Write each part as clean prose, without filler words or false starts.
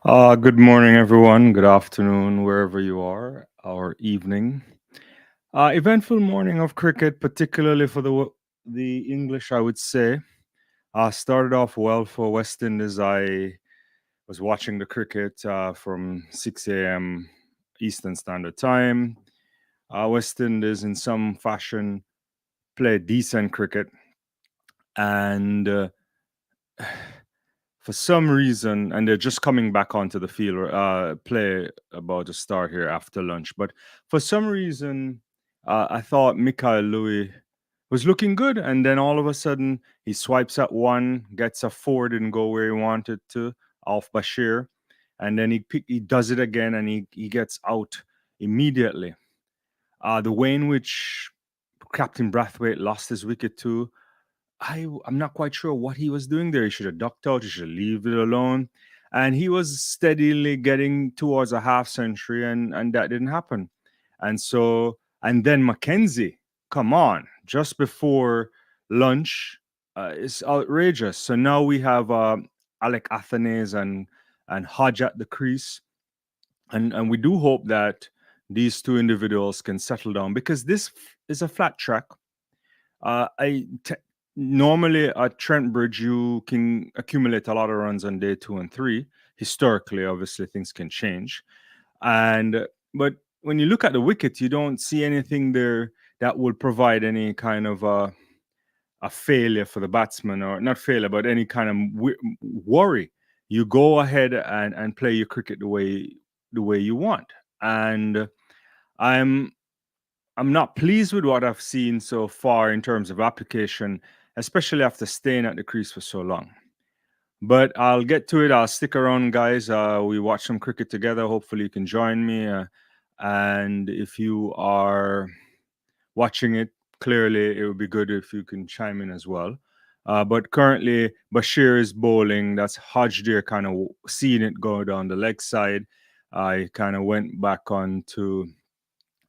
Good morning, everyone. Good afternoon, wherever you are, or evening. Eventful morning of cricket, particularly for the English, I would say. Started off well for West Indies. I was watching the cricket from 6 a.m. Eastern Standard Time. West Indies, in some fashion, played decent cricket, and for some reason, and they're just coming back onto the field, play about to start here after lunch. But for some reason, I thought Mikhail Louis was looking good, and then all of a sudden he swipes at one, gets a four, didn't go where he wanted to, off Bashir, and then he does it again, and he gets out immediately. The way in which Captain Brathwaite lost his wicket too, I'm not quite sure what he was doing there. He should have ducked out. He should leave it alone. And he was steadily getting towards a half century, and that didn't happen. And then McKenzie, come on, just before lunch, is outrageous. So now we have Alec Athanaze and Hodge at the crease, and we do hope that these two individuals can settle down because this is a flat track. Normally at Trent Bridge, you can accumulate a lot of runs on day 2 and 3. Historically, obviously, things can change. But when you look at the wicket, you don't see anything there that will provide any kind of a failure for the batsman, or not failure, but any kind of worry. You go ahead and play your cricket the way you want. And I'm I'm not pleased with what I've seen so far in terms of application, especially after staying at the crease for so long. But I'll get to it. I'll stick around, guys. We watch some cricket together. Hopefully, you can join me. And if you are watching it, clearly it would be good if you can chime in as well. But currently, Bashir is bowling. That's Hodge there, kind of seeing it go down the leg side. I kind of went back on to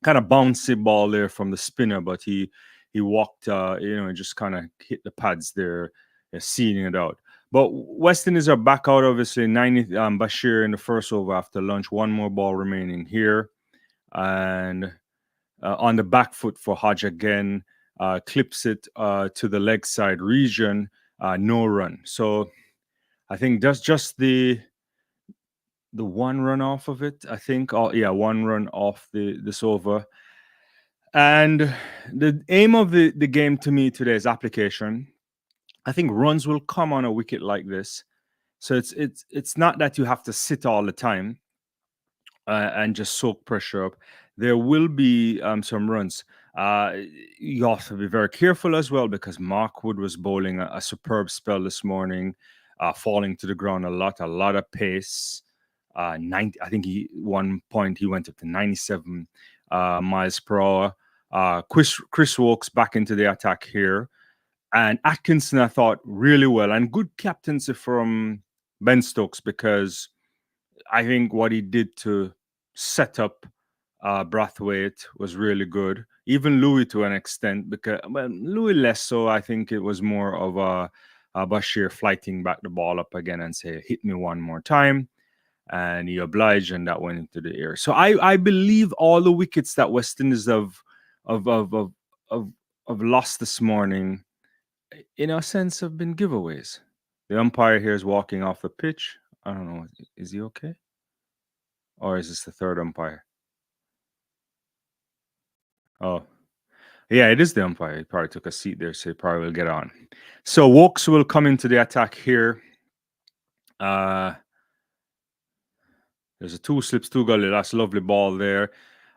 kind of bouncy ball there from the spinner, but he walked, just kind of hit the pads there, seeing it out. But West Indies are back out, obviously. 90 Bashir in the first over after lunch. One more ball remaining here, and on the back foot for Hodge again, clips it to the leg side region. No run. So I think that's just the one run off of it. I think. Oh yeah, one run off this over. And the aim of the game to me today is application. I think runs will come on a wicket like this. So it's not that you have to sit all the time and just soak pressure up. There will be some runs. You have to be very careful as well because Mark Wood was bowling a superb spell this morning, falling to the ground a lot of pace. 90, I think one point he went up to 97 miles per hour. Chris Wokes back into the attack here. And Atkinson, I thought, really well. And good captaincy from Ben Stokes, because I think what he did to set up Brathwaite was really good. Even Louis to an extent, because Louis less so. I think it was more of a Bashir flighting back the ball up again and say, hit me one more time. And he obliged, and that went into the air. So I believe all the wickets that West Indies have lost this morning, in a sense, have been giveaways. The umpire here is walking off the pitch. I don't know. Is he okay? Or is this the third umpire? Oh, yeah, it is the umpire. He probably took a seat there, so he probably will get on. So Wokes will come into the attack here. There's a two slips, two gully. That's a lovely ball there.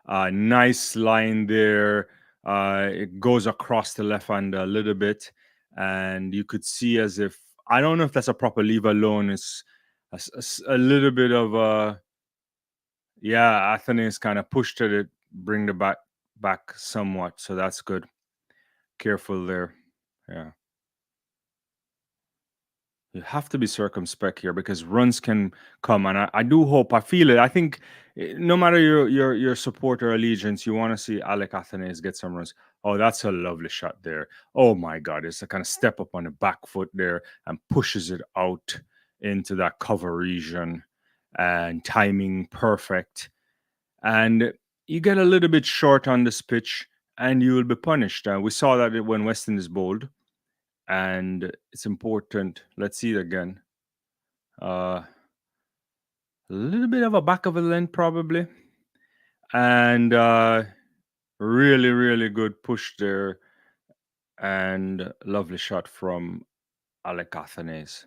Nice line there. It goes across the left hand a little bit, and you could see as if, I don't know if that's a proper leave alone. It's a little bit of a, yeah, Athens kind of pushed it, bring the back somewhat. So that's good. Careful there. Yeah. You have to be circumspect here because runs can come, and I do hope, I feel it. I think no matter your support or allegiance, you want to see Alec Athanaze get some runs. Oh, that's a lovely shot there. Oh my God, it's a kind of step up on the back foot there and pushes it out into that cover region. and timing perfect. And you get a little bit short on this pitch and you will be punished. We saw that when Weston is bowled, and it's important. Let's see it again. A little bit of a back of a length, probably. And really, really good push there. And lovely shot from Alec Athanaze,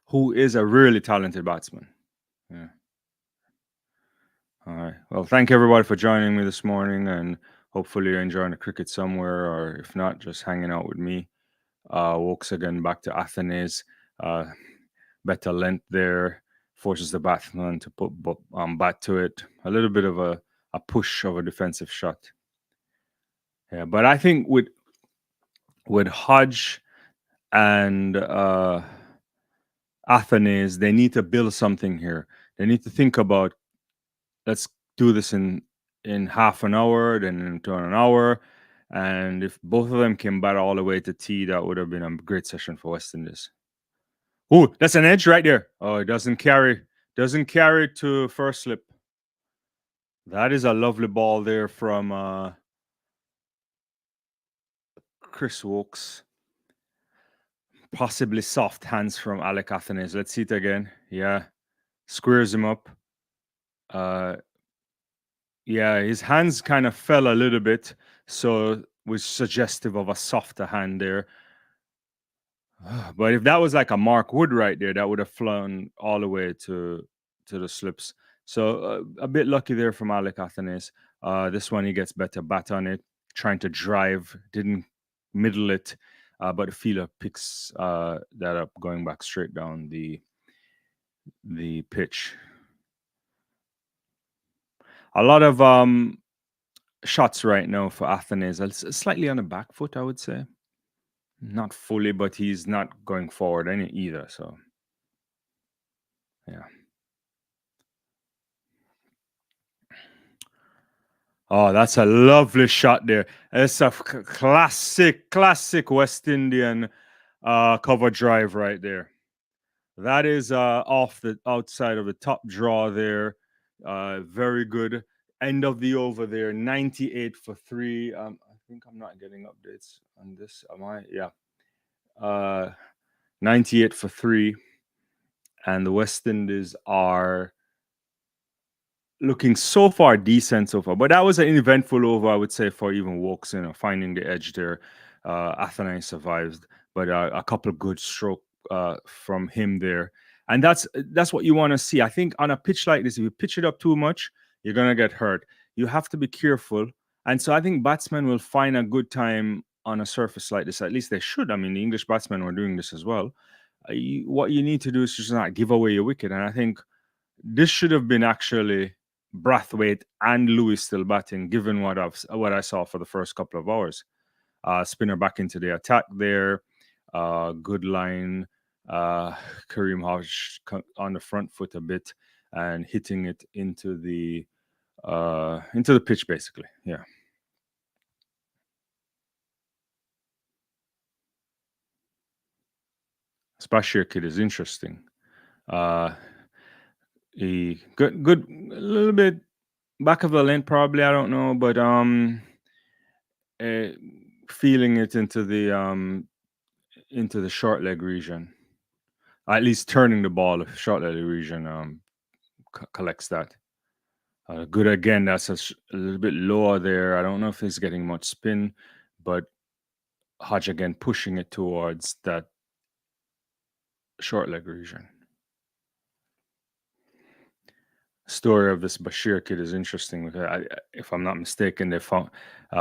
who is a really talented batsman. Yeah. All right. Well, thank everybody for joining me this morning, and hopefully you're enjoying the cricket somewhere, or if not, just hanging out with me. Walks again back to Athanaze. Uh, Better length there, forces the batsman to put bat to it. A little bit of a push of a defensive shot. Yeah, but I think with Hodge and Athanaze, they need to build something here. They need to think about, let's do this in half an hour, then into an hour. And if both of them can bat all the way to tea, that would have been a great session for West Indies. Oh, that's an edge right there. Oh, it doesn't carry. Doesn't carry to first slip. That is a lovely ball there from Chris Wokes. Possibly soft hands from Alec Athanaze. Let's see it again. Yeah. Squares him up. Yeah, his hands kind of fell a little bit, so was suggestive of a softer hand there. But if that was like a Mark Wood right there, that would have flown all the way to the slips. So a bit lucky there from Alec Athanaze. This one he gets better bat on it, trying to drive, didn't middle it, but the fielder picks that up, going back straight down the pitch. A lot of shots right now for Athanaze. Slightly on the back foot, I would say. Not fully, but he's not going forward any either. So, yeah. Oh, that's a lovely shot there. It's a classic West Indian cover drive right there. That is off the outside of the top draw there. Very good. End of the over there. 98 for 3. I think I'm not getting updates on this. Am I? Yeah. 98 for 3. And the West Indies are looking so far decent so far. But that was an eventful over, I would say, for even Wokes, finding the edge there. Athanaze survived, but a couple of good stroke from him there. And that's what you want to see. I think on a pitch like this, if you pitch it up too much, you're going to get hurt. You have to be careful. And so I think batsmen will find a good time on a surface like this. At least they should. I mean, the English batsmen were doing this as well. What you need to do is just not give away your wicket. And I think this should have been actually Brathwaite and Lewis still batting, given what I saw for the first couple of hours. Spinner back into the attack there. Good line. Kareem Hodge on the front foot a bit and hitting it into the pitch, basically. Yeah. Spashir kid is interesting. He good, a little bit back of the length, probably. I don't know, but feeling it into the short leg region. At least turning the ball, short leg region collects that. Good again. That's a little bit lower there. I don't know if he's getting much spin, but Hodge again pushing it towards that short leg region. Story of this Bashir kid is interesting because if I'm not mistaken, they found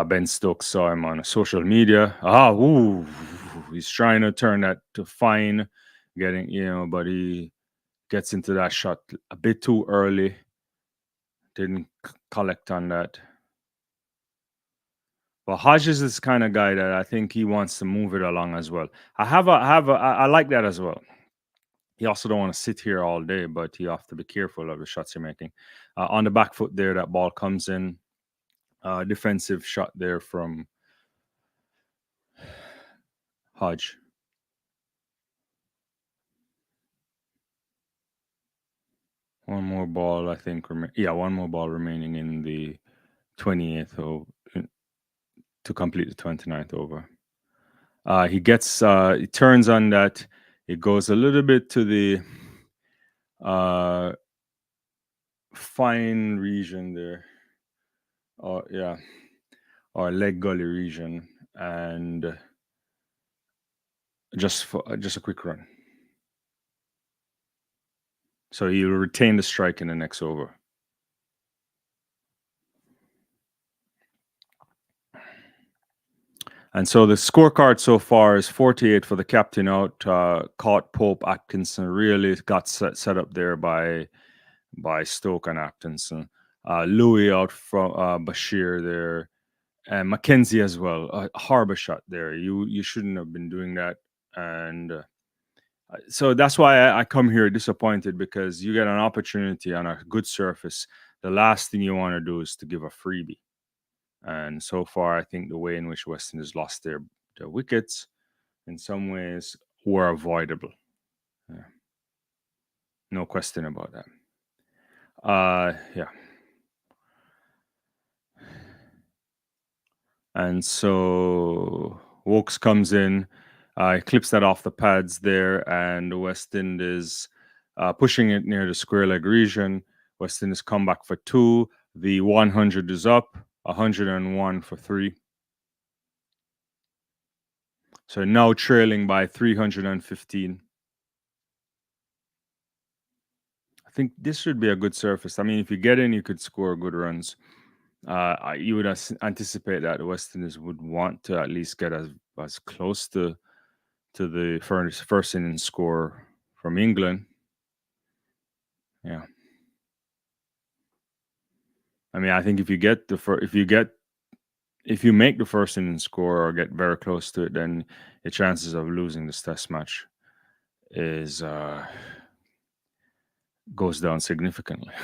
Ben Stokes saw him on social media. He's trying to turn that to fine, but he gets into that shot a bit too early. Didn't collect on that. But Hodge is this kind of guy that I think he wants to move it along as well. I like that as well. You also don't want to sit here all day, but you have to be careful of the shots you're making. On the back foot there, that ball comes in. Defensive shot there from Hodge. One more ball, I think. One more ball remaining in the 28th over to complete the 29th over. He turns on that. It goes a little bit to the uh, fine region there. Yeah, or leg gully region, and just a quick run. So he'll retain the strike in the next over. And so the scorecard so far is 48 for the captain out. Caught Pope Atkinson really got set up there by Stoke and Atkinson. Louis out from Bashir there, and McKenzie as well. A harbor shot there. You shouldn't have been doing that. And so that's why I come here disappointed, because you get an opportunity on a good surface. The last thing you want to do is to give a freebie. And so far, I think the way in which Western has lost their wickets in some ways were avoidable. No question about that. Yeah. And so Wokes comes in, clips that off the pads there, and West Indies pushing it near the square leg region. West Indies come back for 2. The 100 is up, 101 for 3. So now trailing by 315. I think this should be a good surface. I mean, if you get in, you could score good runs. You would anticipate that the West Indies would want to at least get as close to the first inning score from England. Yeah. I mean, I think if you make the first inning score or get very close to it, then the chances of losing this test match is goes down significantly.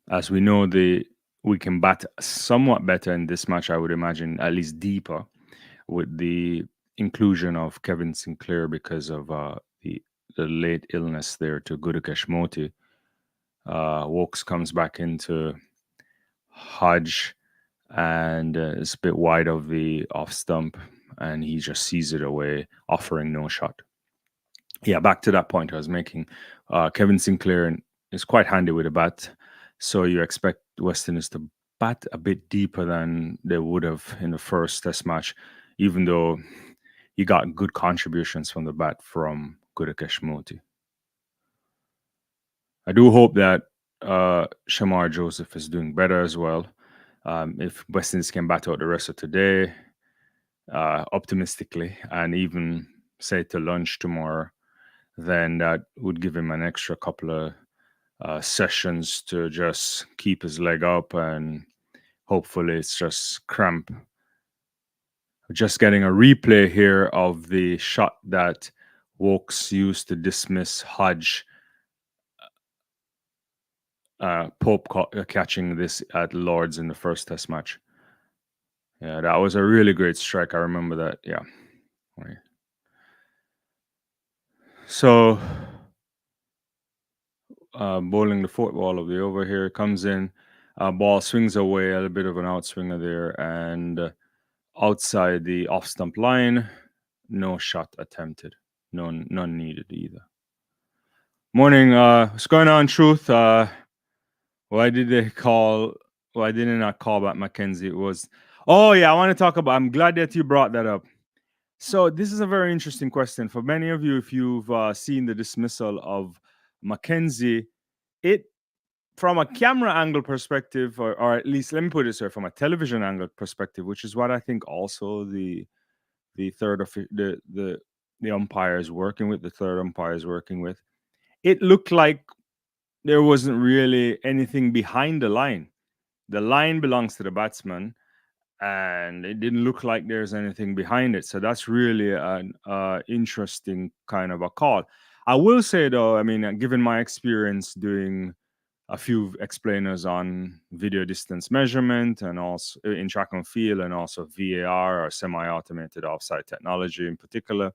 As we know, we can bat somewhat better in this match, I would imagine, at least deeper, with the inclusion of Kevin Sinclair because of the late illness there to Gudakesh Moti. Wokes comes back into Hodge and is a bit wide of the off stump, and he just sees it away, offering no shot. Yeah, back to that point I was making. Kevin Sinclair is quite handy with a bat, so you expect West Indies to bat a bit deeper than they would have in the first test match, even though you got good contributions from the bat from Gudakesh Moti. I do hope that Shamar Joseph is doing better as well. If West Indies can bat out the rest of today, optimistically, and even say to lunch tomorrow, then that would give him an extra couple of sessions to just keep his leg up, and hopefully it's just cramp. Just getting a replay here of the shot that Wokes used to dismiss Hodge. Pope catching this at Lords in the first test match. Yeah, that was a really great strike. I remember that. Yeah. Right. So, bowling the fourth ball of the over here comes in. Ball swings away, a little bit of an outswinger there, and outside the off stump line, no shot attempted. None needed either. Morning. What's going on, Truth? Why did they call? Why didn't I call back McKenzie? It was. Oh yeah, I want to talk about. I'm glad that you brought that up. So this is a very interesting question for many of you. If you've seen the dismissal of McKenzie, it from a camera angle perspective, or at least let me put it this way, from a television angle perspective, which is what I think also the third of the umpire is working with, the third umpire is working with. It looked like there wasn't really anything behind the line. The line belongs to the batsman, and it didn't look like there's anything behind it. So that's really an interesting kind of a call. I will say, though, I mean, given my experience doing a few explainers on video distance measurement and also in track and field, and also VAR or semi-automated offside technology in particular,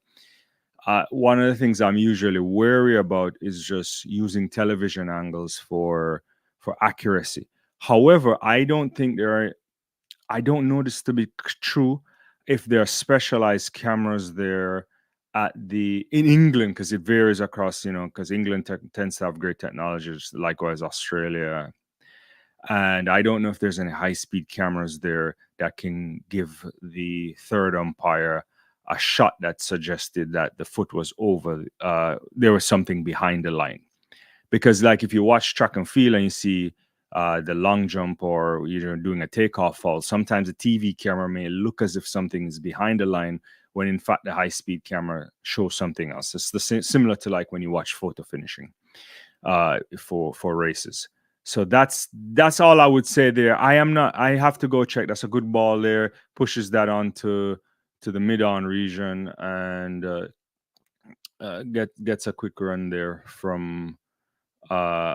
one of the things I'm usually wary about is just using television angles for accuracy. However, I don't know this to be true if there are specialized cameras there at the in England, because it varies across, because England tends to have great technologies, likewise Australia. And I don't know if there's any high speed cameras there that can give the third umpire a shot that suggested that the foot was over. There was something behind the line. Because, like, if you watch track and field and you see the long jump or you're doing a takeoff fall, sometimes the TV camera may look as if something is behind the line when in fact the high speed camera shows something else. It's similar to like when you watch photo finishing for races. So that's all I would say there. I am not. I have to go check. That's a good ball there. Pushes that on to the mid-on region and gets a quick run there from uh,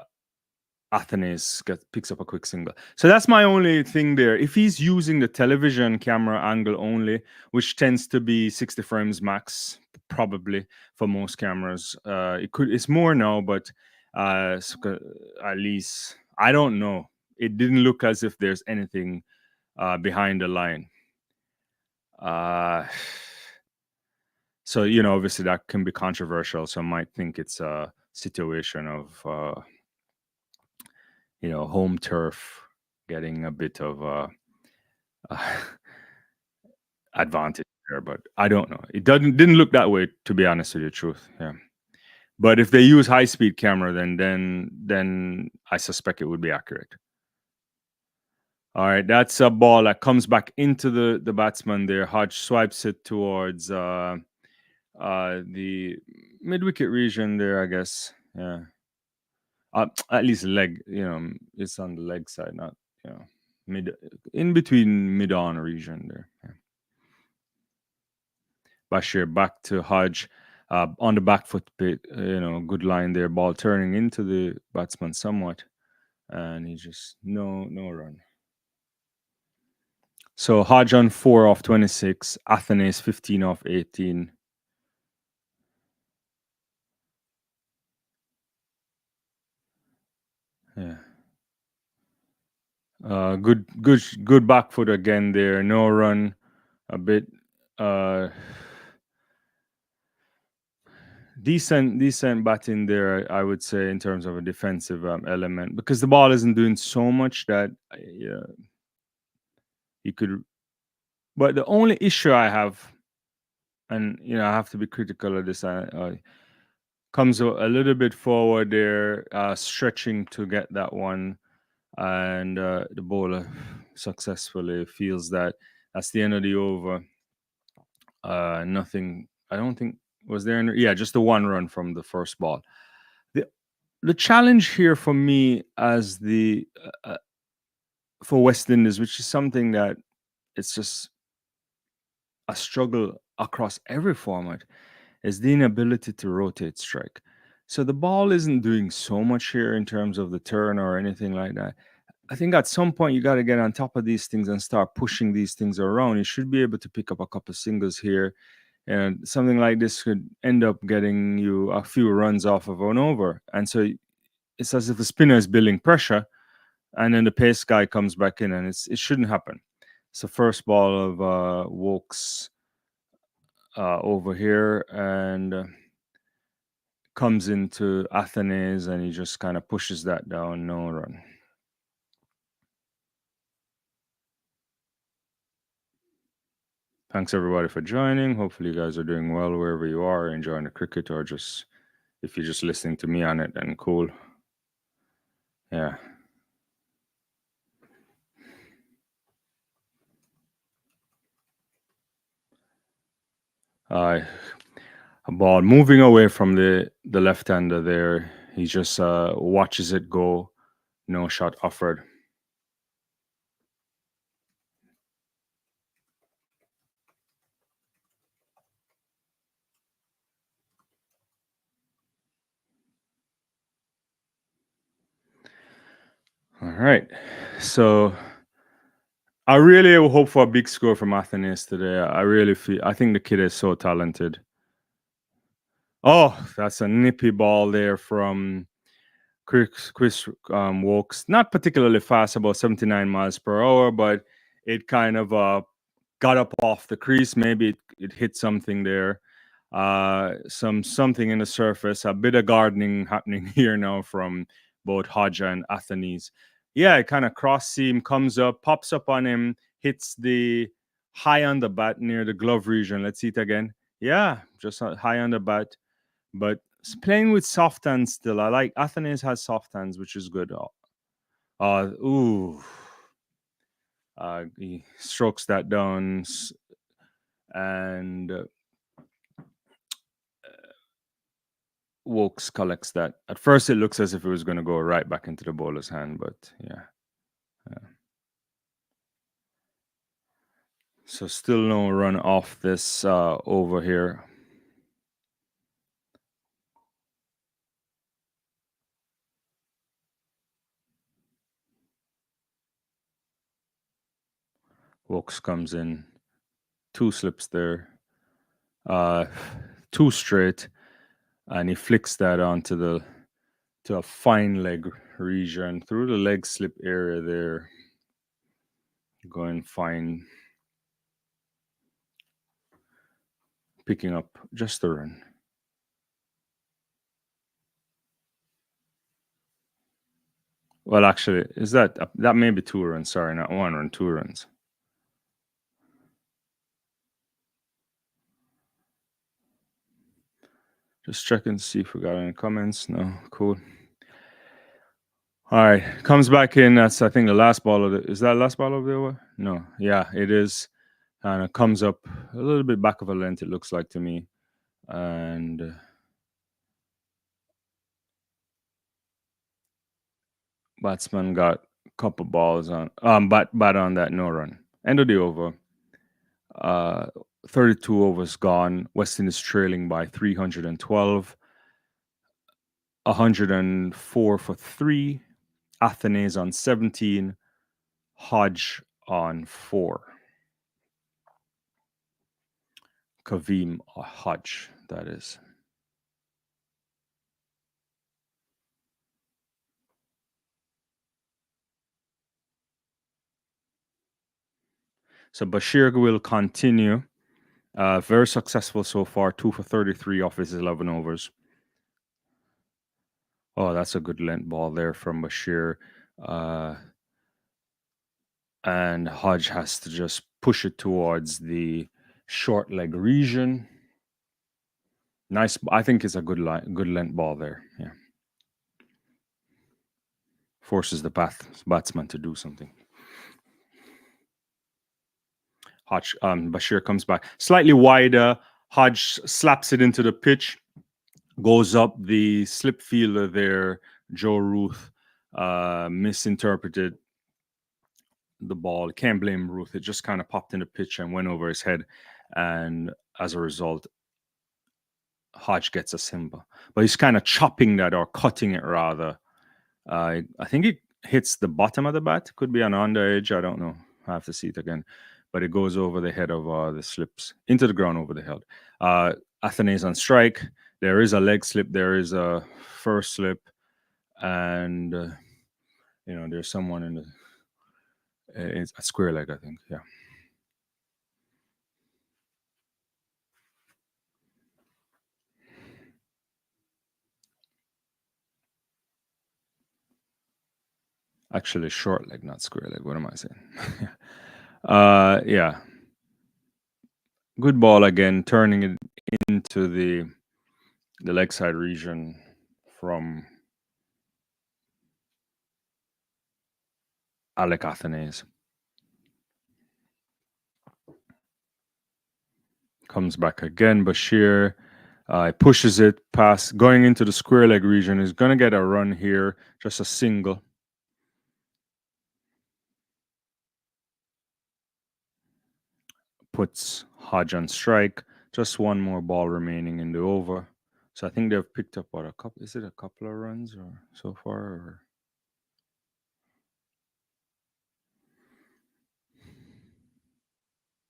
Athenes. Picks up a quick single. So that's my only thing there. If he's using the television camera angle only, which tends to be 60 frames max, probably for most cameras, it's more now, but at least I don't know. It didn't look as if there's anything behind the line. So obviously that can be controversial. Some might think it's a situation of home turf getting a bit of advantage there, but I don't know. It didn't look that way, to be honest with you, truth. Yeah. But if they use high speed camera, then I suspect it would be accurate. All right, that's a ball that comes back into the batsman there. Hodge swipes it towards the mid wicket region there, I guess. Yeah. At least leg, it's on the leg side, not mid in between mid on region there. Yeah. Bashir back to Hodge on the back foot bit, good line there. Ball turning into the batsman somewhat, and he just no run. So Hodge on 4 off 26, Athenes 15 off 18. Yeah. Good back foot again there. No run. A bit decent batting there, I would say, in terms of a defensive element, because the ball isn't doing so much that you could. But the only issue I have, and I have to be critical of this, comes a little bit forward there, stretching to get that one, and the bowler successfully feels that that's the end of the over. Nothing. I don't think was there. Yeah, just the one run from the first ball. The challenge here for me as the for West Indies, which is something that it's just a struggle across every format, is the inability to rotate strike. So the ball isn't doing so much here in terms of the turn or anything like that. I think at some point you got to get on top of these things and start pushing these things around. You should be able to pick up a couple singles here, and something like this could end up getting you a few runs off of an over. And so it's as if the spinner is building pressure, and then the pace guy comes back in, and it shouldn't happen. So first ball of Wokes over here, and comes into Athenes, and he just kind of pushes that down, no run. Thanks everybody for joining. Hopefully you guys are doing well wherever you are, enjoying the cricket, or just if you're just listening to me on it, then cool. Yeah. A ball moving away from the left-hander there. He just watches it go. No shot offered. All right. So I really hope for a big score from Athenes today. I think the kid is so talented. Oh, that's a nippy ball there from Chris Wokes. Not particularly fast, about 79 miles per hour, but it kind of got up off the crease. Maybe it hit something there. Something in the surface. A bit of gardening happening here now from both Hodge and Athenes. Yeah, it kind of cross seam comes up, pops up on him, hits the high on the bat near the glove region. Let's see it again. Yeah, just high on the bat, but playing with soft hands still. I like Athenes has soft hands, which is good. Ooh, he strokes that down and Wokes collects that. At first, it looks as if it was going to go right back into the bowler's hand, but yeah. So still no run off this over here. Wokes comes in, 2 slips there, uh, 2 straight, and he flicks that onto to a fine leg region through the leg slip area there. Going fine, picking up just the run. Well, actually, is that may be 2 runs? Sorry, not 1 run, 2 runs. Just checking to see if we got any comments. No, cool. All right, comes back in. That's I think the last ball of the. Is that last ball of the over? No, yeah, it is, and it comes up a little bit back of a length. It looks like to me, and batsman got a couple balls on bat on that no run. End of the over. 32 overs gone. West Indies trailing by 312. 104 for 3. Athenes on 17. Hodge on 4. Kavim Hodge, that is. So Bashir will continue. Very successful so far. 2 for 33 off his 11 overs. Oh, that's a good length ball there from Bashir. And Hodge has to just push it towards the short leg region. Nice. I think it's a good length ball there. Yeah. Forces the batsman to do something. Hodge, Bashir comes back slightly wider. Hodge slaps it into the pitch, goes up. The slip fielder there, Joe Ruth, misinterpreted the ball. Can't blame Ruth. It just kind of popped in the pitch and went over his head, and as a result, Hodge gets a simba. But he's kind of chopping that or cutting it rather. I think it hits the bottom of the bat. Could be an under edge. I don't know. I have to see it again. But it goes over the head of the slips into the ground over the head. Athenes on strike. There is a leg slip. There is a first slip, and there's someone in the. It's a square leg, I think. Yeah. Actually, short leg, not square leg. What am I saying? Yeah. Good ball again, turning it into the leg side region from Alec Athenes. Comes back again. Bashir pushes it past, going into the square leg region. He's going to get a run here, just a single. Puts Hodge on strike. Just one more ball remaining in the over. So I think they've picked up what, a couple? Is it a couple of runs or so far? Or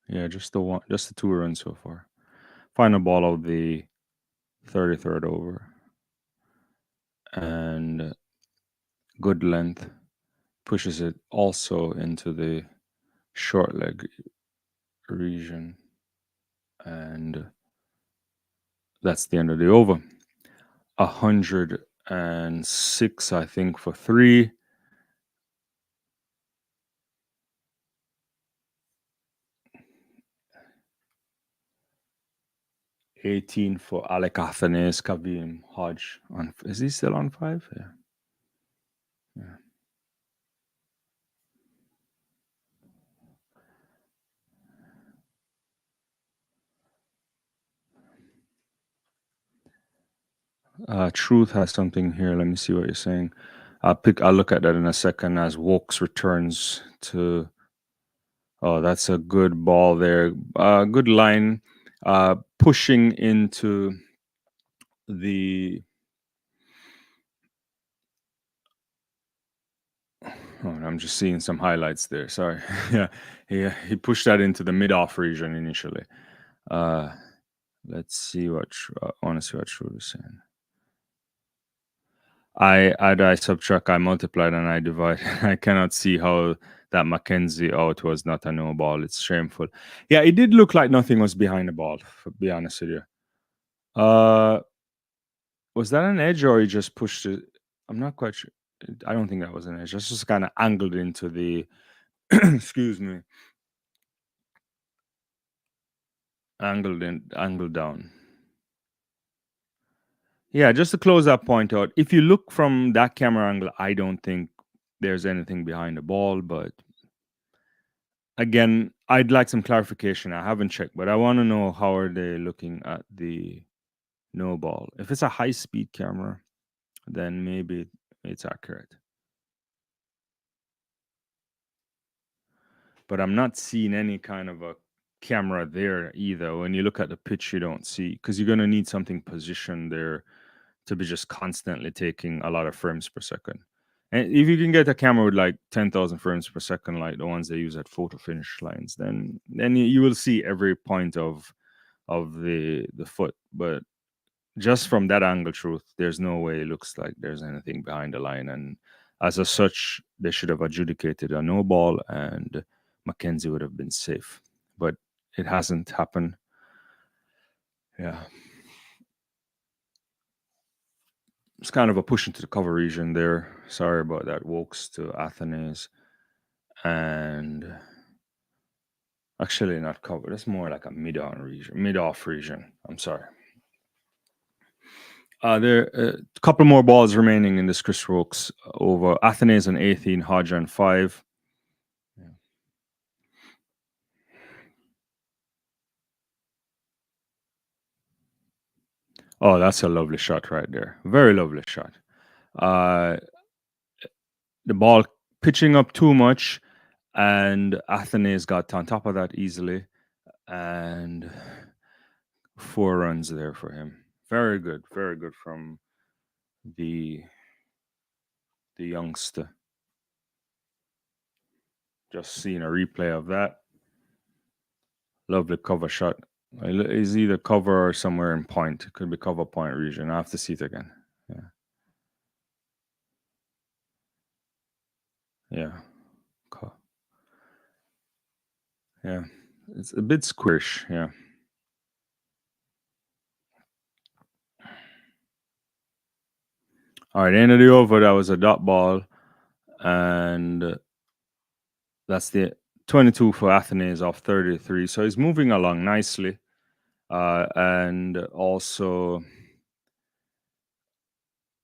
yeah, just the 2 runs so far. Final ball of the 33rd over. And good length. Pushes it also into the short leg region. And that's the end of the over. 106, I think, for 3. $18 for Alec Athanasis, Kavim Hodge. Is he still on 5? Yeah. Truth has something here. Let me see what you're saying. I'll look at that in a second as Wokes returns to. Oh, that's a good ball there. Good line. Pushing into the. Oh, I'm just seeing some highlights there. Sorry. Yeah, he pushed that into the mid-off region initially. Let's see what I want to see what Truth is saying. I subtract, I multiplied, and I divide. I cannot see how that McKenzie out was not a no ball. It's shameful. Yeah, it did look like nothing was behind the ball, to be honest with you. Was that an edge or he just pushed it? I'm not quite sure. I don't think that was an edge. That's just kind of angled into the excuse me. Angled down. Yeah, just to close that point out, if you look from that camera angle, I don't think there's anything behind the ball, but again, I'd like some clarification. I haven't checked, but I want to know how are they looking at the no ball. If it's a high-speed camera, then maybe it's accurate. But I'm not seeing any kind of a camera there either. When you look at the pitch, you don't see, because you're going to need something positioned there to be just constantly taking a lot of frames per second. And if you can get a camera with like 10,000 frames per second, like the ones they use at photo finish lines, then you will see every point of the foot. But just from that angle, Truth, there's no way it looks like there's anything behind the line. And as a such, they should have adjudicated a no ball, and McKenzie would have been safe. But it hasn't happened. Yeah. It's kind of a push into the cover region there. Sorry about that. Wokes to Athanasis. And actually not cover. That's more like a mid-on region, mid-off region. I'm sorry. There a couple more balls remaining in this Chris Wokes over. Athanasis on 18, Hodge on 5. Yeah. Oh, that's a lovely shot right there. Very lovely shot. The ball pitching up too much, and Athanasis got on top of that easily, and 4 runs there for him. Very good from the youngster. Just seeing a replay of that. Lovely cover shot. Is either cover or somewhere in point. It could be cover point region. I have to see it again. Yeah. Yeah. Yeah. It's a bit squish. Yeah. All right. End of the over. That was a dot ball. And that's the 22 for Athanasis off 33. So he's moving along nicely. And also,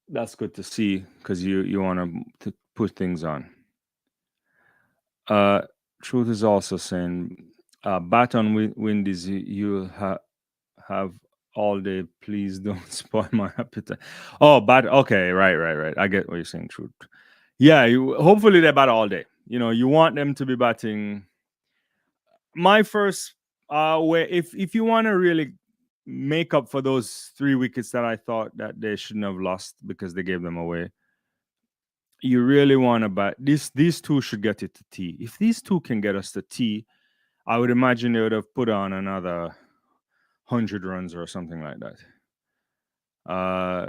that's good to see because you want to put things on. Truth is also saying, bat on Windies, you'll have all day. Please don't spoil my appetite. Oh, bat. Okay, right. I get what you're saying, Truth. Yeah, hopefully they bat all day. You want them to be batting. My first way, if you want to really make up for those 3 wickets that I thought that they shouldn't have lost because they gave them away, you really want to bat. These two should get it to T. If these two can get us to T, I would imagine they would have put on another 100 runs or something like that. Uh,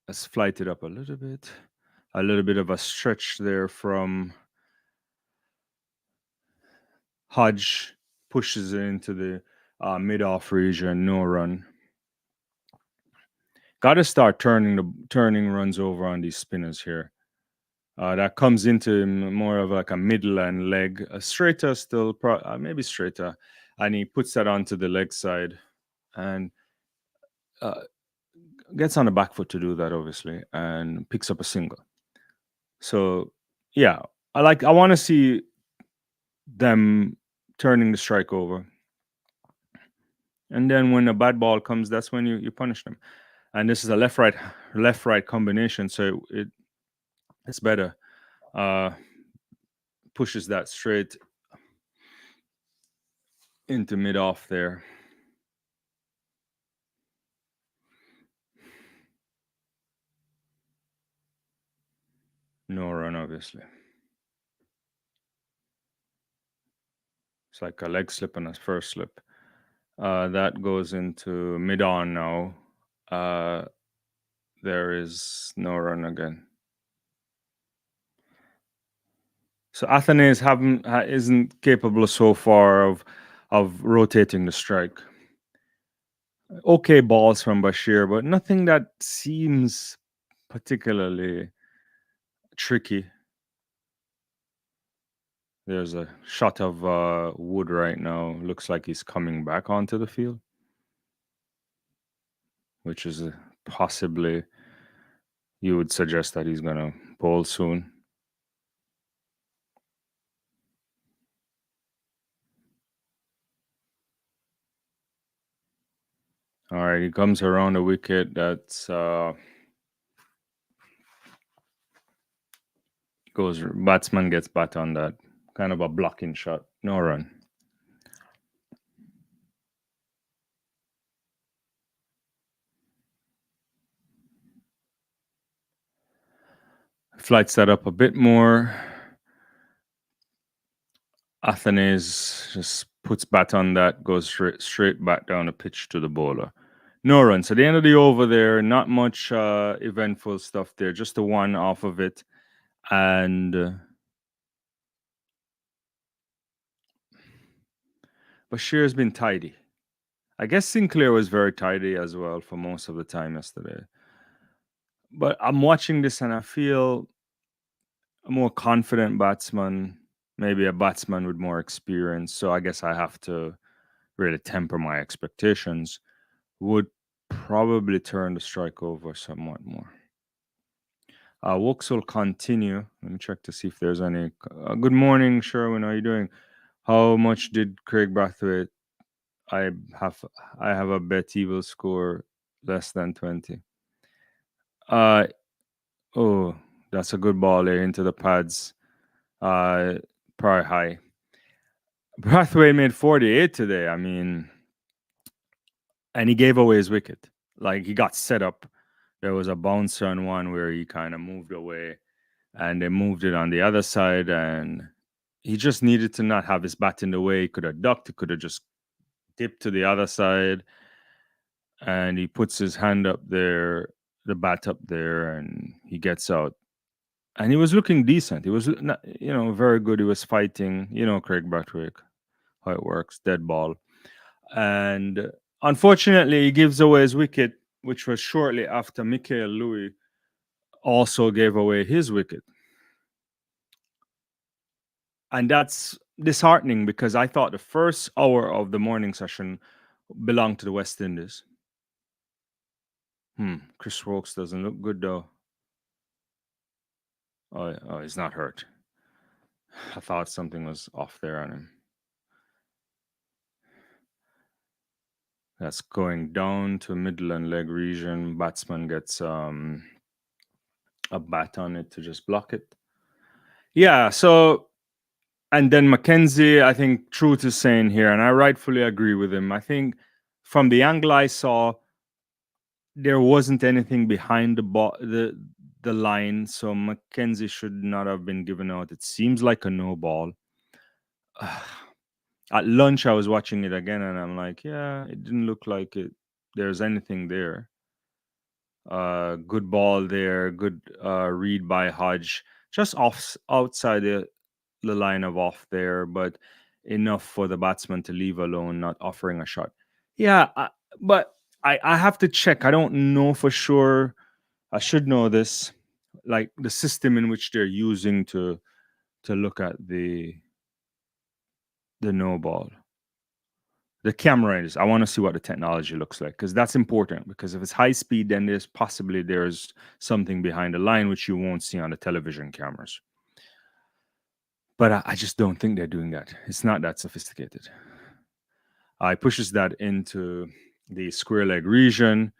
let's flight it up a little bit. A little bit of a stretch there from Hodge, pushes it into the mid-off region, no run. Got to start turning runs over on these spinners here. That comes into more of like a midland leg, a straighter still, maybe straighter, and he puts that onto the leg side and uh, gets on the back foot to do that, obviously, and picks up a single. So yeah, I want to see them turning the strike over, and then when a bad ball comes, that's when you punish them. And this is a left right combination, so it's better. Uh, Pushes that straight into mid off there. No run, obviously. It's like a leg slip and a first slip. That goes into mid on now. There is no run again. So Athens isn't capable so far of rotating the strike. Okay balls from Bashir, but nothing that seems particularly tricky. There's a shot of Wood right now. Looks like he's coming back onto the field, which is possibly you would suggest that he's going to bowl soon. All right, he comes around the wicket. That's goes batsman gets bat on that. Kind of a blocking shot. No run. Flights that up a bit more. Athens just puts bat on that, goes straight back down the pitch to the bowler. No runs. At the end of the over there, not much eventful stuff there, just a one off of it. And Bashir's been tidy. I guess Sinclair was very tidy as well for most of the time yesterday. But I'm watching this and I feel a more confident batsman, maybe a batsman with more experience. So I guess I have to really temper my expectations. Would probably turn the strike over somewhat more. Walks will continue. Let me check to see if there's any. Good morning, Sherwin. How are you doing? How much did Craig Brathwaite? I have I have a bet he will score less than 20. Uh oh, that's a good ball there into the pads. Probably high. Brathwaite made 48 today. I mean, and he gave away his wicket. Like he got set up. There was a bounce on one where he kind of moved away and they moved it on the other side and he just needed to not have his bat in the way. He could have ducked, he could have just dipped to the other side and he puts his hand up there, the bat up there, and he gets out. And he was looking decent. He was, very good. He was fighting, Craig Brathwaite, how it works, dead ball. And unfortunately, he gives away his wicket, which was shortly after Michael Louis also gave away his wicket. And that's disheartening because I thought the first hour of the morning session belonged to the West Indies. Chris Rokes doesn't look good though. Oh, he's not hurt. I thought something was off there on him. That's going down to middle and leg region. Batsman gets a bat on it to just block it. Yeah, so and then McKenzie, I think truth is saying here, and I rightfully agree with him. I think from the angle I saw, there wasn't anything behind the line, so McKenzie should not have been given out. It seems like a no ball. At lunch, I was watching it again, and I'm like, yeah, it didn't look like there's anything there. Good ball there. Good read by Hodge. Just off outside the line of off there, but enough for the batsman to leave alone, not offering a shot. Yeah, but I have to check. I don't know for sure. I should know this, like the system in which they're using to look at the no ball. The camera is. I want to see what the technology looks like because that's important. Because if it's high speed, then there's something behind the line which you won't see on the television cameras. But I just don't think they're doing that. It's not that sophisticated. I pushes that into the square leg region,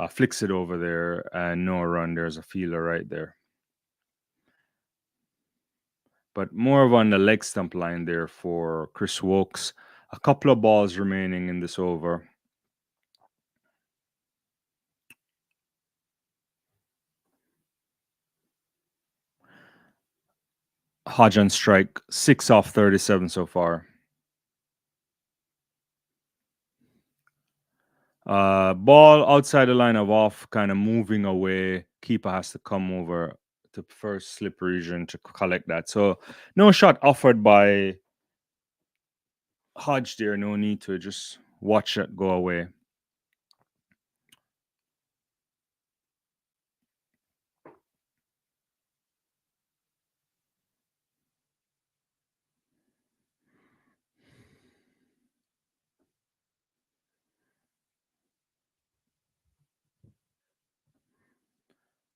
flicks it over there, and no run. There's a feeler right there. But more of on the leg stump line there for Chris Wokes. A couple of balls remaining in this over. Hodge on strike, 6 off 37 so far. Ball outside the line of off, kind of moving away. Keeper has to come over to first slip region to collect that. So no shot offered by Hodge there. No need to just watch it go away.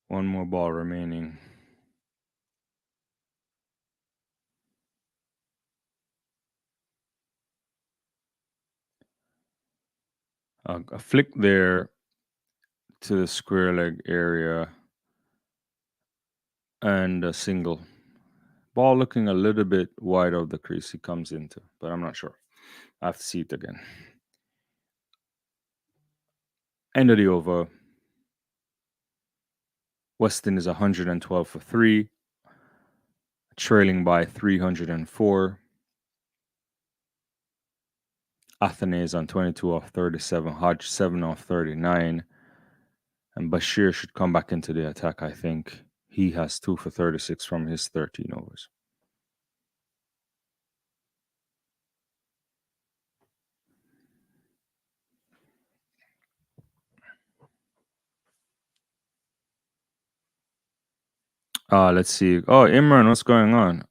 One more ball remaining. A flick there to the square leg area and a single. Ball looking a little bit wide of the crease he comes into, but I'm not sure. I have to see it again. End of the over. Weston is 112 for 3, trailing by 304. Athanaze on 22 off 37, Hodge 7 off 39. And Bashir should come back into the attack, I think. He has 2 for 36 from his 13 overs. Let's see. Oh, Imran, what's going on?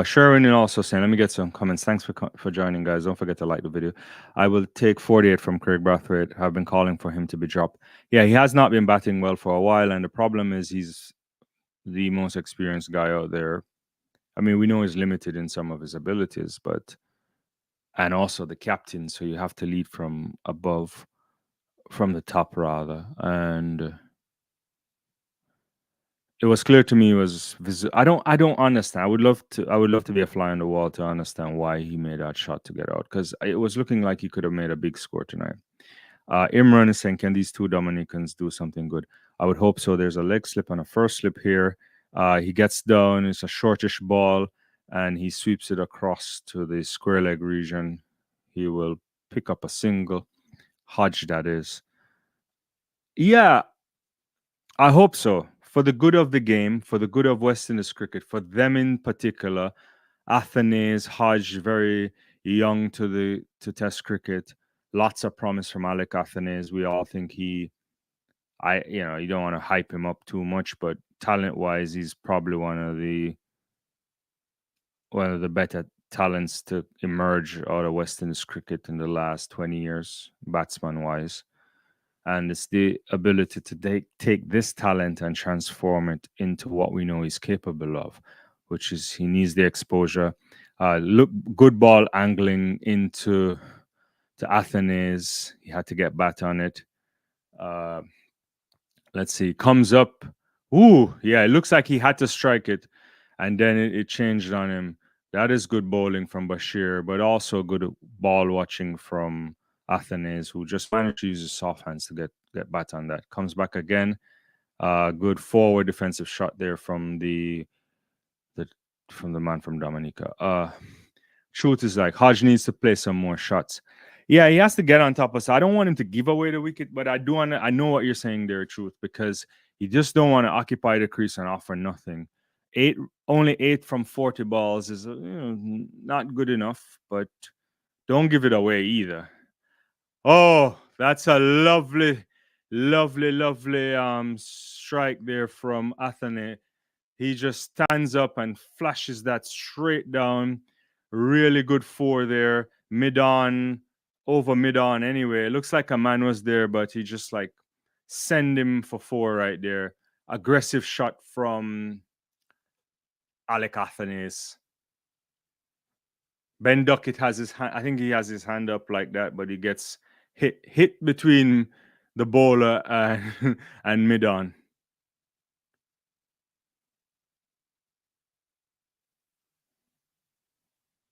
Sherwin also saying, let me get some comments. Thanks for joining, guys. Don't forget to like the video. I will take 48 from Craig Brathwaite. I've been calling for him to be dropped. Yeah, he has not been batting well for a while, and the problem is he's the most experienced guy out there. I mean, we know he's limited in some of his abilities, and also the captain, so you have to lead from above, from the top rather, and it was clear to me it was I don't understand. I would love to be a fly on the wall to understand why he made that shot to get out because it was looking like he could have made a big score tonight. Imran is saying, can these two Dominicans do something good? I would hope so. There's a leg slip and a first slip here. He gets down. It's a shortish ball, and he sweeps it across to the square leg region. He will pick up a single. Hodge, that is. Yeah, I hope so. For the good of the game, for the good of West Indies cricket, for them in particular, Athanaze, Hodge, very young to Test cricket. Lots of promise from Alec Athanaze. We all think you don't want to hype him up too much, but talent-wise, he's probably one of the better talents to emerge out of West Indies cricket in the last 20 years, batsman-wise. And it's the ability to take this talent and transform it into what we know he's capable of, which is he needs the exposure. Look, good ball angling to Athanaze. He had to get bat on it. Let's see, comes up. Ooh, yeah, it looks like he had to strike it, and then it changed on him. That is good bowling from Bashir, but also good ball watching from Athanaze, who just managed to use his soft hands to get bat on that. Comes back again. Good forward defensive shot there from the man from Dominica. Truth is, like, Hodge needs to play some more shots. Yeah, he has to get on top of us. I don't want him to give away the wicket, but I do want. I know what you're saying there, truth, because you just don't want to occupy the crease and offer nothing. Eight, only 8 from 40 balls is not good enough, but don't give it away either. Oh, that's a lovely, lovely, lovely strike there from Athene. He just stands up and flashes that straight down. Really good four there. Mid on, over mid on anyway. It looks like a man was there, but he just like send him for four right there. Aggressive shot from Alec Athenes. Ben Duckett has his hand, I think he has his hand up like that, but he gets hit between the bowler and, and mid on.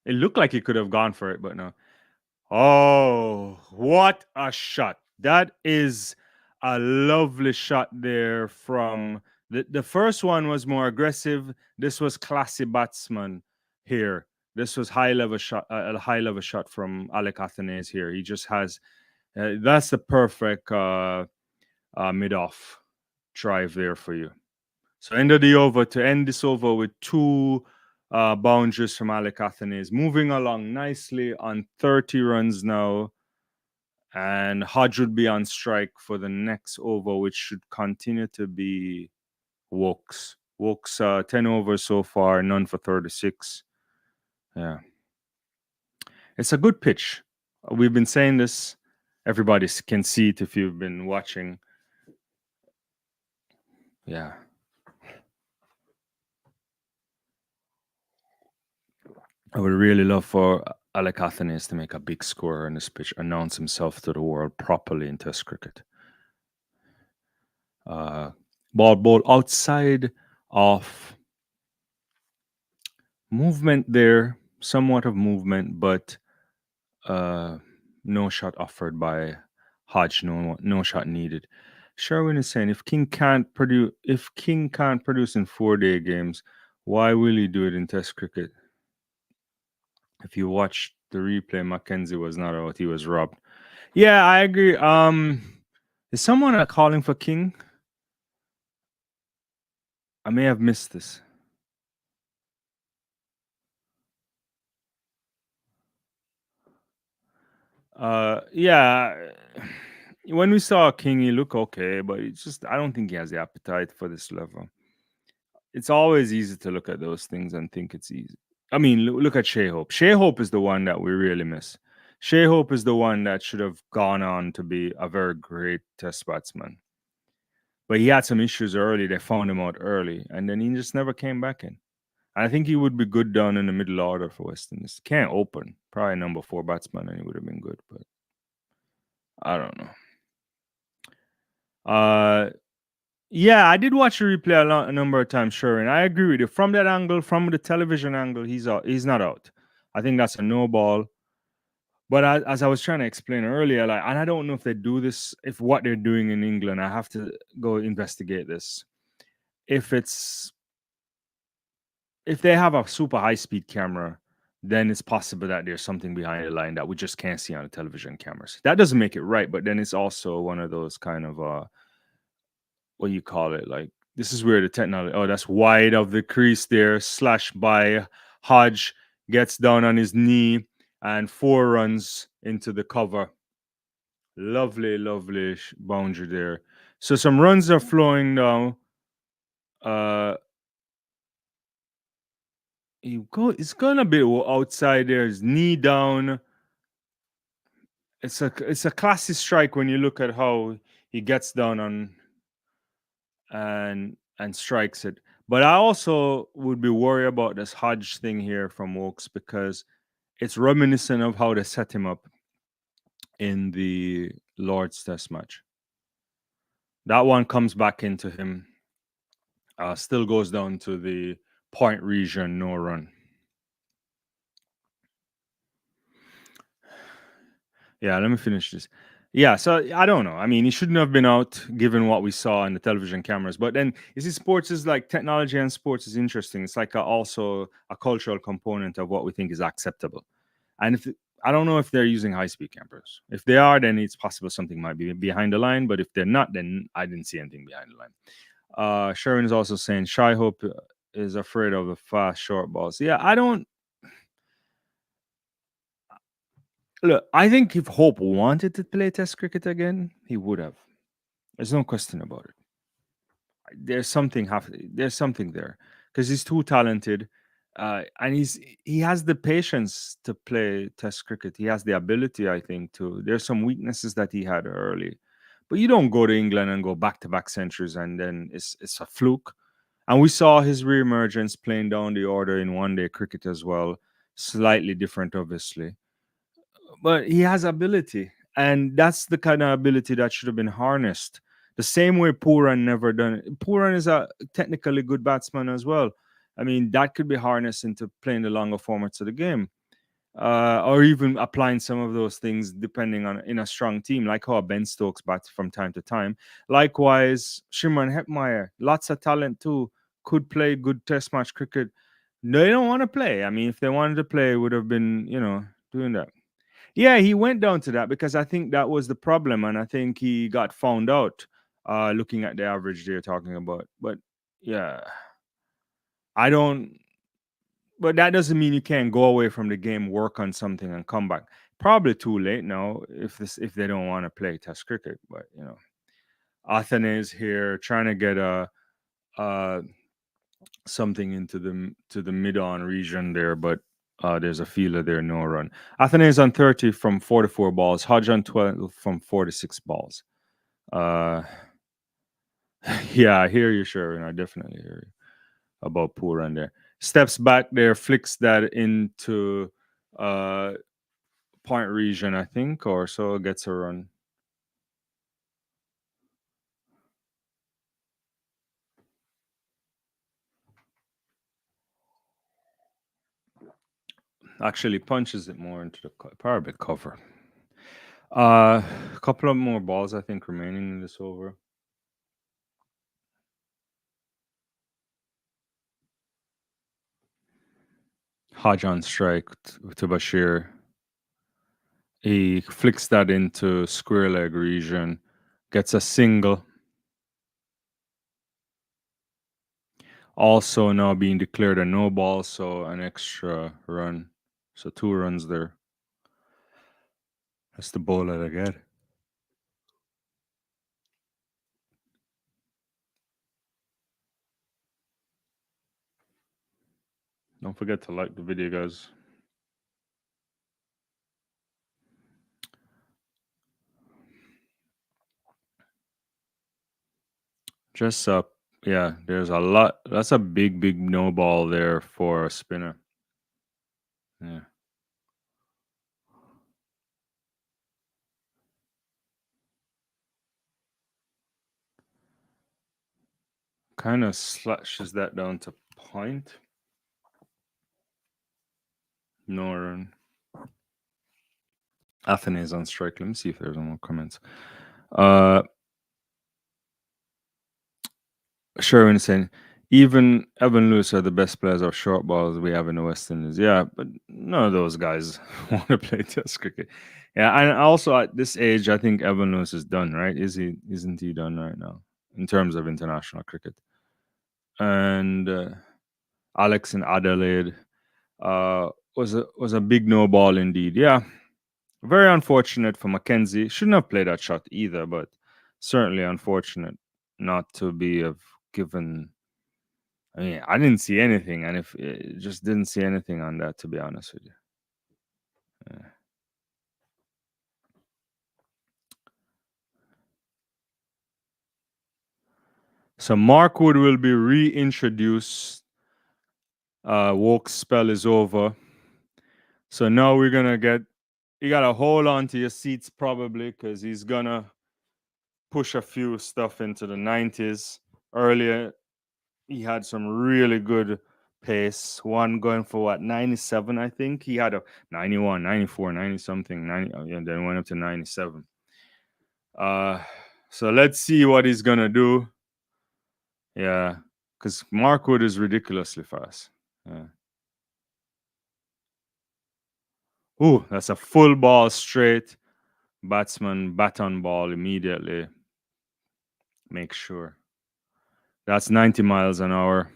It looked like he could have gone for it, but no. Oh, what a shot. That is a lovely shot there from the first one was more aggressive. This was classy batsman here. This was high level shot, a high level shot from Alec Athenes here. He just has that's the perfect mid off drive there for you. So end of the over to end this over with two boundaries from Alec Athenes. Moving along nicely on 30 runs now. And Hodge would be on strike for the next over, which should continue to be Wokes. Wokes 10 overs so far, none for 36. Yeah. It's a good pitch. We've been saying this. Everybody can see it if you've been watching. Yeah. I would really love for Alec Athenes to make a big score on this pitch, announce himself to the world properly in Test cricket. Ball outside of movement there, somewhat of movement, but no shot offered by Hodge, no shot needed. Sherwin is saying if King can't produce in 4-day games, why will he do it in Test cricket? If you watch the replay, McKenzie was not out; he was robbed. Yeah, I agree. Is someone calling for King? I may have missed this. Yeah. When we saw King, he looked okay, but it's just I don't think he has the appetite for this level. It's always easy to look at those things and think it's easy. I mean, look at Shea Hope. Shea Hope is the one that we really miss. Shea Hope is the one that should have gone on to be a very great test batsman. But he had some issues early. They found him out early, and then he just never came back in. And I think he would be good down in the middle order for West Indies. Can't open. Probably number 4 batsman, and he would have been good, but I don't know. Yeah, I did watch the replay a number of times, sure, and I agree with you. From that angle, from the television angle, he's out. He's not out. I think that's a no ball. But as I was trying to explain earlier, like, and I don't know if they do this, if what they're doing in England, I have to go investigate this. If they have a super high speed camera, then it's possible that there's something behind the line that we just can't see on the television cameras. That doesn't make it right, but then it's also one of those kind of what do you call it? Like, this is where the technology. Oh, that's wide of the crease there. Slash by Hodge, gets down on his knee and 4 runs into the cover. Lovely, lovely boundary there. So some runs are flowing now. It's going a bit outside there. His knee down. It's a classy strike when you look at how he gets down on and strikes it. But I also would be worried about this Hodge thing here from Wokes because it's reminiscent of how they set him up in the Lord's Test match. That one comes back into him. Still goes down to the point region, no run. Yeah, let me finish this. Yeah, so I don't know. I mean, he shouldn't have been out given what we saw in the television cameras. But then, you see, sports is like technology and sports is interesting. It's like also a cultural component of what we think is acceptable. And if I don't know if they're using high speed campers. If they are, then it's possible something might be behind the line. But if they're not, then I didn't see anything behind the line. Sharon is also saying Shy Hope is afraid of the fast short balls. Yeah, I don't look. I think if Hope wanted to play Test cricket again, he would have. There's no question about it. There's something there because he's too talented, and he has the patience to play Test cricket. He has the ability, I think, to. There's some weaknesses that he had early, but you don't go to England and go back to back centuries and then it's a fluke. And we saw his reemergence playing down the order in one day cricket as well. Slightly different, obviously, but he has ability, and that's the kind of ability that should have been harnessed. The same way Pooran never done it. Pooran is a technically good batsman as well. I mean, that could be harnessed into playing the longer formats of the game, or even applying some of those things depending on in a strong team, like how Ben Stokes bats from time to time. Likewise, Shimron Hetmeyer, lots of talent too, could play good Test match cricket. They don't want to play. I mean, if they wanted to play, would have been doing that. Yeah, he went down to that because I think that was the problem, and I think he got found out. Looking at the average they're talking about, but yeah, I don't. But that doesn't mean you can't go away from the game, work on something, and come back. Probably too late now if they don't want to play Test cricket. But Athene here trying to get uh something into the mid on region there, but there's a fielder there, no run. Athene is on 30 from 44 balls. Hodge on 12 from 46 balls. Uh, yeah, I hear you, Sharon. I definitely hear you about poor run there. Steps back there, flicks that into uh point region, I think, or so gets a run. Actually, punches it more into the probably cover. A couple of more balls, I think, remaining in this over. Hodge on strike to Bashir. He flicks that into square leg region, gets a single. Also now being declared a no ball, so an extra run. So 2 runs there. That's the ball that I get. Don't forget to like the video, guys. Just yeah, there's a lot. That's a big no ball there for a spinner. Yeah. Kind of slashes that down to point. No run. Athene is on strike. Let me see if there's more comments. Sherwin saying, even Evan Lewis are the best players of short balls we have in the West Indies. Yeah, but none of those guys want to play Test cricket. Yeah, and also at this age, I think Evan Lewis is done, right? Isn't he done right now in terms of international cricket? And Alex in Adelaide uh, was a big no ball indeed. Yeah, very unfortunate for McKenzie. Shouldn't have played that shot either, but certainly unfortunate not to be have given. I mean, I didn't see anything, and if just didn't see anything on that, to be honest with you. Yeah. So Mark Wood will be reintroduced. Woke's spell is over. So now we're gonna get. You gotta hold on to your seats probably because he's gonna push a few stuff into the 90s. Earlier, he had some really good pace. One going for what 97, I think. He had a 91, 94, 90 something, 90, yeah, then went up to 97. Uh, so let's see what he's gonna do. Yeah, because Markwood is ridiculously fast. Yeah. Ooh, that's a full ball straight. Batsman bat on ball immediately. Make sure. That's 90 miles an hour.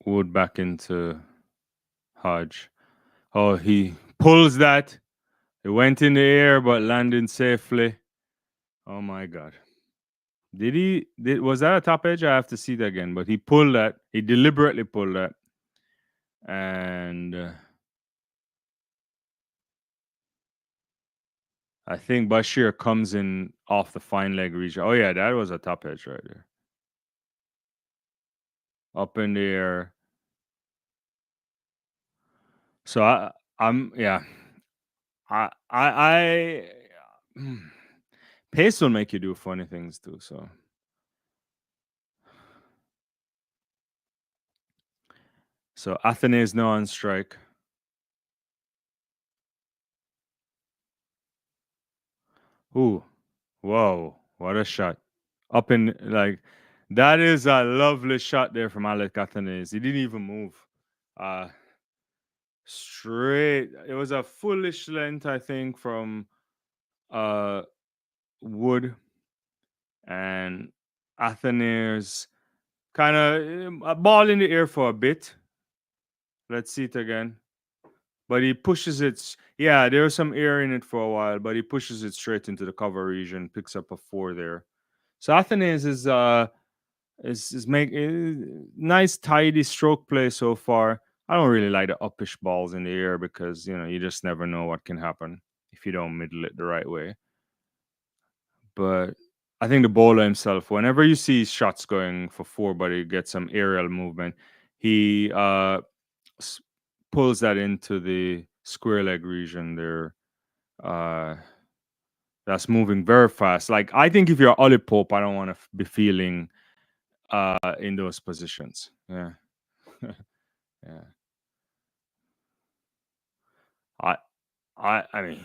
Wood back into Hodge. Oh, he pulls that. It went in the air but landed safely. Oh my God. Was that a top edge? I have to see that again. But he pulled that. He deliberately pulled that. And I think Bashir comes in off the fine leg region. Oh yeah, that was a top edge right there. Up in the air. So I'm yeah. I pace will make you do funny things too. So Athene is now on strike. Ooh, whoa, what a shot! Up in like that is a lovely shot there from Alec Athanaze. He didn't even move. Uh Straight. It was a foolish length, I think, from uh Wood and Athanaze. Kind of a ball in the air for a bit. Let's see it again. But he pushes it. Yeah, there was some air in it for a while, but he pushes it straight into the cover region, picks up a 4 there. So Athanaze is make nice tidy stroke play so far. I don't really like the uppish balls in the air because you just never know what can happen if you don't middle it the right way. But I think the bowler himself, whenever you see shots going for 4, but he gets some aerial movement, he s- pulls that into the square leg region there. Uh, that's moving very fast. Like I think if you're Ollie Pope, I don't want to be feeling in those positions. Yeah. Yeah. I I mean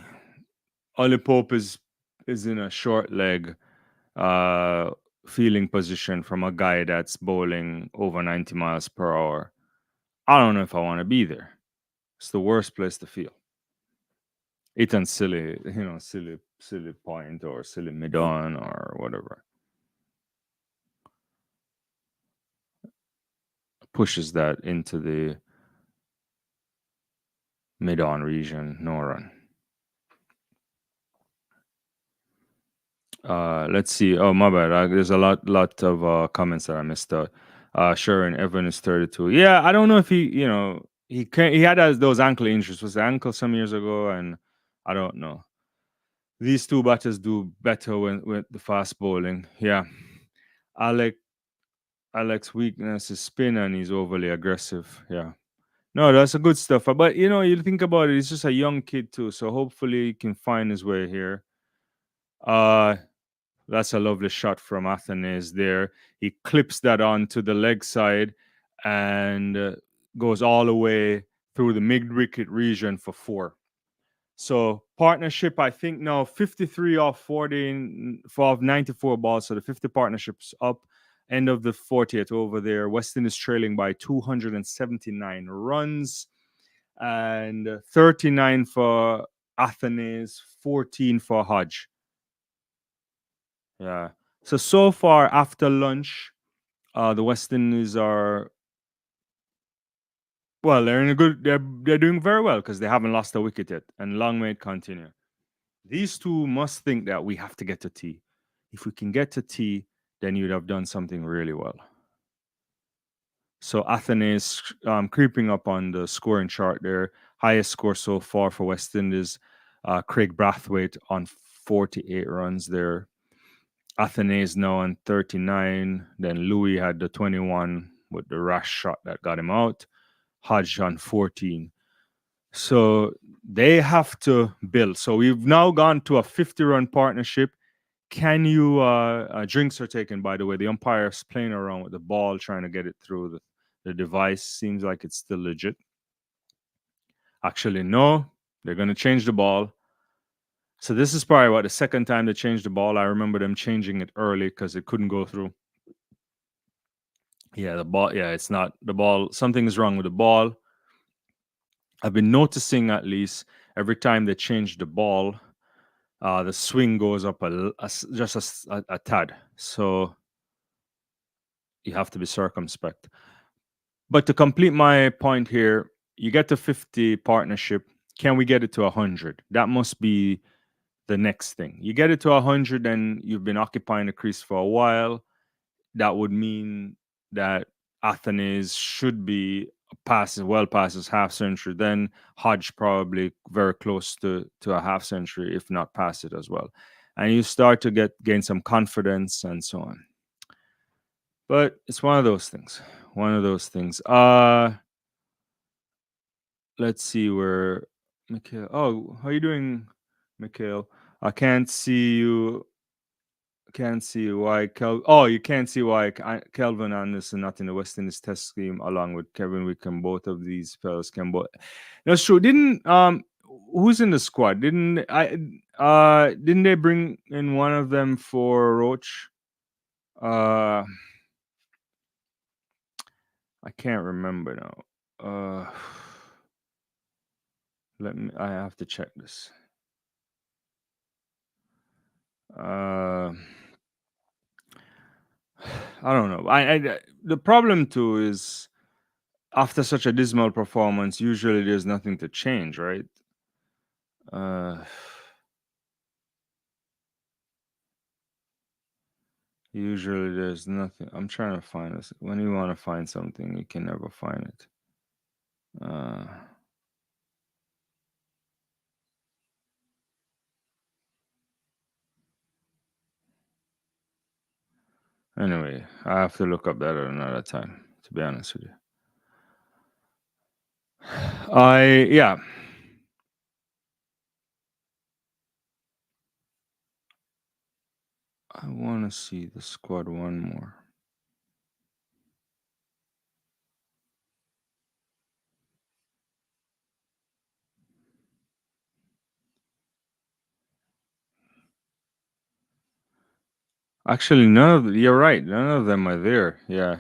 Ollie Pope is in a short leg uh feeling position from a guy that's bowling over 90 miles per hour. I don't know if I want to be there. It's the worst place to feel. It's on silly, silly point or silly mid on or whatever. Pushes that into the mid on region, no run. Let's see. Oh, my bad. There's a lot of comments that I missed out. Sharon Evan is 32. Yeah, I don't know if he had those ankle injuries. Was the ankle some years ago, and I don't know. These two batters do better with the fast bowling. Yeah, Alec Alex weakness is spin, and he's overly aggressive. Yeah. No, that's a good stuff. But you think about it, he's just a young kid too, so hopefully he can find his way here. Uh That's a lovely shot from Athanaze there. He clips that onto the leg side and goes all the way through the mid wicket region for 4. So partnership, I think now 53 off 40 of 94 balls. So the 50 partnerships up. End of the 40th over there. Weston is trailing by 279 runs and 39 for Athanaze, 14 for Hodge. Yeah. So far after lunch, the West Indies are well. They're in a good. They're doing very well because they haven't lost a wicket yet, and long may it continue. These two must think that we have to get to tea. If we can get to tea, then you'd have done something really well. So Athens creeping up on the scoring chart there. Highest score so far for West Indies. Craig Brathwaite on 48 runs there. Athanaze now on 39. Then Louis had the 21 with the rash shot that got him out. Hodge on 14. So they have to build. So we've now gone to a 50-run partnership. can you drinks are taken, by the way. The umpire's playing around with the ball trying to get it through the device. Seems like it's still legit. Actually, no, they're going to change the ball. So this is probably what the second time they changed the ball. I remember them changing it early because it couldn't go through. Yeah, the ball. Yeah, it's not the ball. Something is wrong with the ball. I've been noticing, at least every time they change the ball, the swing goes up just a tad. So you have to be circumspect. But to complete my point here, you get to 50 partnership. Can we get it to 100? That must be the next thing. You get it to 100 and you've been occupying the crease for a while. That would mean that Athens should be well past his half century. Then Hodge probably very close to a half century, if not past it as well. And you start to gain some confidence and so on. But it's one of those things. One of those things. Let's see where Mikhail. Oh, how you doing, Mikhail? I can't see you. Can't see why you can't see why Kelvin Anderson not in the West Indies test scheme along with Kevin Wickham. Both of these fellas can both. That's true. Didn't who's in the squad? Didn't they bring in one of them for Roach? I can't remember now. I have to check this. I don't know. The problem too is after such a dismal performance, usually there's nothing to change, right? Usually there's nothing. I'm trying to find this. When you want to find something, you can never find it. Anyway, I have to look up that at another time, to be honest with you. Yeah. I want to see the squad one more. Actually, you're right. None of them are there. Yeah.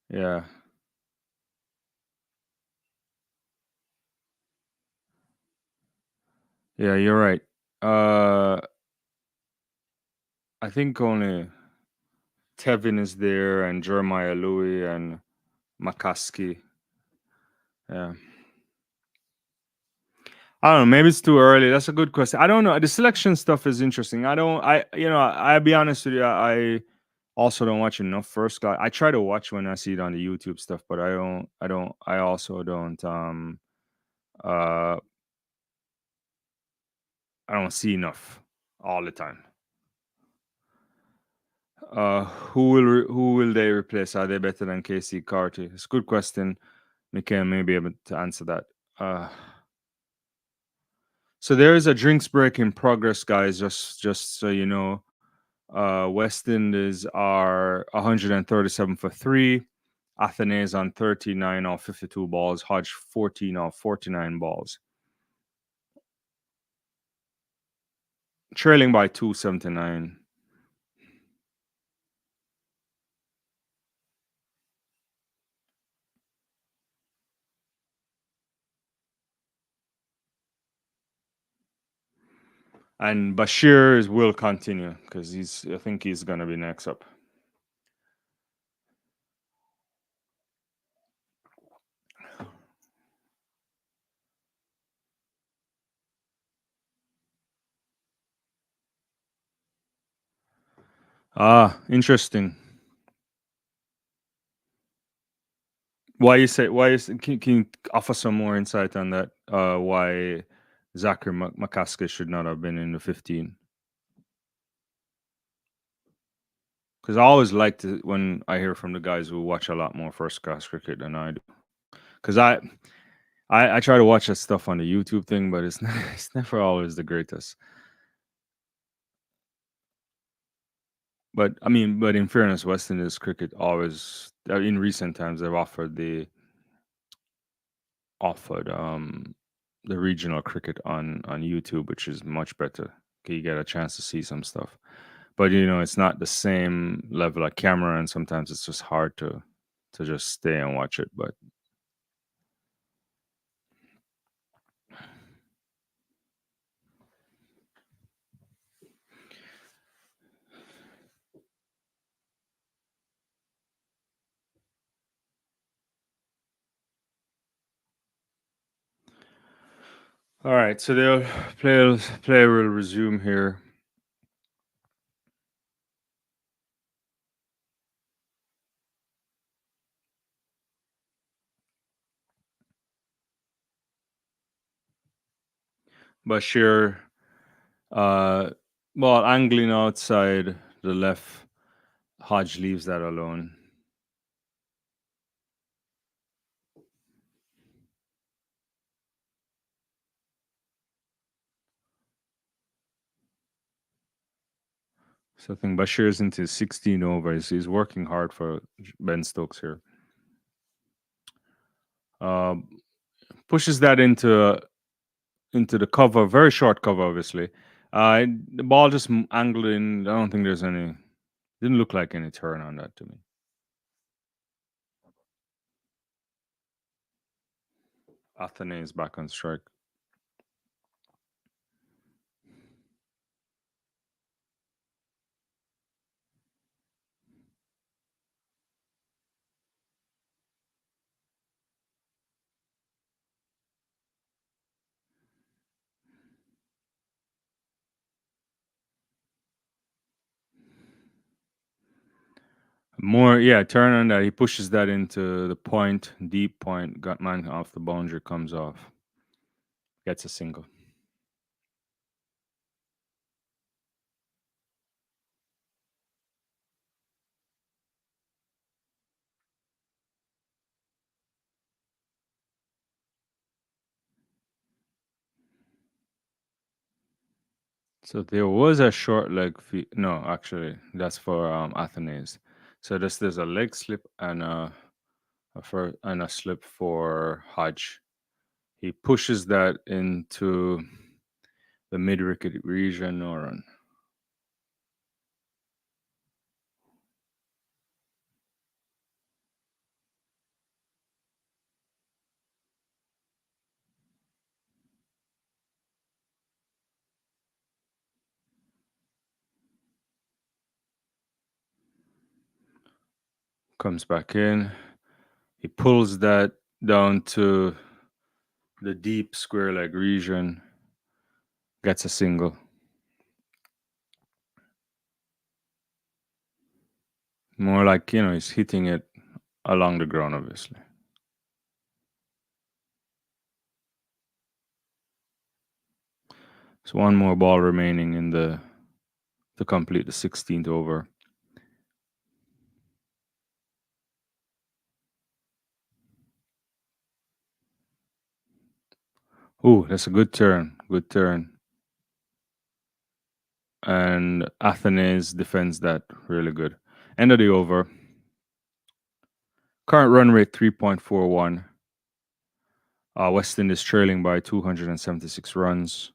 Yeah. Yeah, you're right. I think only Tevin is there and Jeremiah Louis and McCaskey. Yeah. I don't know. Maybe it's too early. That's a good question. I don't know. The selection stuff is interesting. I'll be honest with you. I also don't watch enough first guy. I try to watch when I see it on the YouTube stuff, but I also uh, I don't see enough all the time. Who will they replace? Are they better than KC Carty? It's a good question. Mikhail may be able to answer that. So there is a drinks break in progress, guys. Just so you know, West Indies are 137 for 3. Athenaeus on 39 off 52 balls. Hodge 14 off 49 balls. Trailing by 279. And Bashir will continue because I think he's gonna be next up. Interesting. Can you offer some more insight on that? Why Zachary McCaskey should not have been in the 15? Because I always like to when I hear from the guys who watch a lot more first class cricket than I do. Because I try to watch that stuff on the YouTube thing, but it's never always the greatest. But I mean, but in fairness, West Indies cricket always in recent times they've offered the regional cricket on YouTube, which is much better. Okay, you get a chance to see some stuff, but it's not the same level of camera, and sometimes it's just hard to just stay and watch it. But all right, so they'll play will resume here. Bashir, uh, ball angling outside the left. Hodge leaves that alone. So I think Bashir's into 16 overs. He's working hard for Ben Stokes here. Um, Pushes that into the cover, very short cover, obviously. The ball just angled in. I don't think there's any. Didn't look like any turn on that to me. Athene is back on strike. More, yeah, turn on that. He pushes that into the point, deep point. Got man off the boundary, comes off, gets a single. So there was a short leg feet. No, actually, that's for Athenes. So there's a leg slip and a slip for Hodge. He pushes that into the mid wicket region or comes back in. He pulls that down to the deep square leg region, gets a single. More like, he's hitting it along the ground, obviously. So one more ball remaining to complete the 16th over. Ooh, that's a good turn. Good turn. And Athenes defends that really good. End of the over. Current run rate 3.41. West Indies trailing by 276 runs.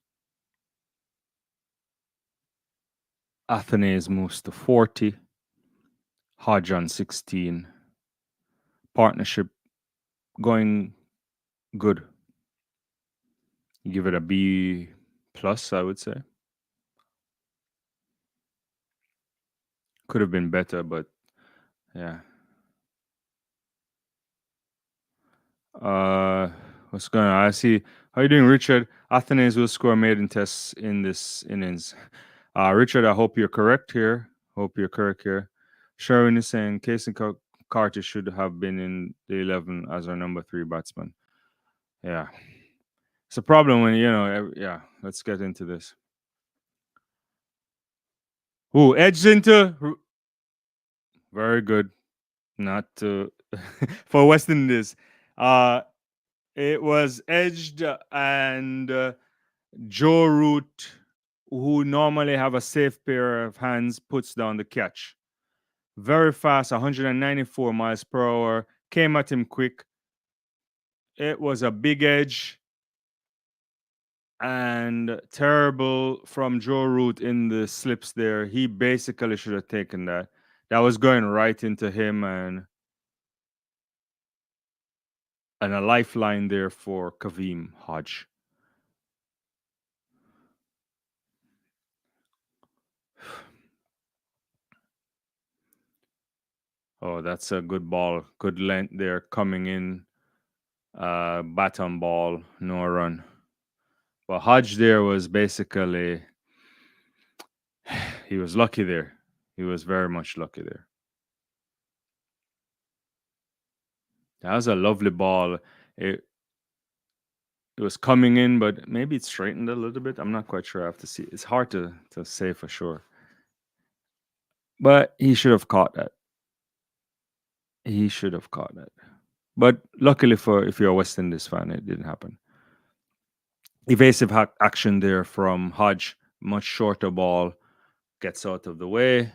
Athenes moves to 40. Hodge on 16. Partnership going good. Give it a B plus, I would say. Could have been better, but yeah. What's going on? I see. How you doing, Richard? Athenes will score maiden tests in this innings. Richard, I hope you're correct here. Hope you're correct here. Sherwin is saying Casey Carter should have been in the 11 as our number 3 batsman. Yeah. It's a problem when, yeah, let's get into this. Ooh, edged into. Very good. Not to. For West Indies. It was edged and Joe Root who normally have a safe pair of hands, puts down the catch. Very fast, 194 miles per hour. Came at him quick. It was a big edge and terrible from Joe Root in the slips there. He basically should have taken that. That was going right into him and a lifeline there for Kavim Hodge. Oh, that's a good ball. Good length there coming in. Baton ball, no run. But Hodge there was basically, he was lucky there. He was very much lucky there. That was a lovely ball. It it was coming in, but maybe it straightened a little bit. I'm not quite sure. I have to see. It's hard to say for sure. But he should have caught that. He should have caught that. But luckily for if you're a West Indies fan, it didn't happen. Evasive action there from Hodge. Much shorter ball. Gets out of the way.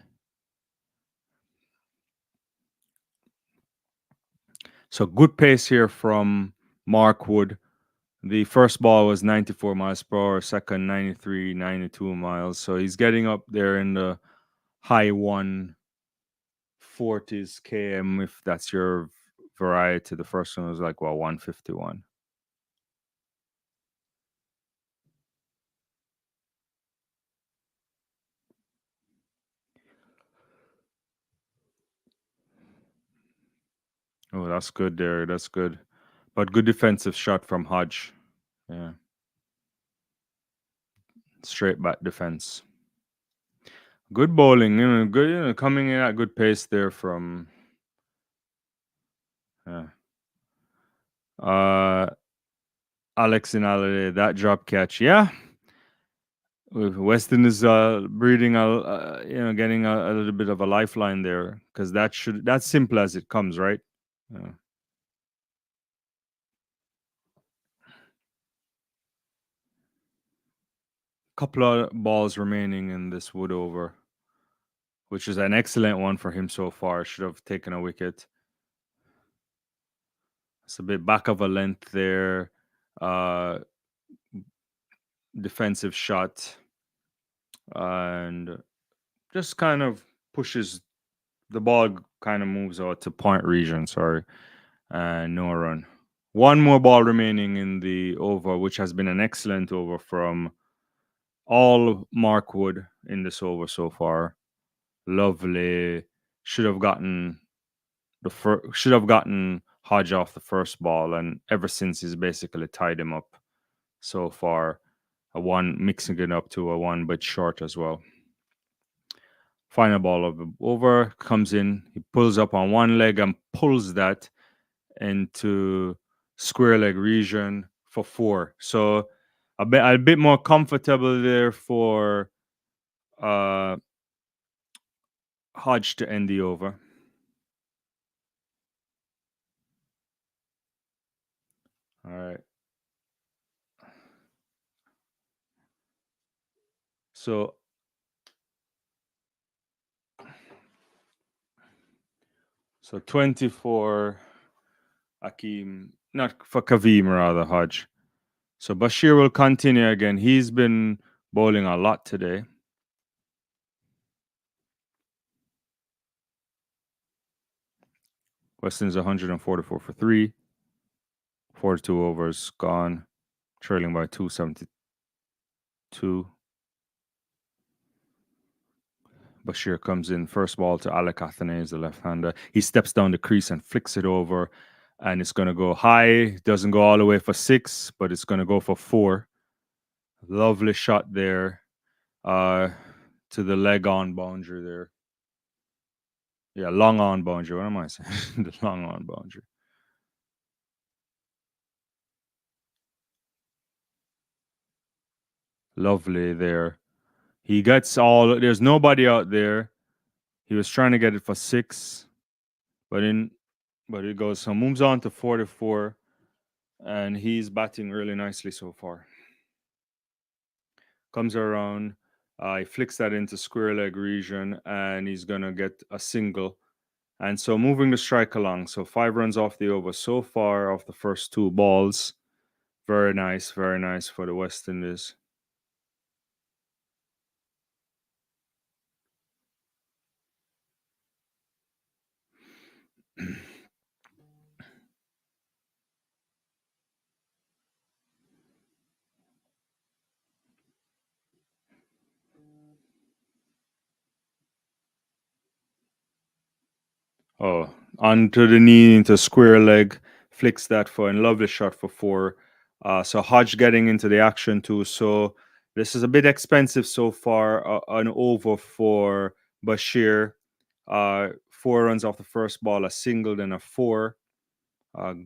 So good pace here from Mark Wood. The first ball was 94 miles per hour, second 93, 92 miles. So he's getting up there in the high 140s km, if that's your variety. The first one was like, well, 151. Oh, that's good there. That's good. But good defensive shot from Hodge. Yeah. Straight back defense. Good bowling, good, coming in at good pace there from yeah. Uh Alex Inalade, that drop catch. Yeah. Weston is breeding getting a little bit of a lifeline there because that's simple as it comes, right? Yeah. Couple of balls remaining in this Wood over, which is an excellent one for him so far. Should have taken a wicket. It's a bit back of a length there. Uh, Defensive shot and just kind of pushes the ball, kind of moves out to point region. Sorry, and no run. One more ball remaining in the over, which has been an excellent over from all Mark Wood in this over so far. Lovely. Should have gotten should have gotten Hodge off the first ball, and ever since he's basically tied him up so far. A one mixing it up to a one, but short as well. Final ball of the over comes in. He pulls up on one leg and pulls that into square leg region for four. So a bit more comfortable there for uh Hodge to end the over. All right. So so 24 Akeem, not for Kavim rather, Hodge. So Bashir will continue again. He's been bowling a lot today. Weston's 144 for 3. 42 overs gone. Trailing by 272. Bashir comes in. First ball to Alec Athanaze, the left-hander. He steps down the crease and flicks it over. And it's going to go high. Doesn't go all the way for 6, but it's going to go for 4. Lovely shot there to the leg on boundary there. Yeah, long on boundary. What am I saying? The long on boundary. Lovely there. He gets all. There's nobody out there. He was trying to get it for 6, but it goes. So moves on to 44, and he's batting really nicely so far. Comes around. He flicks that into square leg region, and he's gonna get a single. And so moving the strike along. So 5 runs off the over so far off the first 2 balls. Very nice for the West Indies. Oh, onto the knee into square leg, flicks that for and lovely shot for 4. So Hodge getting into the action too. So this is a bit expensive so far. An over for Bashir. 4 runs off the first ball, a single, then a 4.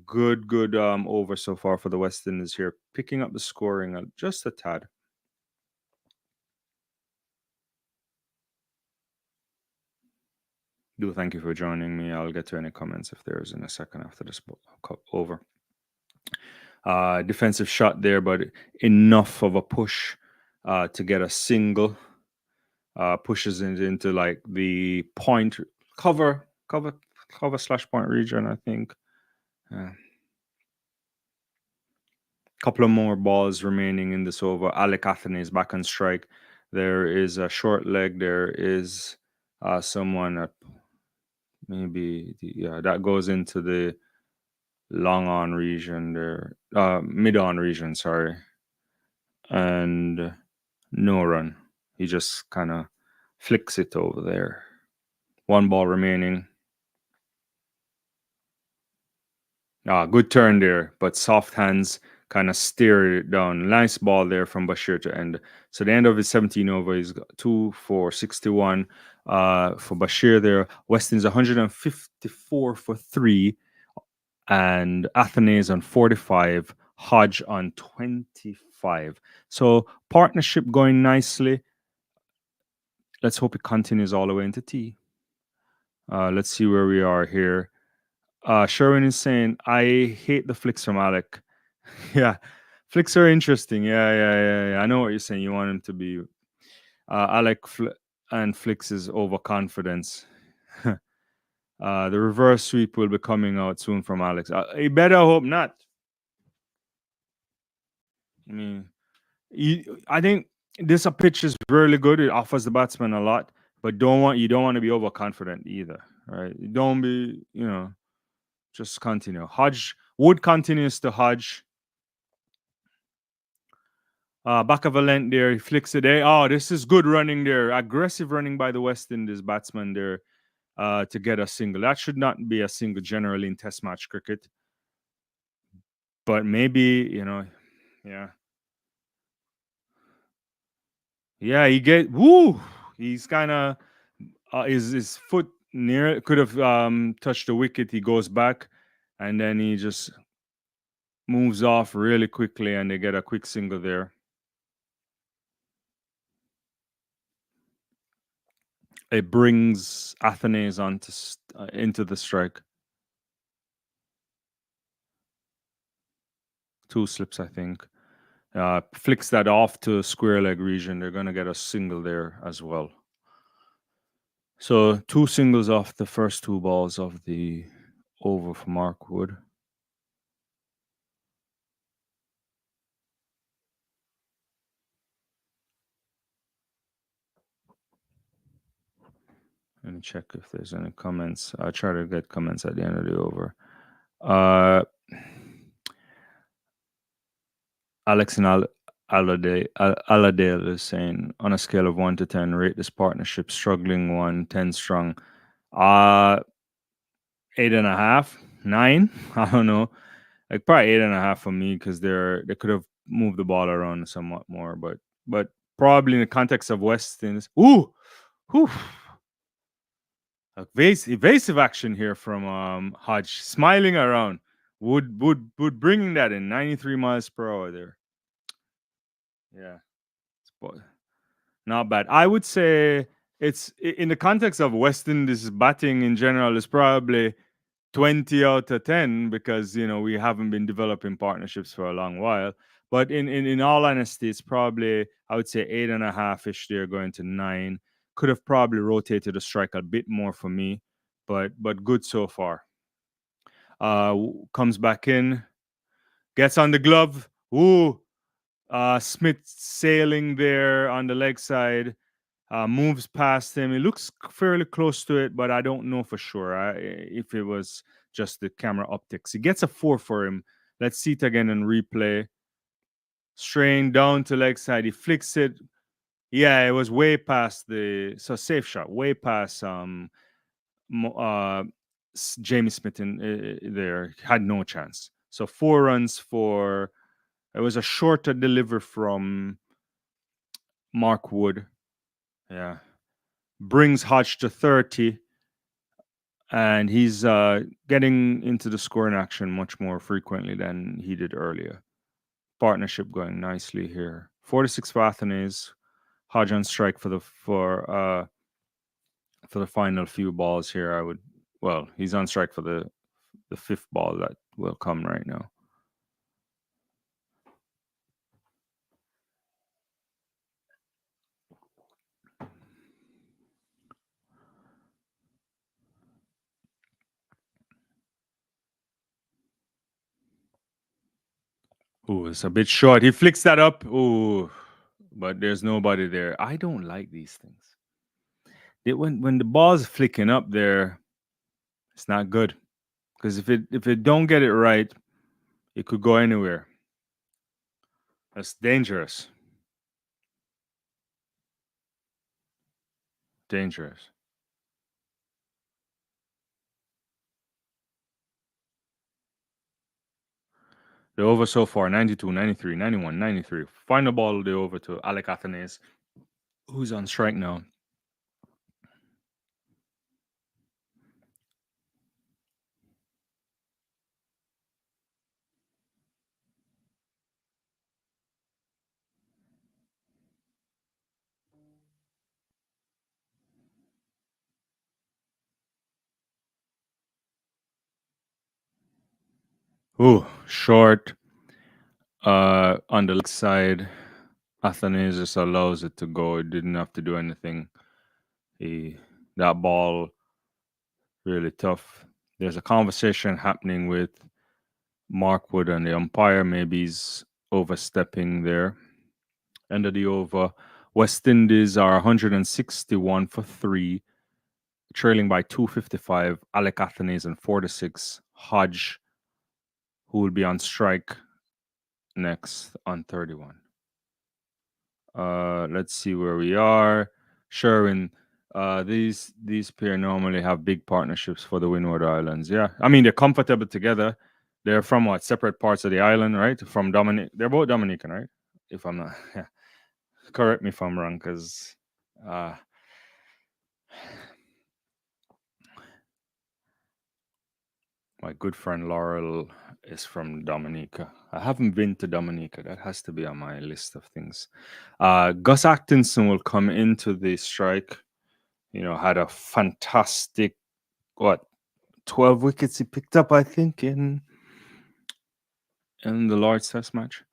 Good over so far for the West Indies here, picking up the scoring just a tad. Do thank you for joining me. I'll get to any comments if there is in a second after this over. Defensive shot there, but enough of a push to get a single. Pushes it into like the point cover slash point region, I think. Couple of more balls remaining in this over. Alec Athene is back on strike. There is a short leg. There is someone at maybe that goes into the long on region there, mid on region, sorry, and no run. He just kind of flicks it over there. 1 ball remaining. Good turn there, but soft hands kind of steered it down. Nice ball there from Bashir to end. So the end of his 17 over is 2 for 61 for Bashir there. Weston's 154 for 3, and Athena's on 45, Hodge on 25. So partnership going nicely. Let's hope it continues all the way into T. Let's see where we are here. Sherwin is saying, I hate the flicks from Alec. Yeah, flicks are interesting. Yeah. I know what you're saying. You want him to be Alec and flicks is overconfidence. The reverse sweep will be coming out soon from Alex. I better hope not. I mean, I think this pitch is really good. It offers the batsman a lot, but you don't want to be overconfident either, right? Don't be, just continue. Hodge Wood continues to Hodge. Back of a length there, he flicks it there. Oh, this is good running there. Aggressive running by the West Indies batsman there to get a single. That should not be a single generally in Test match cricket, but maybe yeah. Yeah, he's kind of his foot near could have touched the wicket. He goes back, and then he just moves off really quickly, and they get a quick single there. It brings Athena's on into the strike. 2 slips, I think. Flicks that off to square leg region. They're going to get a single there as well. So 2 singles off the first 2 balls of the over for Mark Wood. Let me check if there's any comments. I'll try to get comments at the end of the over. Alex and Aladale is saying, on a scale of 1 to 10, rate this partnership struggling 1, 10 strong. 8.5, 9. I don't know. Like probably 8.5 for me because they could have moved the ball around somewhat more, but probably in the context of Weston's. Whew. Evasive action here from Hodge, smiling around. Wood bringing that in 93 miles per hour there. Yeah, not bad. I would say it's in the context of Weston. This batting in general is probably 20 out of 10 because we haven't been developing partnerships for a long while. But in all honesty, it's probably, I would say, 8.5 ish there, going to 9. Could have probably rotated the strike a bit more for me, but good so far. Comes back in, gets on the glove. Ooh, Smith sailing there on the leg side. Moves past him. It looks fairly close to it, but I don't know for sure if it was just the camera optics. He gets a 4 for him. Let's see it again in replay. Strain down to leg side. He flicks it. Yeah, it was way past so safe shot, way past uh, Jamie Smith there. Had no chance. So 4 runs for. It was a shorter deliver from Mark Wood. Yeah. Brings Hodge to 30. And he's getting into the scoring action much more frequently than he did earlier. Partnership going nicely here. 46 for Athens. Hodge on strike for the final few balls here. He's on strike for the fifth ball that will come right now. Ooh, it's a bit short. He flicks that up. Ooh, but there's nobody there. I don't like these things. When the ball's flicking up there, it's not good. Because if it don't get it right, it could go anywhere. That's dangerous. Dangerous. The over so far 92, 93, 91, 93. Final ball of the over to Alec Athanaze, who's on strike now. Ooh, short. On the leg side, Athanaze just allows it to go. It didn't have to do anything. That ball really tough. There's a conversation happening with Mark Wood and the umpire. Maybe he's overstepping there. End of the over. West Indies are 161 for 3, trailing by 255. Alec Athanaze and 4-6. Hodge, who will be on strike next on 31. Let's see where we are. Sherwin, these pair normally have big partnerships for the Windward Islands. Yeah, I mean they're comfortable together. They're from what, separate parts of the island, right? From Dominic, they're both Dominican, right? If I'm not, yeah. Correct me if I'm wrong, because my good friend Laurel is from Dominica. I haven't been to Dominica. That has to be on my list of things. Gus Atkinson will come into the strike. Had a fantastic, 12 wickets he picked up, I think, in the Lord's Test match.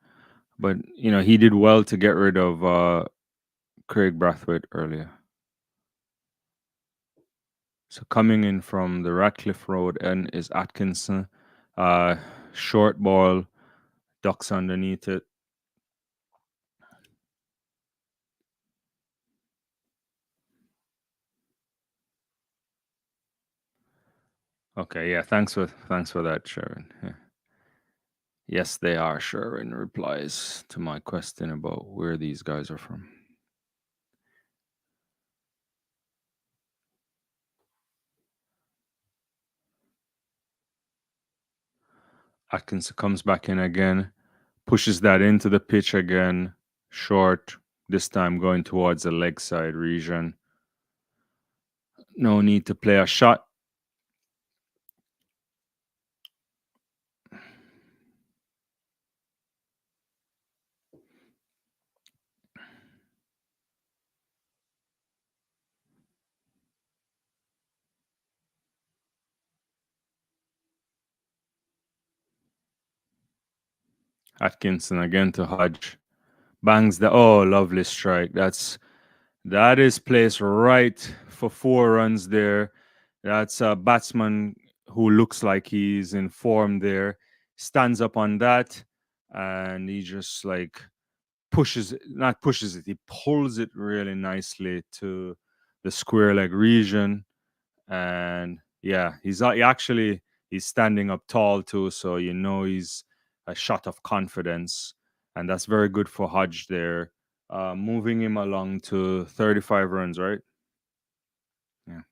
But, he did well to get rid of Craig Brathwaite earlier. So coming in from the Ratcliffe Road end is Atkinson. Short ball, ducks underneath it. Okay, yeah, thanks for that, Sharon. Yeah. Yes, they are, Sharon replies to my question about where these guys are from. Atkinson comes back in again, pushes that into the pitch again, short, this time going towards the leg side region. No need to play a shot. Atkinson again to Hodge. Bangs the lovely strike. That is placed right for 4 runs there. That's a batsman who looks like he's in form there. Stands up on that and he just like not pushes it, he pulls it really nicely to the square leg region. And yeah, he's standing up tall too, so he's a shot of confidence, and that's very good for Hodge there, moving him along to 35 runs, right? Yeah.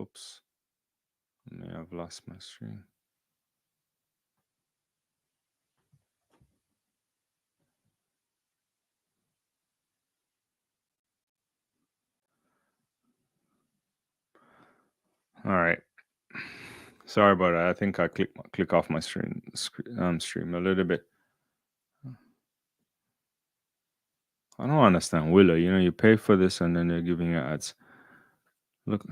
Oops, may have lost my screen. All right. Sorry about that. I think I click off my stream a little bit. I don't understand Willow. You pay for this and then they're giving you ads. Look.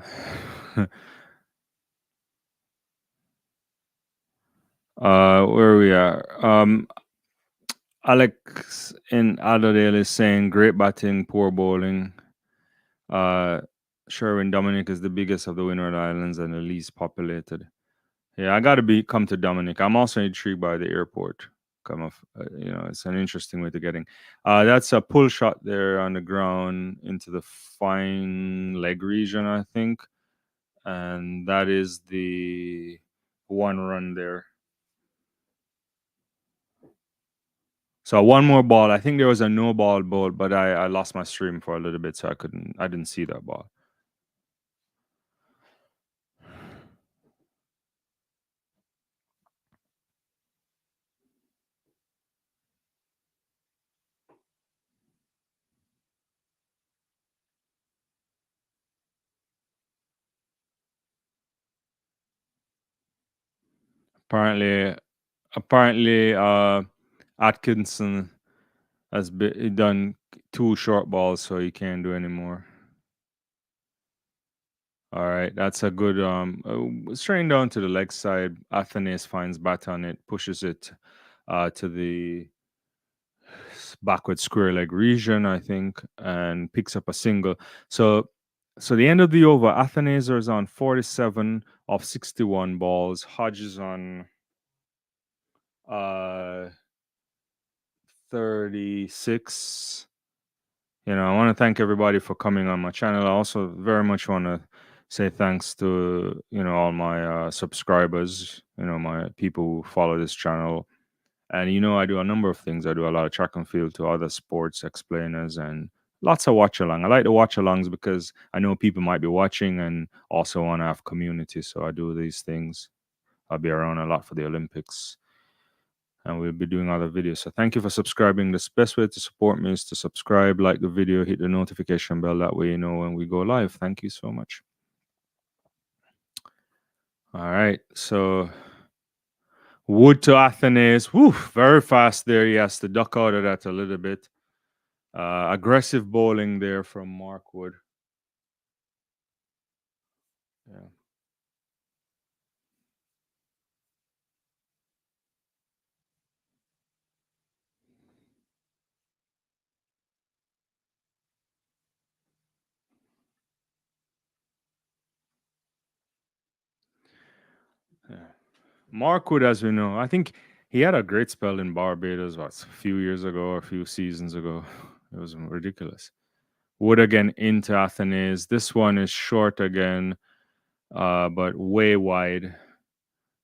Where we are. Alex in Adelaide is saying great batting, poor bowling. Uh, Sherwin Dominic is the biggest of the Windward Islands and the least populated. Yeah, I got to come to Dominic. I'm also intrigued by the airport. It's an interesting way to getting. That's a pull shot there on the ground into the fine leg region, I think, and that is the 1 run there. So one more ball. I think there was a no ball ball, but I lost my stream for a little bit, so I didn't see that ball. Apparently, Atkinson has done 2 short balls, so he can't do anymore. All right, that's a good straight down to the leg side. Athanase finds bat on it, pushes it to the backward square leg region, I think, and picks up a single. So the end of the over, Athanazer is on 47 of 61 balls. Hodge is on 36. I want to thank everybody for coming on my channel. I also very much want to say thanks to all my subscribers, my people who follow this channel. And I do a number of things. I do a lot of track and field to other sports explainers and lots of watch along. I like the watch alongs because I know people might be watching and also want to have community. So I do these things. I'll be around a lot for the Olympics and we'll be doing other videos. So thank you for subscribing. The best way to support me is to subscribe, like the video, hit the notification bell. That way you know when we go live. Thank you so much. All right. So Wood to Athanaze. Woo, very fast there. He has to duck out of that a little bit. Aggressive bowling there from Mark Wood. Yeah. Yeah. Mark Wood, as we know, I think he had a great spell in Barbados, a few years ago or a few seasons ago. It was ridiculous. Wood again into Athanaze. This one is short again, but way wide,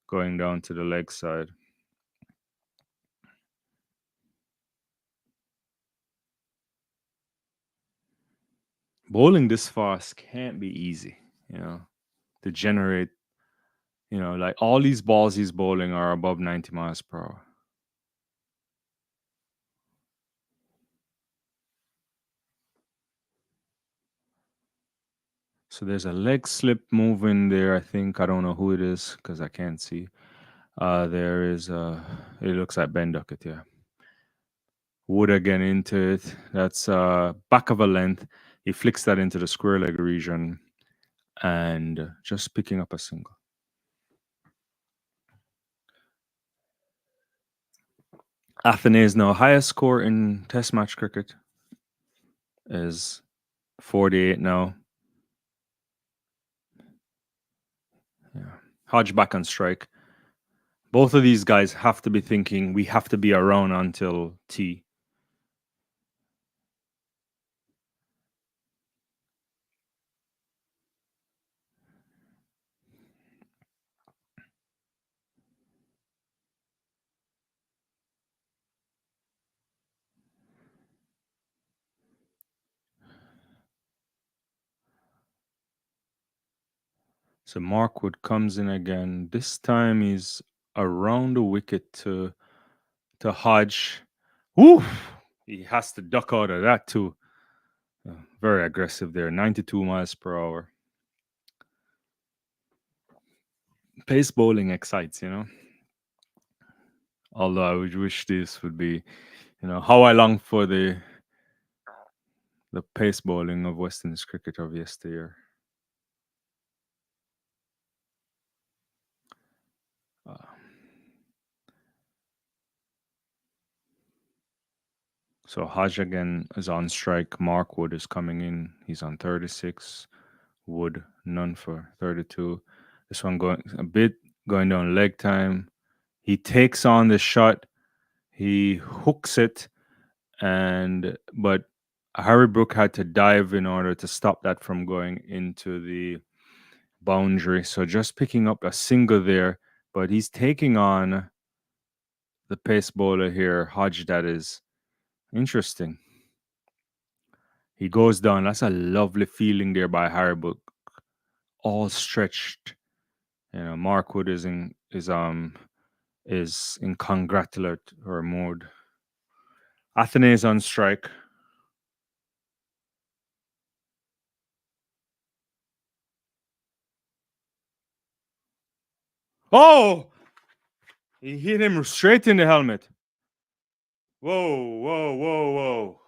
going down to the leg side. Bowling this fast can't be easy, to generate, like all these balls he's bowling are above 90 miles per hour. So there's a leg slip moving there. I think I don't know who it is because I can't see. There is it looks like Ben Duckett. Yeah, Wood again into it. That's back of a length. He flicks that into the square leg region and just picking up a single. Athena's now highest score in Test match cricket is 48 now. Yeah. Hodge back on strike. Both of these guys have to be thinking we have to be around until tea. So Markwood comes in again. This time he's around the wicket to Hodge. Woo! He has to duck out of that too. Very aggressive there. 92 miles per hour. Pace bowling excites, you know. Although I would wish this would be, how I long for the pace bowling of West Indies cricket of yesteryear. Uh, so Hodge again is on strike. Mark Wood is coming in. He's on 36. Wood none for 32. This one going a bit going down leg time. He takes on the shot. He hooks it, but Harry Brook had to dive in order to stop that from going into the boundary. So just picking up a single there, but he's taking on the pace bowler here, Hodge. That is interesting. He goes down. That's a lovely feeling there by Harry Brook, all stretched. Mark Wood is in congratulatory mode. Athene is on strike. Oh! He hit him straight in the helmet. Whoa, whoa, whoa, whoa.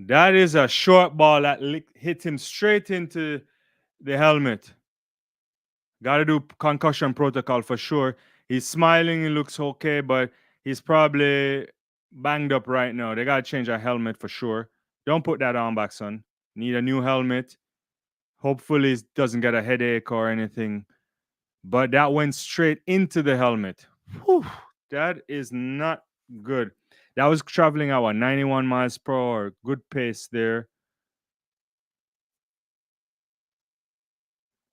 That is a short ball that hit him straight into the helmet. Got to do concussion protocol for sure. He's smiling. He looks okay, but he's probably banged up right now. They got to change a helmet for sure. Don't put that on back, son. Need a new helmet. Hopefully, it doesn't get a headache or anything. But that went straight into the helmet. Whew, that is not good. That was traveling at 91 miles per hour. Good pace there.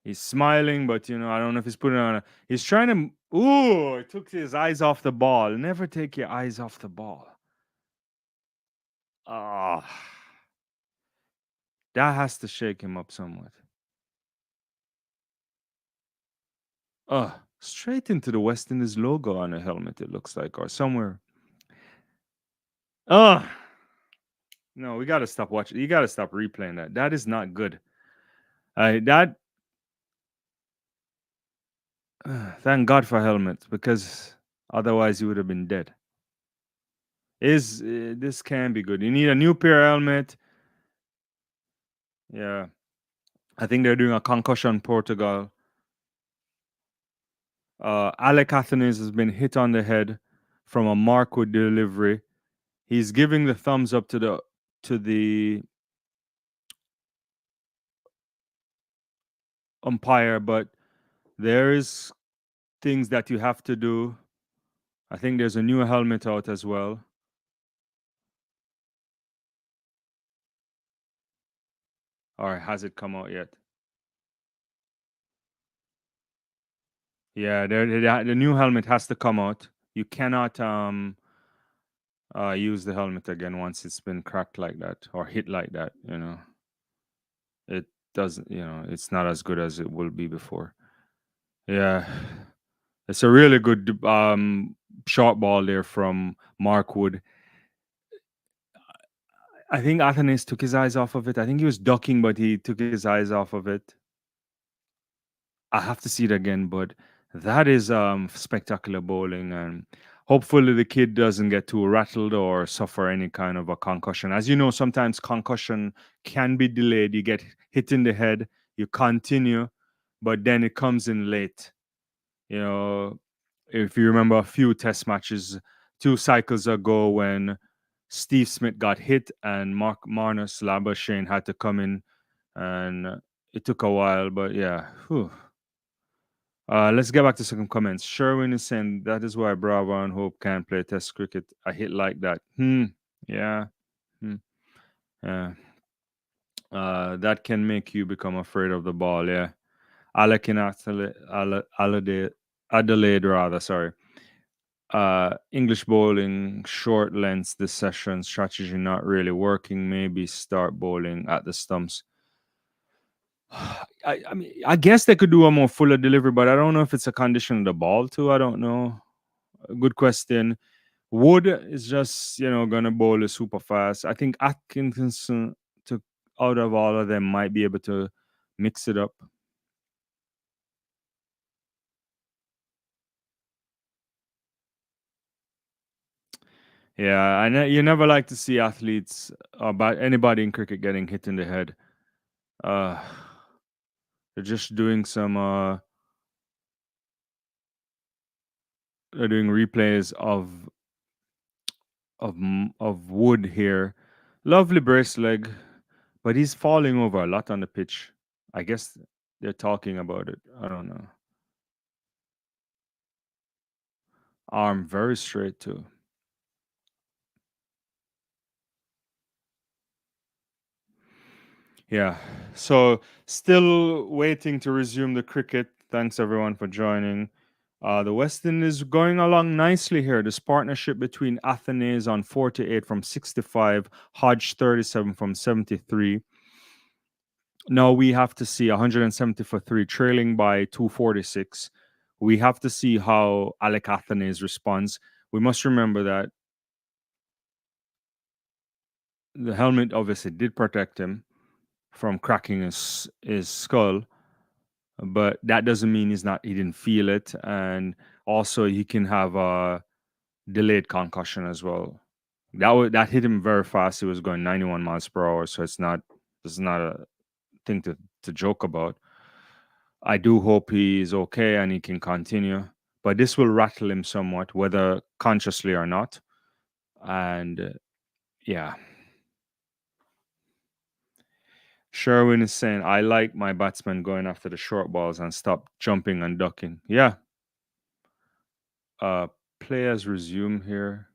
He's smiling, but I don't know if he's putting on. He's trying to. Ooh, it took his eyes off the ball. Never take your eyes off the ball. Ah, that has to shake him up somewhat. Straight into the West Indies logo on the helmet. It looks like, or somewhere. No, we got to stop watching. You got to stop replaying that. That is not good. That. Thank God for helmets, because otherwise you would have been dead. This can be good. You need a new pair of helmet. Yeah, I think they're doing a concussion protocol. Alec Athens has been hit on the head from a Markwood delivery. He's giving the thumbs up to the umpire, but there is things that you have to do. I think there's a new helmet out as well. Or has it come out yet? Yeah, the new helmet has to come out. You cannot use the helmet again once it's been cracked like that or hit like that. It doesn't. It's not as good as it will be before. Yeah, it's a really good short ball there from Mark Wood. I think Athanasis took his eyes off of it. I think he was ducking, but he took his eyes off of it. I have to see it again, but that is spectacular bowling, and hopefully the kid doesn't get too rattled or suffer any kind of a concussion. As you know, sometimes concussion can be delayed. You get hit in the head, you continue, but then it comes in late. You know, if you remember a few test matches two cycles ago when Steve Smith got hit and Mark Marnus Labuschagne had to come in, and it took a while, but yeah. Whew. Let's get back to some comments. Sherwin is saying that is why Bravo and Hope can't play Test cricket. A hit like that. Yeah. Hmm. Yeah. That can make you become afraid of the ball. Yeah. Alec in Adelaide, rather. Sorry. English bowling short lengths this session. Strategy not really working. Maybe start bowling at the stumps. I mean, I guess they could do a more fuller delivery, but I don't know if it's a condition of the ball too. I don't know. Good question. Wood is just gonna bowl it super fast. I think Atkinson to out of all of them might be able to mix it up. Yeah, you never like to see athletes about anybody in cricket getting hit in the head. Uh, they're just doing some. They're doing replays of Wood here. Lovely brace leg, but he's falling over a lot on the pitch. I guess they're talking about it. I don't know. Arm very straight too. Yeah. So still waiting to resume the cricket. Thanks everyone for joining. The West Indies is going along nicely here. This partnership between Athenaeus on 48 from 65, Hodge 37 from 73. Now we have to see 170 for three, trailing by 246. We have to see how Alec Athenaeus responds. We must remember that the helmet obviously did protect him from cracking his skull, but that doesn't mean he didn't feel it, and also he can have a delayed concussion as well. That hit him very fast. He was going 91 miles per hour, so it's not a thing to joke about. I do hope he is okay and he can continue, but this will rattle him somewhat, whether consciously or not. And yeah, Sherwin is saying, I like my batsmen going after the short balls and stop jumping and ducking. Yeah. Uh, Players resume here.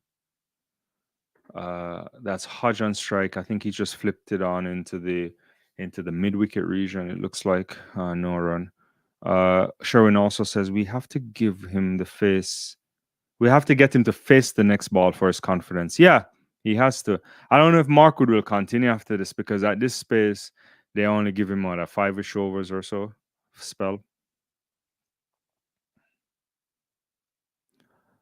That's Hodge on strike. I think he just flipped it on into the mid wicket region. It looks like no run. Sherwin also says we have to give him the face. We have to get him to face the next ball for his confidence. Yeah, he has to. I don't know if Markwood will continue after this because at this space they only give him what a 5-ish overs or so spell.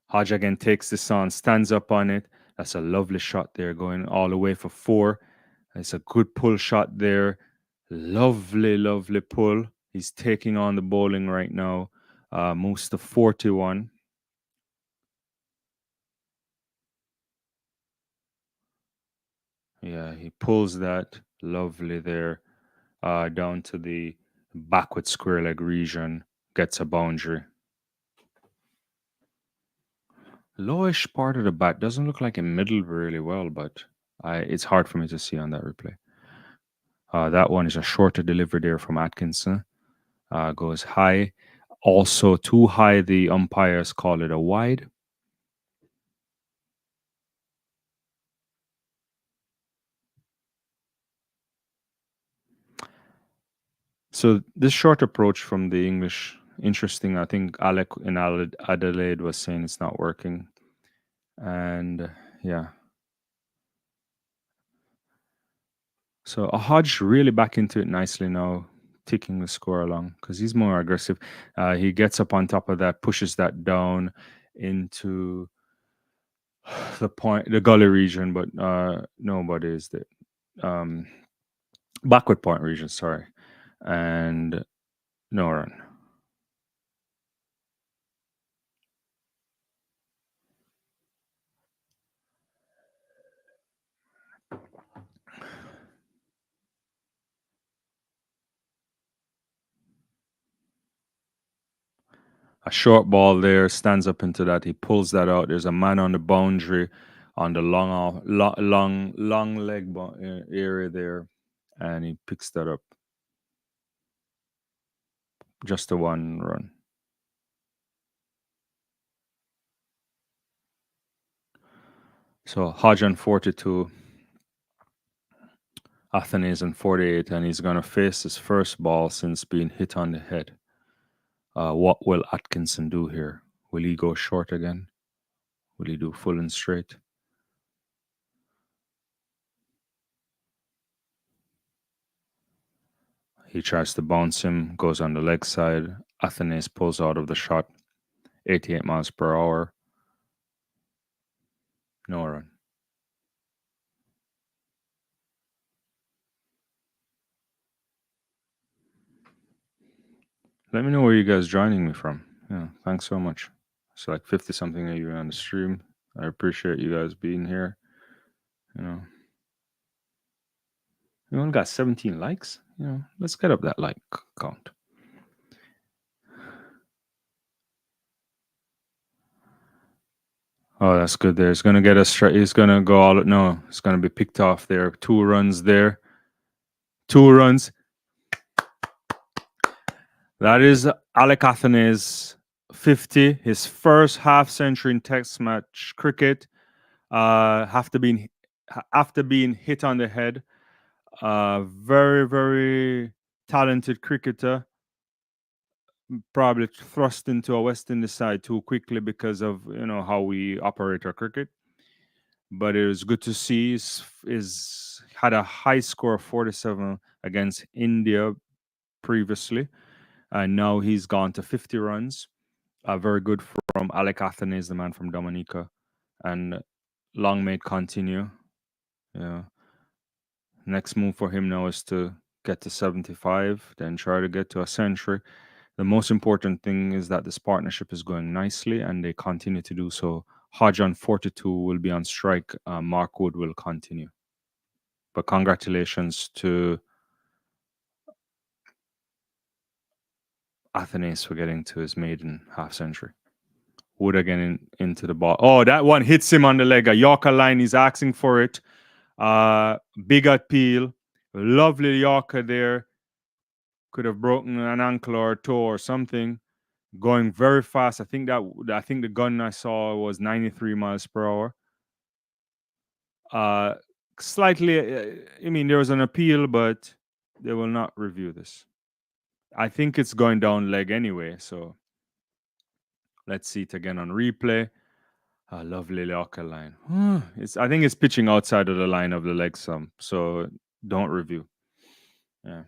Hodge again takes this on, stands up on it. That's a lovely shot there, going all the way for 4. It's a good pull shot there. Lovely, lovely pull. He's taking on the bowling right now. Moves to 41. Yeah, he pulls that lovely there down to the backward square leg region. Gets a boundary. Lowish part of the bat doesn't look like it middled really well, but it's hard for me to see on that replay. That one is a shorter delivery there from Atkinson. Goes high. Also too high, the umpires call it a wide. So this short approach from the English, interesting. I think Alec in Adelaide was saying it's not working. And yeah. So a Hodge really back into it nicely now, ticking the score along because he's more aggressive. He gets up on top of that, pushes that down into the gully region, but nobody is there. Um, Backward point region, sorry, and no run. A short ball there, stands up into that. He pulls that out. There's a man on the boundary on the long leg area there, and he picks that up. Just a one run. So Hodge on 42, Athanaze on 48, and he's going to face his first ball since being hit on the head. What will Atkinson do here? Will he go short again? Will he do full and straight? He tries to bounce him, goes on the leg side. Athanaze pulls out of the shot, 88 miles per hour. No run. Let me know where you guys joining me from. Yeah, thanks so much. It's like 50 something of you on the stream. I appreciate you guys being here. You know, we only got 17 likes. You know, let's get up that like count. Oh, that's good there. He's going to get a strike. He's going to go all. No, it's going to be picked off there. 2 runs there. 2 runs. That is Alec Athanaze 50, his first half century in Test match cricket. After being hit on the head. Very, very talented cricketer. Probably thrust into a West Indies side too quickly because of how we operate our cricket. But it was good to see. Is had a high score of 47 against India previously, and now he's gone to 50 runs. Very good from Alec Athanaze, the man from Dominica, and long may it continue. Yeah. Next move for him now is to get to 75, then try to get to a century. The most important thing is that this partnership is going nicely and they continue to do so. Hodge on 42 will be on strike. Mark Wood will continue. But congratulations to Athanaze for getting to his maiden half century. Wood again into the ball. Oh, that one hits him on the leg. A Yorker line. He's asking for it. Big appeal. Lovely Yorker there. Could have broken an ankle or a toe or something. Going very fast. I think the gun I saw was 93 miles per hour. Slightly. There was an appeal, but they will not review this. I think it's going down leg anyway. So let's see it again on replay. A lovely locker line. I think it's pitching outside of the line of the leg some. So don't review. Yeah.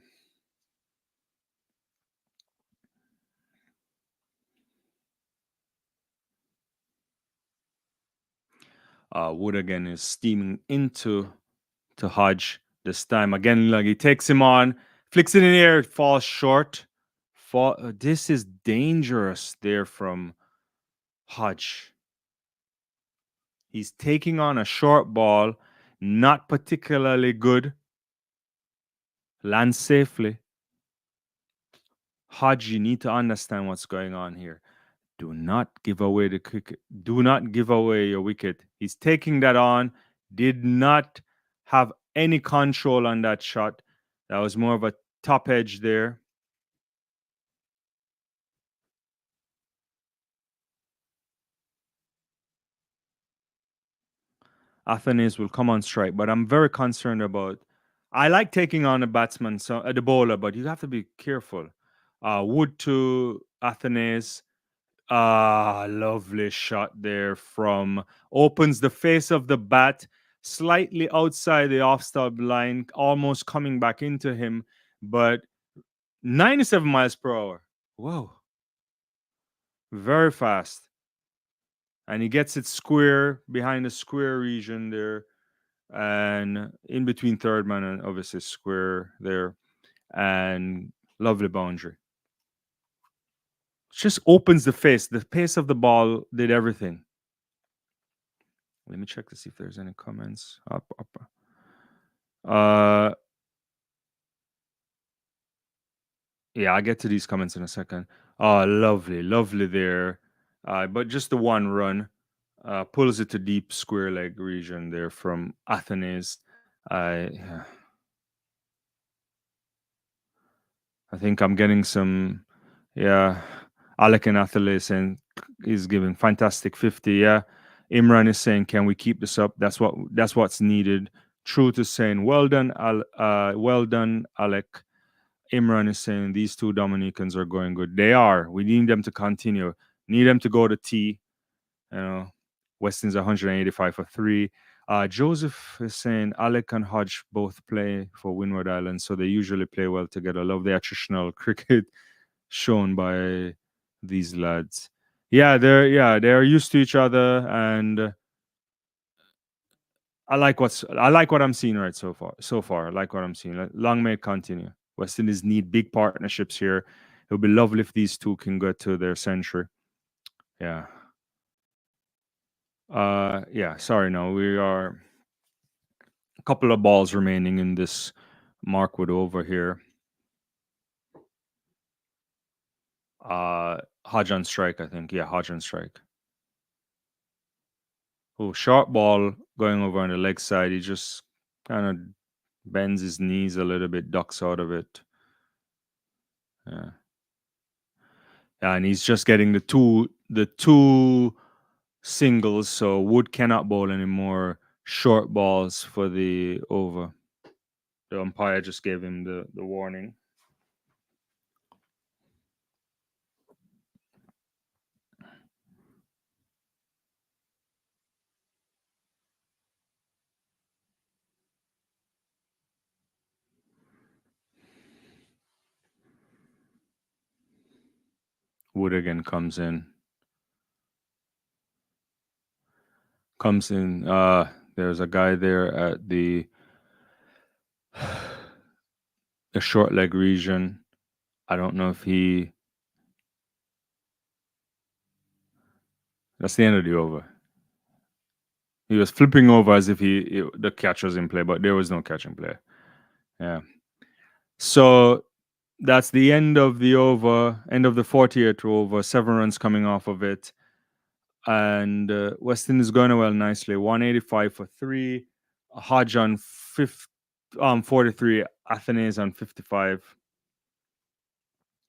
Wood again is steaming into Hodge this time. Again, like he takes him on, flicks it in the air, it falls short. This is dangerous there from Hodge. He's taking on a short ball, not particularly good. Lands safely. Hodge, you need to understand what's going on here. Do not give away the cricket. Do not give away your wicket. He's taking that on. Did not have any control on that shot. That was more of a top edge there. Athanaze will come on strike, but I'm very concerned about. I like taking on a batsman, the bowler, but you have to be careful. Wood to Athanaze. Lovely shot there from opens the face of the bat slightly outside the off stump line, almost coming back into him, but 97 miles per hour. Whoa. Very fast. And he gets it square behind the square region there and in between third man and obviously square there and lovely boundary. Just opens the face. The pace of the ball did everything. Let me check to see if there's any comments. Yeah, I'll get to these comments in a second. Oh, lovely, lovely there. But just the one run pulls it to deep square leg region there from Athenes. I I think I'm getting some, yeah. Alec and Athole saying is giving fantastic 50. Yeah. Imran is saying, can we keep this up? That's what's needed. Truth is saying, well done, Alec. Imran is saying these two Dominicans are going good. They are. We need them to continue. Need them to go to T. You know, Weston's 185 for three. Joseph is saying Alec and Hodge both play for Windward Island, so they usually play well together. Love the attritional cricket shown by these lads. They're used to each other, and I like what I'm seeing right so far. So far, I like what I'm seeing. Long may it continue. West Indies need big partnerships here. It would be lovely if these two can get to their century. Yeah. Yeah. Sorry, no, we are a couple of balls remaining in this Markwood over here. Hodge on strike, I think. Yeah, Hodge on strike. Oh, short ball going over on the leg side. He just kind of bends his knees a little bit, ducks out of it. Yeah. Yeah, and he's just getting the two singles, so Wood cannot bowl anymore. Short balls for the over. The umpire just gave him the warning. Wood again comes in. Comes in. There's a guy there at the short leg region. I don't know if he. That's the end of the over. He was flipping over as if the catch was in play, but there was no catch in play. Yeah. So that's the end of the over, end of the 48th over. 7 runs coming off of it, and Weston is going well nicely. 185 for three. Hodge on 43. Athenaeus on 55.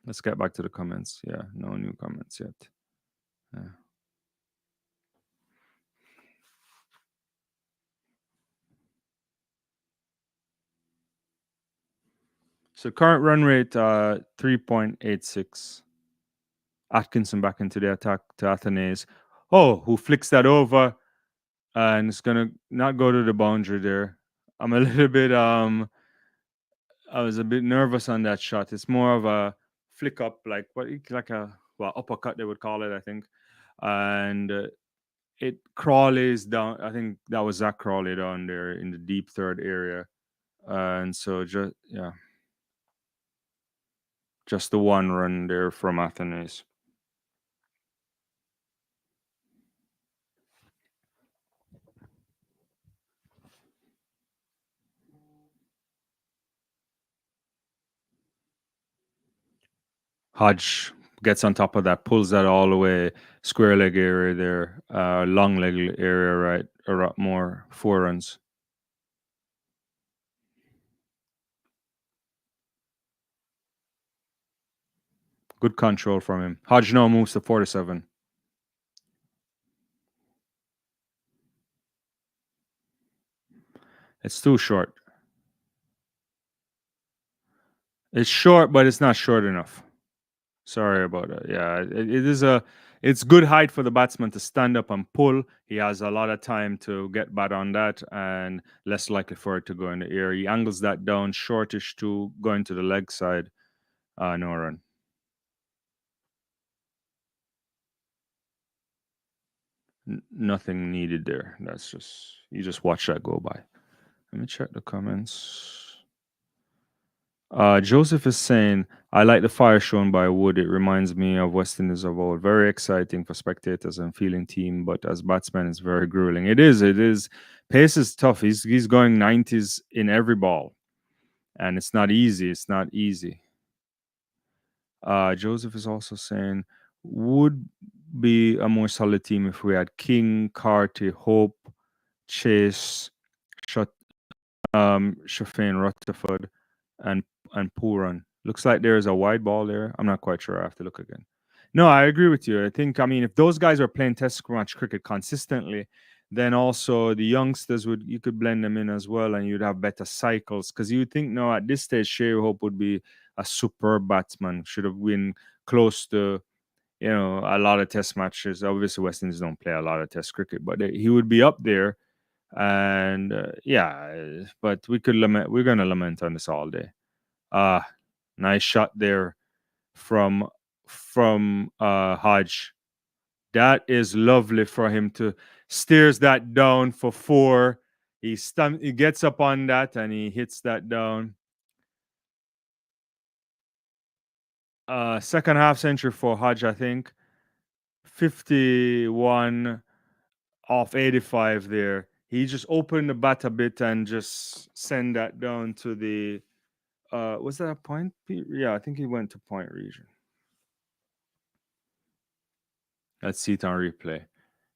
Let's get back to the comments. Yeah, no new comments yet. Yeah. So current run rate 3.86. Atkinson back into the attack to Athenaeus. Oh, who flicks that over and it's gonna not go to the boundary there. I'm a little bit I was a bit nervous on that shot. It's more of a flick up, like a uppercut they would call it, I think. And it Crawley's down. I think that was Zach Crawley down there in the deep third area. And so just the one run there from Athenaeus. Hodge gets on top of that, pulls that all the way, square leg area there, long leg area, right? A lot more 4 runs. Good control from him. Hodge now moves to 47. It's too short. It's short, but it's not short enough. Sorry about that. Yeah, it's good height for the batsman to stand up and pull. He has a lot of time to get bat on that and less likely for it to go in the air. He angles that down shortish to going to the leg side. No run. Nothing needed there. That's just you just watch that go by. Let me check the comments. Joseph is saying, I like the fire shown by Wood. It reminds me of West Indies of old. Very exciting for spectators and feeling team, but as batsman, it's very grueling. It is. It is. Pace is tough. He's going 90s in every ball, and it's not easy. It's not easy. Joseph is also saying, would be a more solid team if we had King, Carty, Hope, Chase, Shafane, Rutherford, and Pooran. Looks like there is a wide ball there. I'm not quite sure. I have to look again. No, I agree with you. I mean, if those guys are playing Test match cricket consistently, then also the youngsters would you could blend them in as well, and you'd have better cycles. Because you would think, no, at this stage, Shea Hope would be a superb batsman. Should have been close to a lot of Test matches. Obviously, West Indies don't play a lot of Test cricket, but he would be up there. And yeah, but we could lament. We're gonna lament on this all day. Ah, nice shot there from Hodge. That is lovely for him to steers that down for four. He gets up on that and he hits that down. Second half century for Hodge, I think. 51 off 85 there. He just opened the bat a bit and just send that down to the was that a point? Yeah, I think he went to point region. Let's see it on replay.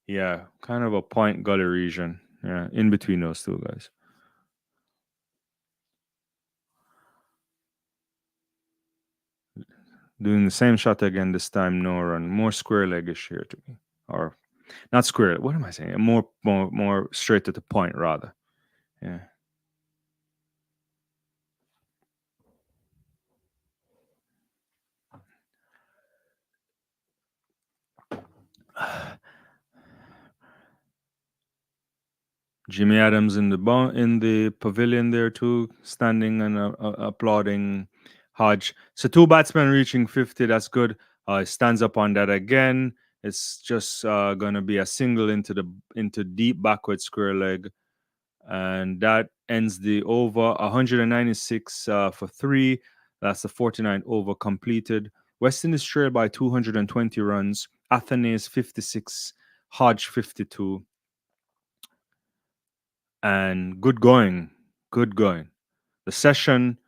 Yeah, kind of a point gully region. Yeah, in between those two guys. Doing the same shot again this time, no run. More square leggish here to me. Or not square. What am I saying? More straight to the point rather. Yeah. Jimmy Adams in the pavilion there too, standing and applauding Hodge. So two batsmen reaching 50. That's good. Stands up on that again. It's just gonna be a single into deep backward square leg, and that ends the over. 196 for three. That's the 49 over completed. West Indies trail by 220 runs. Athanaze 56, Hodge 52, and good going. Good going. The session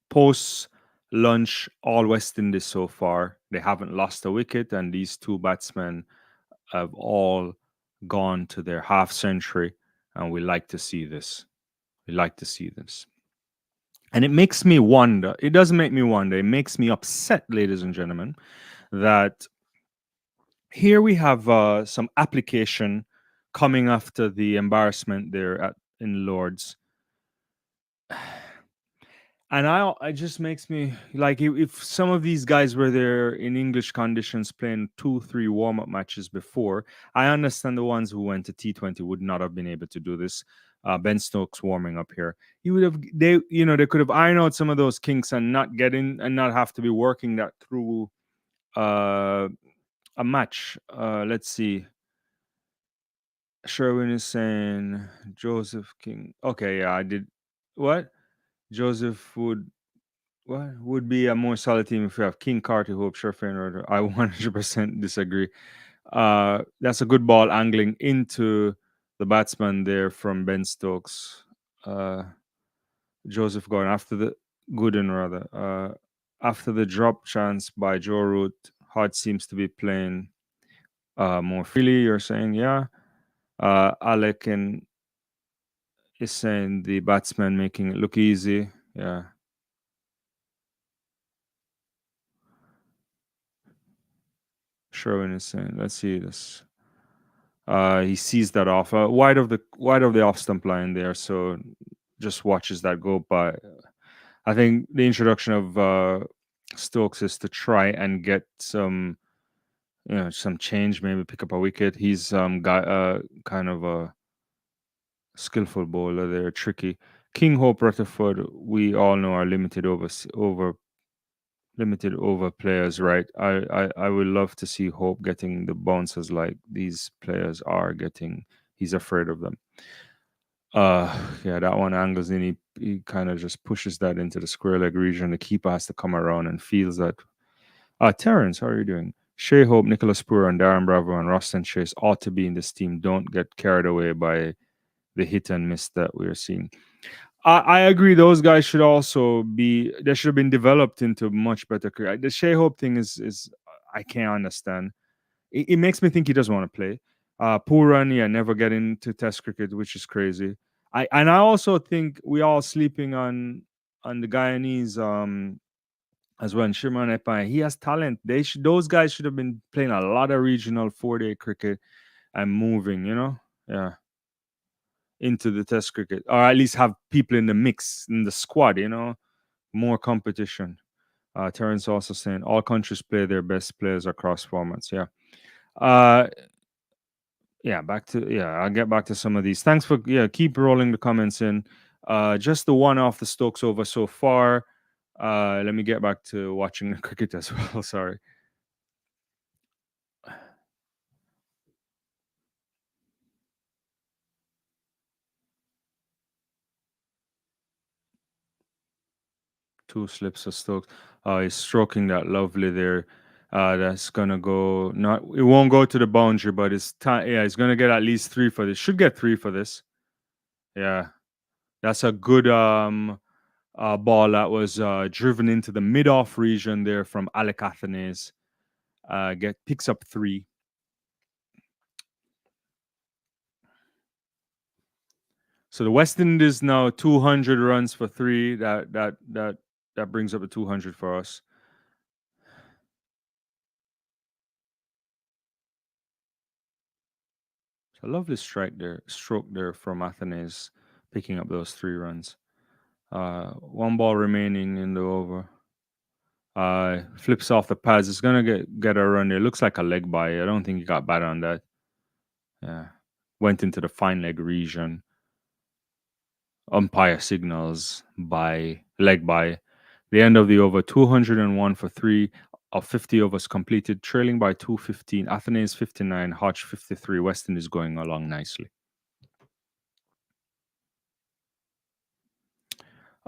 post lunch, all West Indies so far. They haven't lost a wicket, and these two batsmen have all gone to their half century, and we like to see this. We like to see this. And it makes me wonder. It doesn't make me wonder. It makes me upset, ladies and gentlemen, that here we have some application coming after the embarrassment there in Lords. And it just makes me like if some of these guys were there in English conditions playing 2-3 warm-up matches before, I understand the ones who went to T20 would not have been able to do this. Ben Stokes warming up here. He would have they could have ironed out some of those kinks and not get in and not have to be working that through a match. Let's see. Sherwin is saying Joseph King. Okay, yeah, I did. What? Joseph would be a more solid team if you have King, Carter, Hope, Sherfin. I 100% disagree. That's a good ball angling into the batsman there from Ben Stokes. Joseph going after the Gooden rather. After the drop chance by Joe Root, Hodge seems to be playing more freely. You're saying, yeah. Alec is saying the batsman making it look easy. Yeah. Sherwin is saying, let's see this. He sees that off wide of the off stump line there, so just watches that go by. I think the introduction of Stokes is to try and get some some change, maybe pick up a wicket. He's kind of a skillful bowler there, tricky. King, Hope, Rutherford, we all know are limited over players, right? I would love to see Hope getting the bounces like these players are getting. He's afraid of them. Yeah, that one angles in. He kind of just pushes that into the square leg region. The keeper has to come around and feels that. Terrence, how are you doing? Shea Hope, Nicholas Poor, and Darren Bravo and Roston Chase ought to be in this team. Don't get carried away by the hit and miss that we're seeing. I agree. Those guys should also be. They should have been developed into much better career. The Shea Hope thing is I can't understand. It makes me think he doesn't want to play. Pooran, yeah, never get into Test cricket, which is crazy. I also think we all sleeping on the Guyanese as well. Shimron Epai, he has talent. Those guys should have been playing a lot of regional 4-day cricket and moving. Yeah, into the Test cricket, or at least have people in the mix in the squad. More competition. Terrence also saying all countries play their best players across formats. Yeah. Uh, yeah, I'll get back to some of these. Thanks for keep rolling the comments in. Just the one off the Stokes over so far. Let me get back to watching the cricket as well. Sorry. Two slips of Stokes. He's stroking that lovely there. That's gonna go. Not it won't go to the boundary, but it's time. Yeah, he's gonna get at least three for this. Should get three for this. Yeah, that's a good ball that was driven into the mid off region there from Alec Athanaze. Picks up three. So the West Indies now 200 runs for three. That brings up a 200 for us. So a lovely stroke there from Athanaze, picking up those 3 runs. One ball remaining in the over. Flips off the pads. It's gonna get a run there. Looks like a leg by. I don't think he got bad on that. Yeah, went into the fine leg region. Umpire signals by leg by. The end of the over 201 for three of 50 overs completed, trailing by 215. Athens 59, Hodge 53. Weston is going along nicely.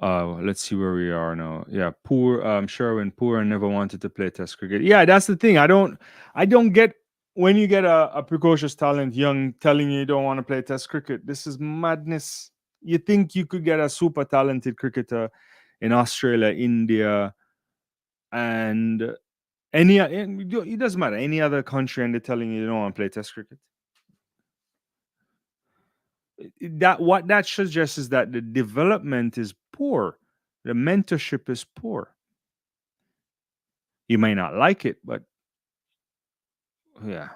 Let's see where we are now. Yeah, Sherwin Poor never wanted to play Test cricket. Yeah, that's the thing. I don't get when you get a precocious talent young telling you don't want to play Test cricket. This is madness. You think you could get a super talented cricketer in Australia, India, and it doesn't matter any other country, and they're telling you don't want to play Test cricket. That what that suggests is that the development is poor, the mentorship is poor. You may not like it, but yeah.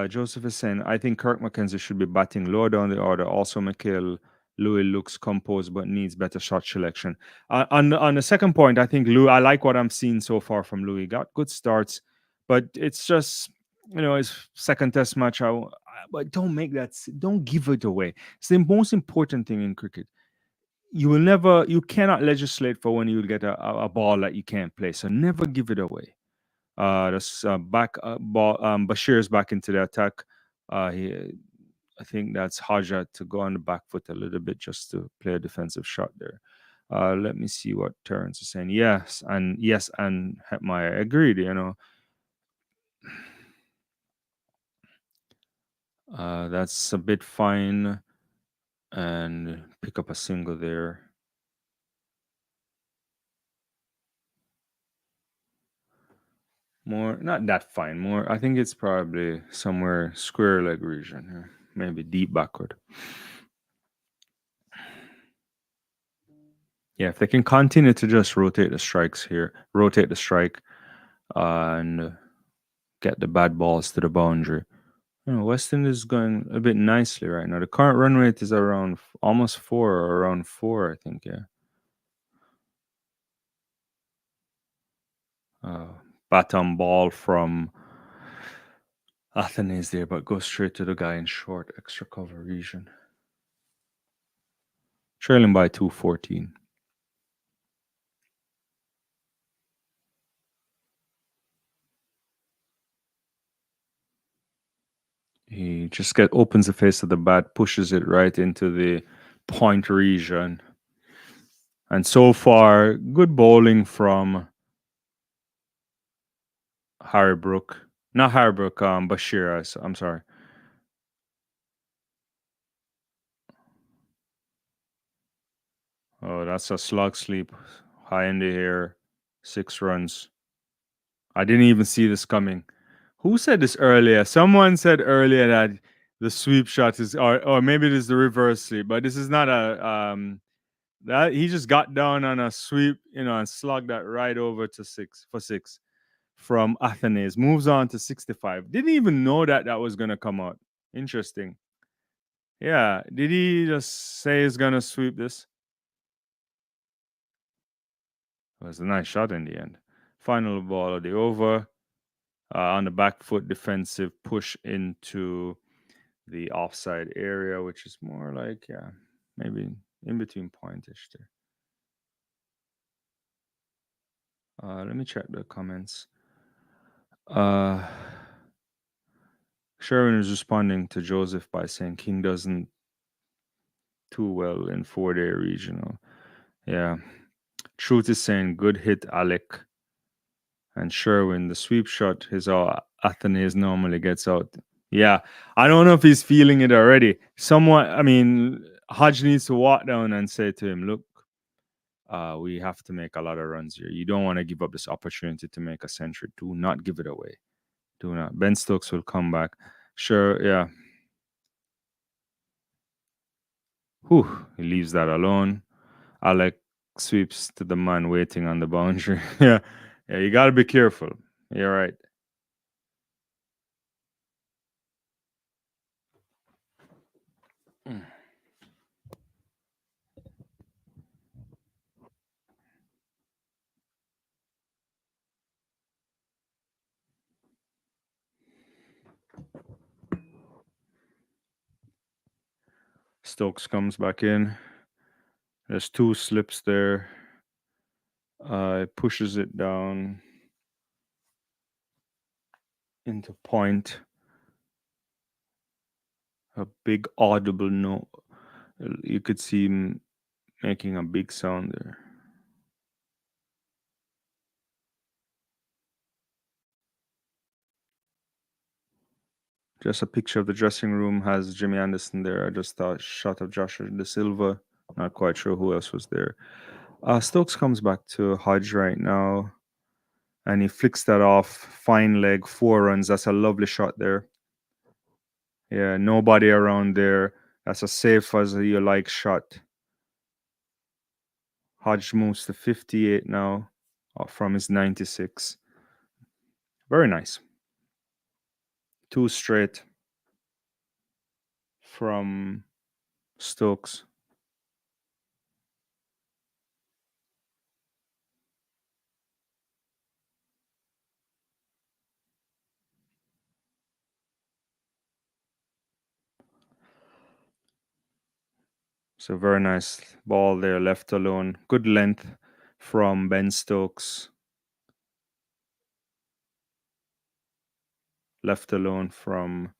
Joseph is saying, I think Kirk McKenzie should be batting lower down the order. Also, Mikhail Louis looks composed but needs better shot selection. On the second point, I think Louis, I like what I'm seeing so far from Louis. Got good starts, but it's just, his second test match. But don't give it away. It's the most important thing in cricket. You cannot legislate for when you get a ball that you can't play. So never give it away. That's back ball. Bashir's back into the attack. I think that's Hajat to go on the back foot a little bit just to play a defensive shot there. Let me see what Terrence is saying. Yes, and Hetmeyer agreed. That's a bit fine, and pick up a single there. More, not that fine. More, I think it's probably somewhere square leg region here, maybe deep backward. Yeah, if they can continue to just rotate the strikes here, rotate the strike, and get the bad balls to the boundary. Weston is going a bit nicely right now. The current run rate is around almost 4 or around 4, I think. Yeah. Baton ball from Athens there, but goes straight to the guy in short extra cover region. Trailing by 214. He just opens the face of the bat, pushes it right into the point region. And so far, good bowling from Harry Brook. Not Harry Brook, Bashir. I'm sorry. Oh, that's a slug sleep. High in the air. 6 runs. I didn't even see this coming. Who said this earlier? Someone said earlier that the sweep shot is, or maybe it is the reverse sweep, but this is not a that he just got down on a sweep, and slugged that right over to 6 from Athenaeus. Moves on to 65. Didn't even know that was gonna come out. Interesting. Yeah. Did he just say he's gonna sweep this? It was a nice shot in the end. Final ball of the over. On the back foot defensive push into the offside area, which is more like, yeah, maybe in between pointish there. Let me check the comments. Sherwin is responding to Joseph by saying King doesn't too well in 4-day regional. Yeah. Truth is saying good hit, Alec. And Sherwin, the sweep shot is how Athenaeus normally gets out. Yeah. I don't know if he's feeling it already. Hodge needs to walk down and say to him, look, we have to make a lot of runs here. You don't want to give up this opportunity to make a century. Do not give it away. Do not. Ben Stokes will come back. Sure, yeah. Whew, he leaves that alone. Alec sweeps to the man waiting on the boundary. Yeah, you got to be careful. You're right. Stokes comes back in. There's 2 slips there. Pushes it down into point. A big audible note. You could see him making a big sound there. Just a picture of the dressing room has Jimmy Anderson there. I just thought shot of Joshua De Silva. Not quite sure who else was there. Stokes comes back to Hodge right now, and he flicks that off. Fine leg, 4 runs. That's a lovely shot there. Yeah, nobody around there. That's a safe as you like shot. Hodge moves to 58 now from his 96. Very nice. 2 straight from Stokes. So very nice ball there, left alone. Good length from Ben Stokes. Left alone from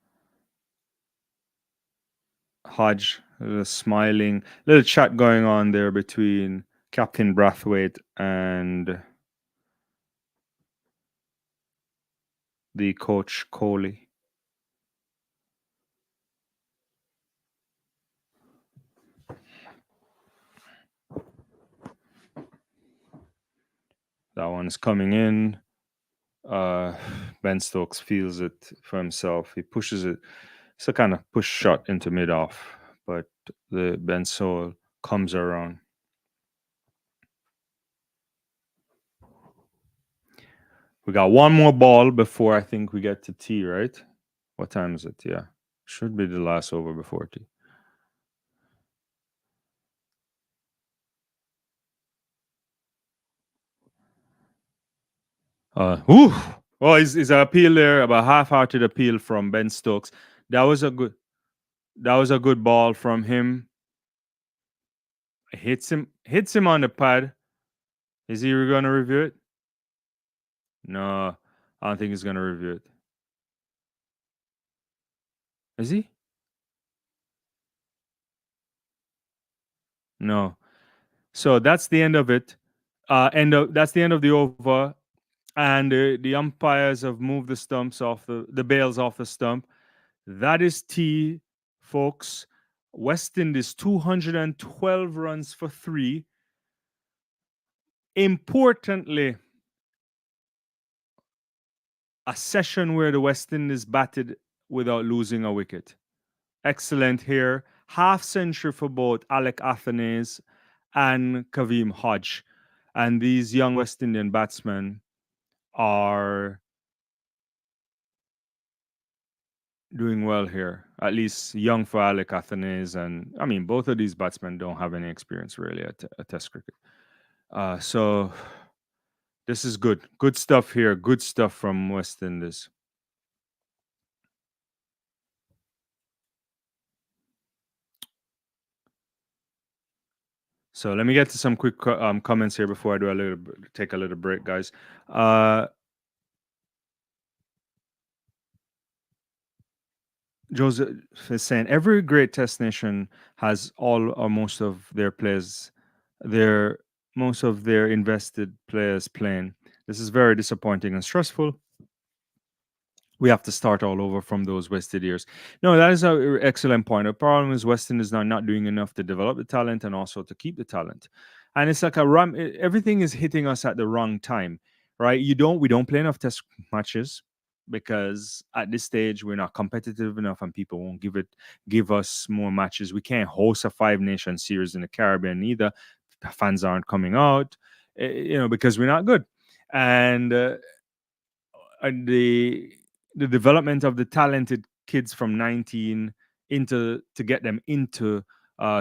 Hodge. Smiling. Little chat going on there between Captain Brathwaite and the coach Coley. That one's coming in. Ben Stokes feels it for himself. He pushes it. It's a kind of push shot into mid-off, but the Ben Soul comes around. We got one more ball before I think we get to tea, right? What time is it? Yeah. Should be the last over before tea. Whew. Well, is an appeal there, about half-hearted appeal from Ben Stokes. That was a good ball from him. Hits him on the pad. Is he going to review it? No, I don't think he's going to review it. Is he? No. So that's the end of it. That's the end of the over. And the umpires have moved the stumps off the bails off the stump. That is tea, folks. West Indies 212 runs for 3 Importantly, a session where the West Indies batted without losing a wicket. Excellent here. Half century for both Alec Athanaze and Kaveem Hodge. And these young West Indian batsmen are doing well here. At least young for Alec Athanaze. And I mean, both of these batsmen don't have any experience really at Test cricket. So this is good. Good stuff here. Good stuff from West Indies. So let me get to some quick comments here before I do take a little break, guys. Joseph is saying every great test nation has all or most of their players, their most of their invested players playing. This is very disappointing and stressful. We have to start all over from those wasted years. No, that is an excellent point. The problem is Weston is not doing enough to develop the talent and also to keep the talent. And it's like everything is hitting us at the wrong time, right? We don't play enough test matches because at this stage we're not competitive enough and people won't give us more matches. We can't host a five nation series in the Caribbean either. Fans aren't coming out, because we're not good. And the development of the talented kids from 19 into to get them into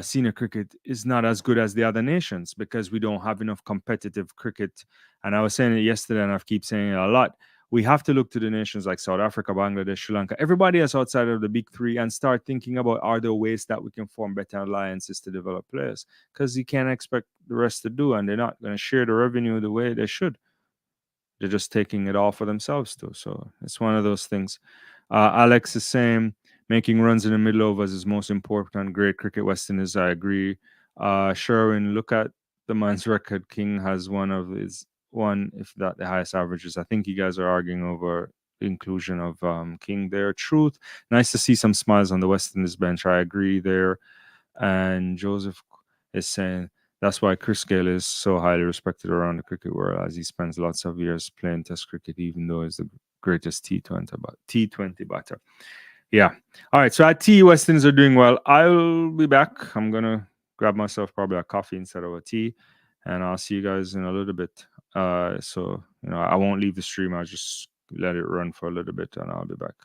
senior cricket is not as good as the other nations because we don't have enough competitive cricket. And I was saying it yesterday, and I keep saying it a lot. We have to look to the nations like South Africa, Bangladesh, Sri Lanka, everybody else outside of the big three, and start thinking about are there ways that we can form better alliances to develop players? Because you can't expect the rest to do, and they're not going to share the revenue the way they should. They're just taking it all for themselves too. So it's one of those things. Alex is saying making runs in the middle overs is most important. Great cricket West Indies, I agree. Sherwin, look at the man's record. King has one, if not the highest averages. I think you guys are arguing over the inclusion of King there. Truth. Nice to see some smiles on the West Indies bench. I agree there. And Joseph is saying that's why Chris Gale is so highly respected around the cricket world, as he spends lots of years playing Test cricket, even though he's the greatest T20 batter. Yeah. All right. So at T, West Indies are doing well. I'll be back. I'm gonna grab myself probably a coffee instead of a tea, and I'll see you guys in a little bit. So I won't leave the stream. I'll just let it run for a little bit, and I'll be back.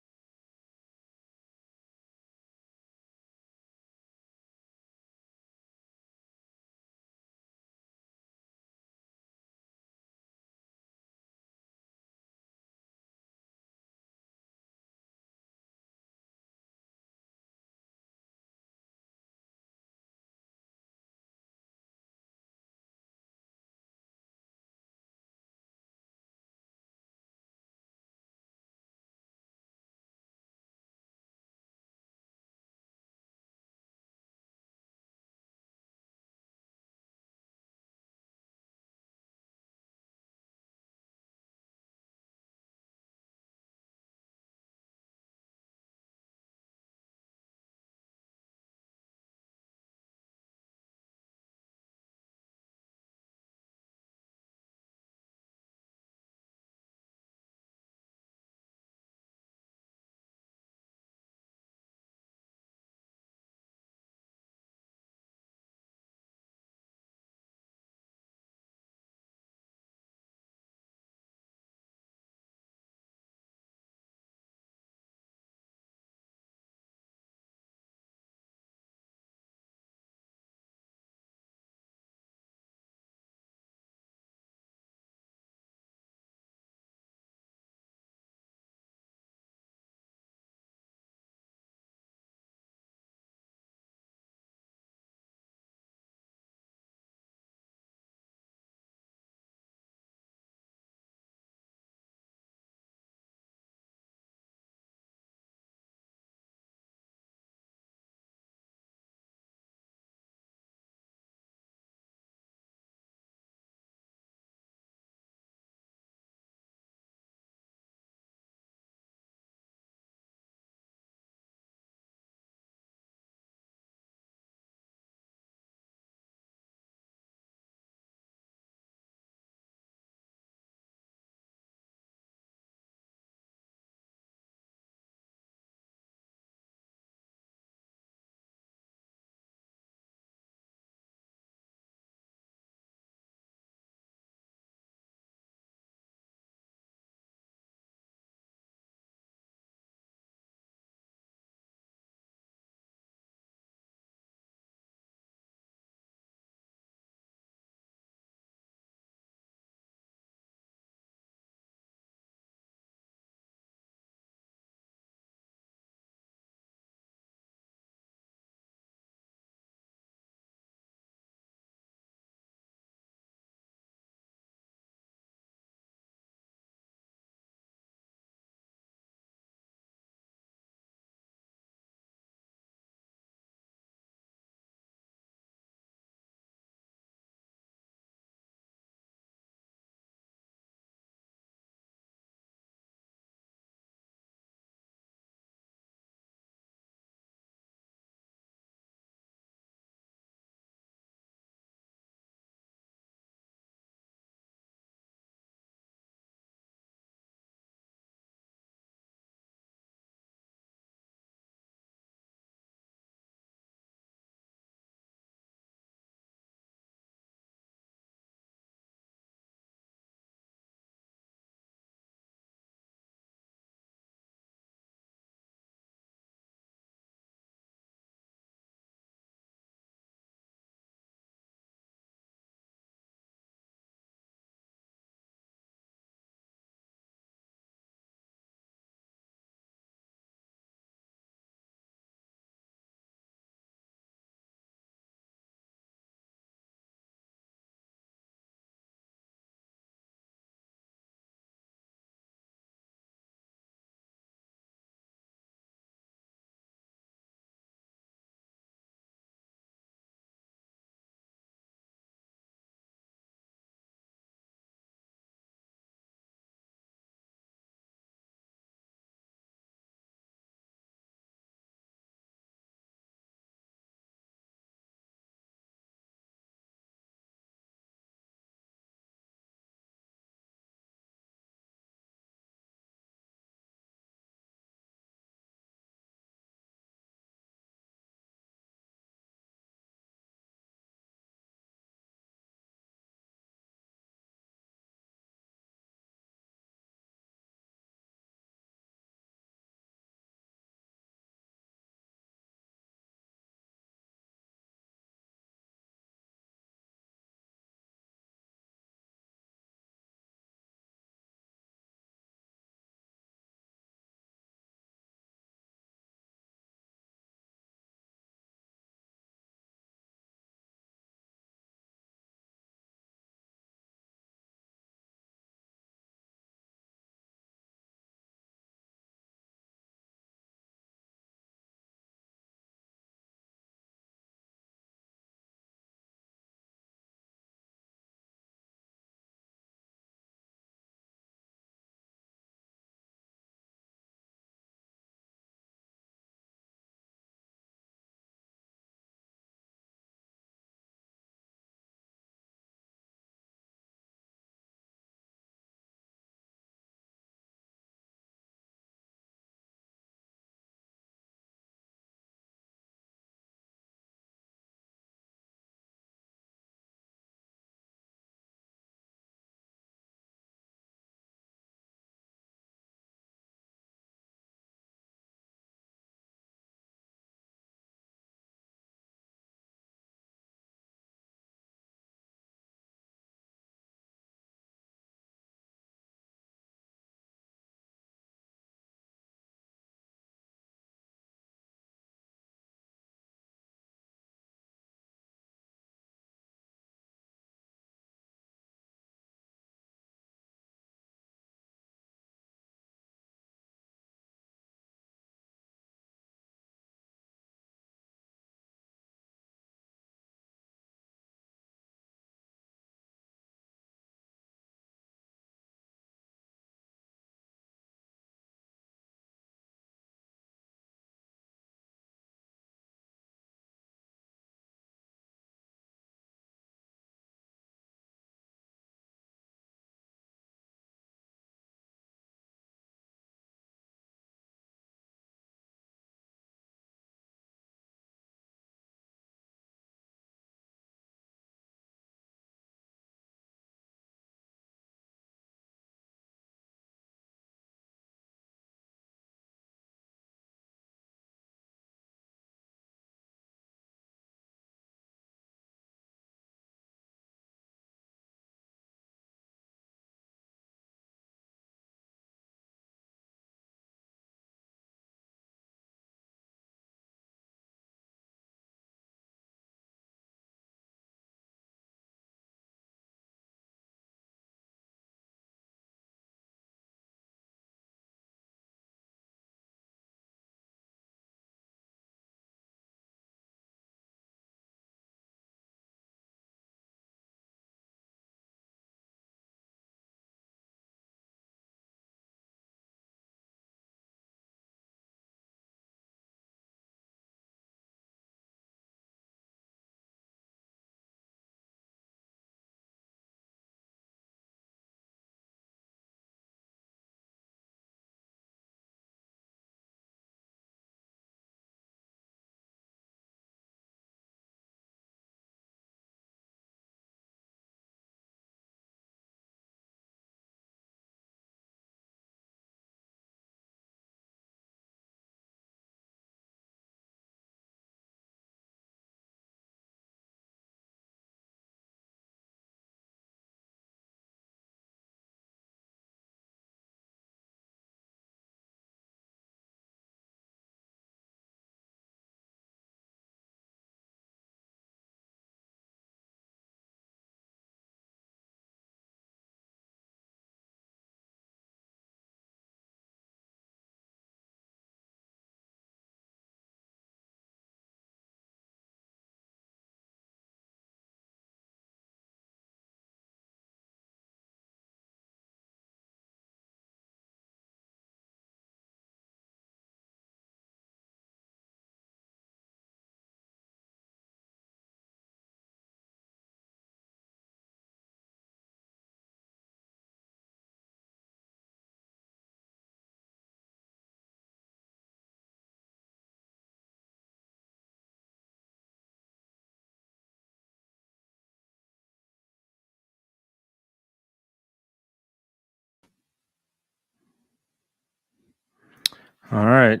All right.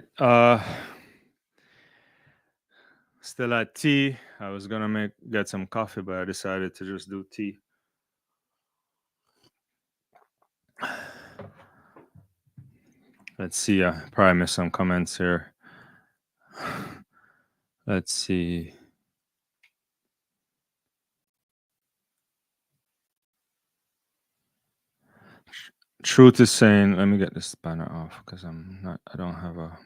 Still at tea. I was gonna get some coffee, but I decided to just do tea. Let's see. I probably missed some comments here. Let's see. Truth is saying, let me get this banner off because I don't have a.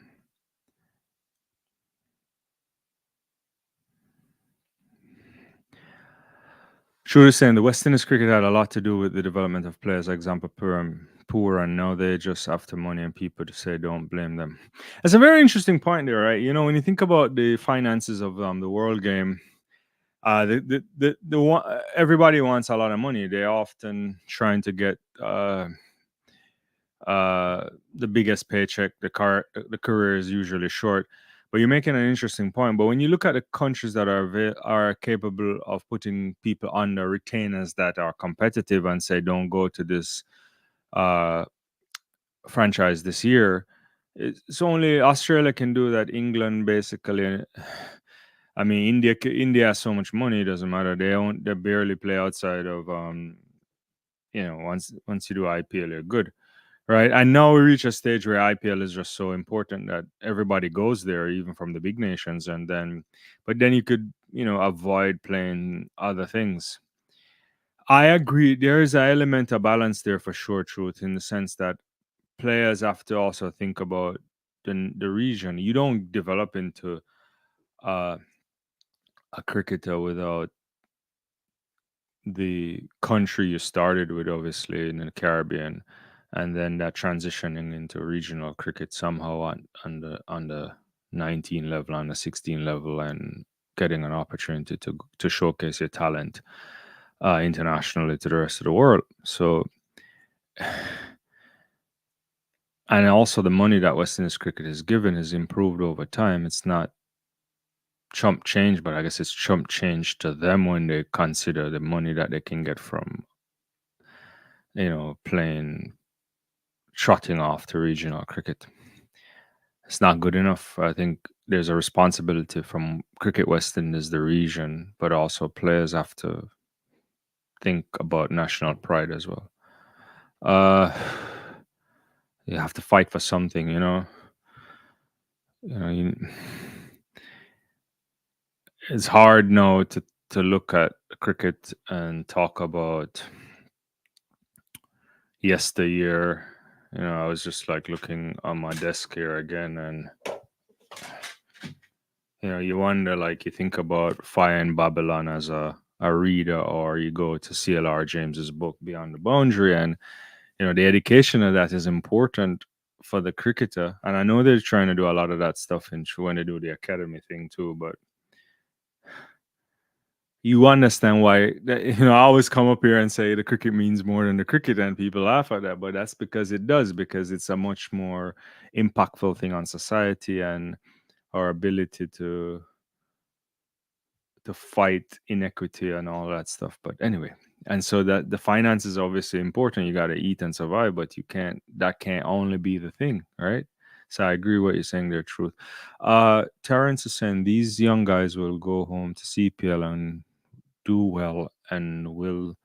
Truth is saying, the West Indies cricket had a lot to do with the development of players, like example, poor, and now they just after money and people to say don't blame them. That's a very interesting point there, right? You know, when you think about the finances of the world game, everybody wants a lot of money. They're often trying to get the biggest paycheck. The career is usually short. But you're making an interesting point. But when you look at the countries that are capable of putting people under retainers that are competitive and say don't go to this uh, franchise this year, it's only Australia can do that. England basically. I mean, India has so much money. It doesn't matter. They barely play outside of once you do IPL, you're good. Right. And now we reach a stage where IPL is just so important that everybody goes there, even from the big nations. But then you could, avoid playing other things. I agree. There is an element of balance there for sure, truth, in the sense that players have to also think about the region. You don't develop into uh, a cricketer without the country you started with, obviously in the Caribbean, and then that transitioning into regional cricket somehow on the 19 level, on the 16 level, and getting an opportunity to showcase your talent internationally to the rest of the world. So, and also the money that West Indies cricket is given has improved over time. It's not chump change, but I guess it's chump change to them when they consider the money that they can get from playing trotting off to regional cricket. It's not good enough. I think there's a responsibility from Cricket West Indies, the region, but also players have to think about national pride as well. Uh, you have to fight for something, you know. You know, it's hard now to look at cricket and talk about yesteryear. I was just like looking on my desk here again, and you wonder, like, you think about Fire in Babylon as a reader, or you go to CLR James's book Beyond the Boundary, and the education of that is important for the cricketer. And I know they're trying to do a lot of that stuff when they do the academy thing too, but you understand why I always come up here and say the cricket means more than the cricket, and people laugh at that, but that's because it does, because it's a much more impactful thing on society and our ability to fight inequity and all that stuff. But anyway, and so that the finance is obviously important. You got to eat and survive, but that can't only be the thing, right? So I agree what you're saying there, truth. Terrence is saying these young guys will go home to CPL and do well and will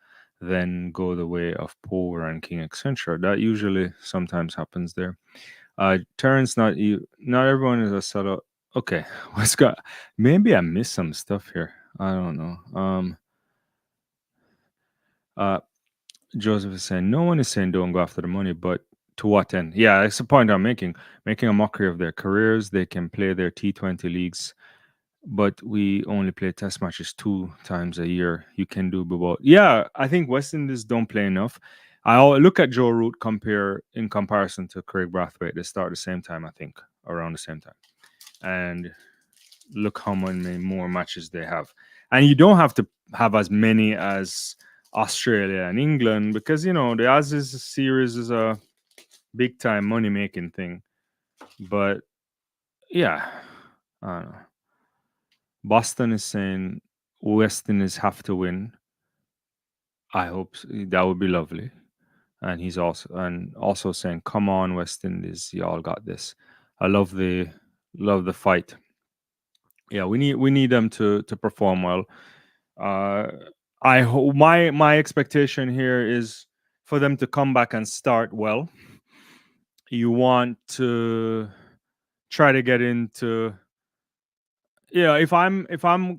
then go the way of Power and King, etc. That usually sometimes happens there. Terrence, not everyone is a sellout. Okay, what's got? Maybe I missed some stuff here. I don't know. Uh, Joseph is saying no one is saying don't go after the money, but to what end? Yeah, that's the point I'm making. Making a mockery of their careers. They can play their T20 leagues, but we only play test matches 2 times a year. You can do both. Yeah, I think West Indies don't play enough. Look at Joe Root in comparison to Craig Brathwaite. They start the same time, I think, around the same time. And look how many more matches they have. And you don't have to have as many as Australia and England, because the Aussies series is a big time money making thing. But yeah, I don't know. Boston is saying West Indies have to win. I hope that would be lovely. And he's also saying, "Come on, West Indies, y'all got this." I love the fight. Yeah, we need them to perform well. Uh, I hope my expectation here is for them to come back and start well. You want to try to get into, yeah. If I'm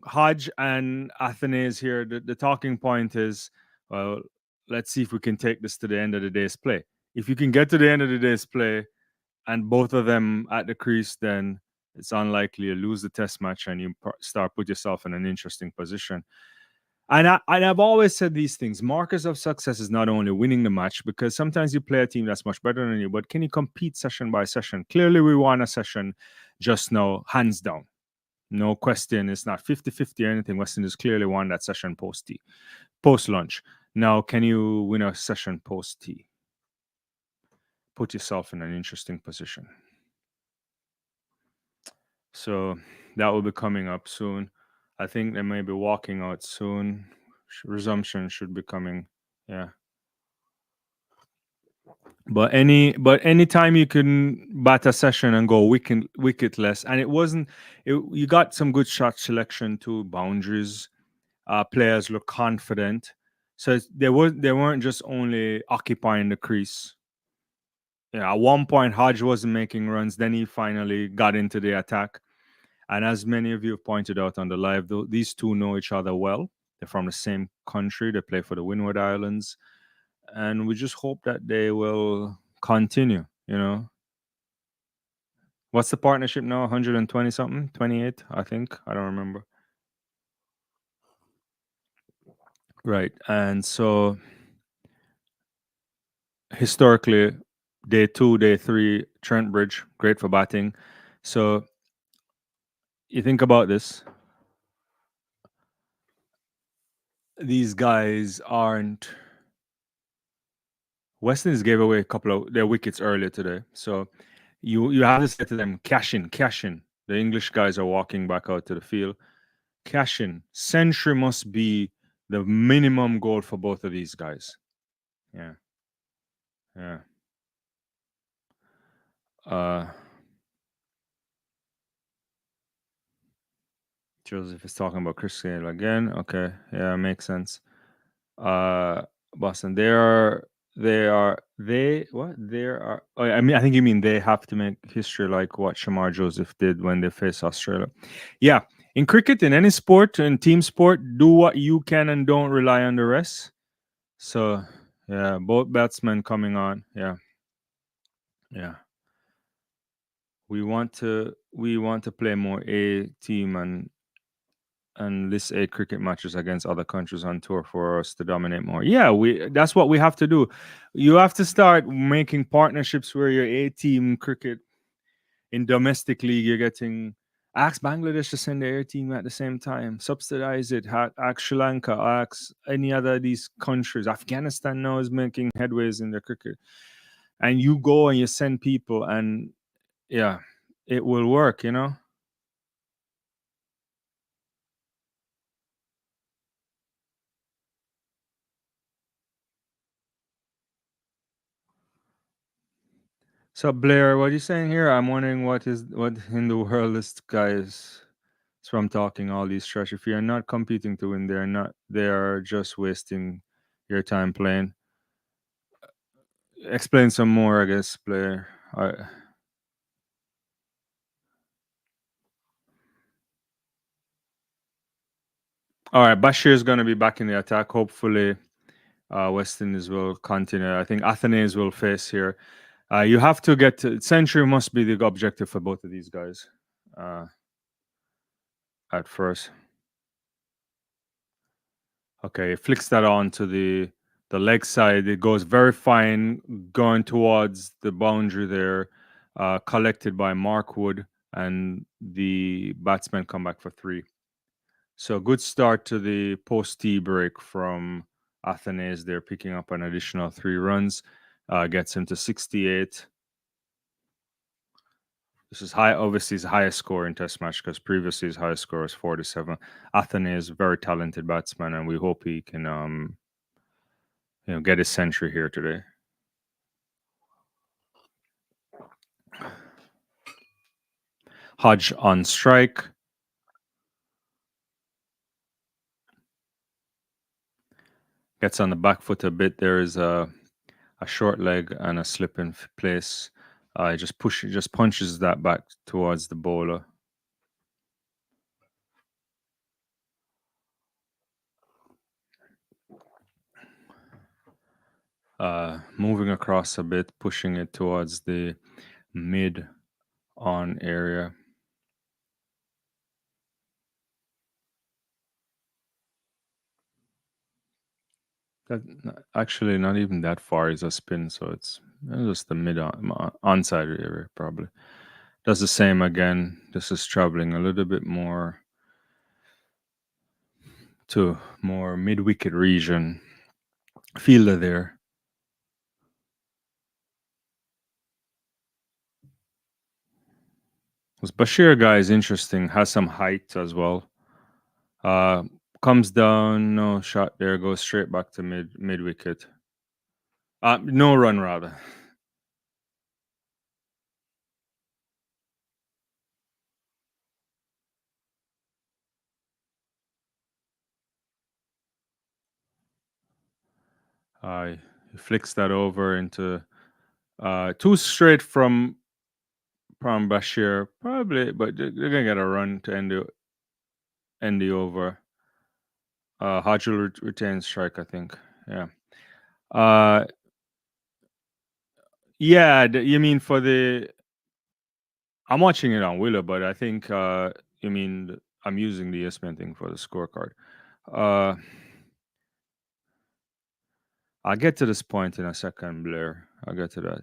Hodge and Athenaeus here, the talking point is, well, let's see if we can take this to the end of the day's play. If you can get to the end of the day's play and both of them at the crease, then it's unlikely you lose the test match and you start put yourself in an interesting position. And I've always said these things. Markers of success is not only winning the match, because sometimes you play a team that's much better than you, but can you compete session by session? Clearly, we won a session just now, hands down. No question. It's not 50-50 or anything. West Indies clearly won that session post tea, post lunch. Now, can you win a session post tea? Put yourself in an interesting position. So that will be coming up soon. I think they may be walking out soon. Resumption should be coming. Yeah. But anytime you can bat a session and go wicketless, and it wasn't. You got some good shot selection too, boundaries. Players look confident, so they weren't just only occupying the crease. Yeah, at one point Hodge wasn't making runs. Then he finally got into the attack. And as many of you have pointed out on the live, these two know each other well. They're from the same country. They play for the Windward Islands, and we just hope that they will continue. What's the partnership now? 120 something, 28, I think. I don't remember. Right, and so historically, day 2, day 3, Trent Bridge, great for batting. So you think about this. These guys aren't. West Indies gave away a couple of their wickets earlier today. So you have to say to them, cash in, cash in. The English guys are walking back out to the field. Cash in. Century must be the minimum goal for both of these guys. Yeah. Yeah. Uh Joseph is talking about Chris Gale again. Okay. Yeah, makes sense. Uh Boston. They what? There are oh, I mean I think you mean they have to make history like what Shamar Joseph did when they faced Australia. Yeah. In cricket, in any sport, in team sport, do what you can and don't rely on the rest. So yeah, both batsmen coming on. Yeah. Yeah. We want to play more A team and list 8 cricket matches against other countries on tour for us to dominate more. Yeah, that's what we have to do. You have to start making partnerships where your A team cricket in domestic league, you're getting. Ask Bangladesh to send their A team at the same time. Subsidize it. Ask Sri Lanka. Ask any other of these countries. Afghanistan now is making headways in their cricket. And you go and you send people, and yeah, it will work. So Blair, what are you saying here? I'm wondering what in the world this guy is from talking all these trash. If you're not competing to win, they are just wasting your time playing. Explain some more, I guess, Blair. All right, Bashir is going to be back in the attack. Hopefully, West Indies will continue. I think Athenaeus will face here. You have to get century must be the objective for both of these guys at first. Okay, it flicks that on to the leg side. It goes very fine, going towards the boundary there, collected by Mark Wood, and the batsmen come back for 3. So good start to the post tea break from Athenaeus. They're picking up an additional 3 runs, gets him to 68. This is high, obviously his highest score in Test match because previously his highest score was 47. Athenaeus is a very talented batsman, and we hope he can get his century here today. Hodge on strike. Gets on the back foot a bit. There is a short leg and a slip in place. He just punches that back towards the bowler. Moving across a bit, pushing it towards the mid on area. That actually not even that far is a spin, so it's just the mid onside area probably. Does the same again. This is traveling a little bit more to more mid wicket region. Fielder there. This Bashir guy is interesting. Has some height as well. Uh, Comes down, no shot there. Goes straight back to mid wicket. No run rather. He flicks that over into too straight from Bashir, probably, but they're gonna get a run to end the over. Hodge will retain strike, I think. Yeah. Uh, yeah. You mean for the? I'm watching it on Willow, but I think you mean I'm using the ESPN thing for the scorecard. Uh, I'll get to this point in a second, Blair. I'll get to that.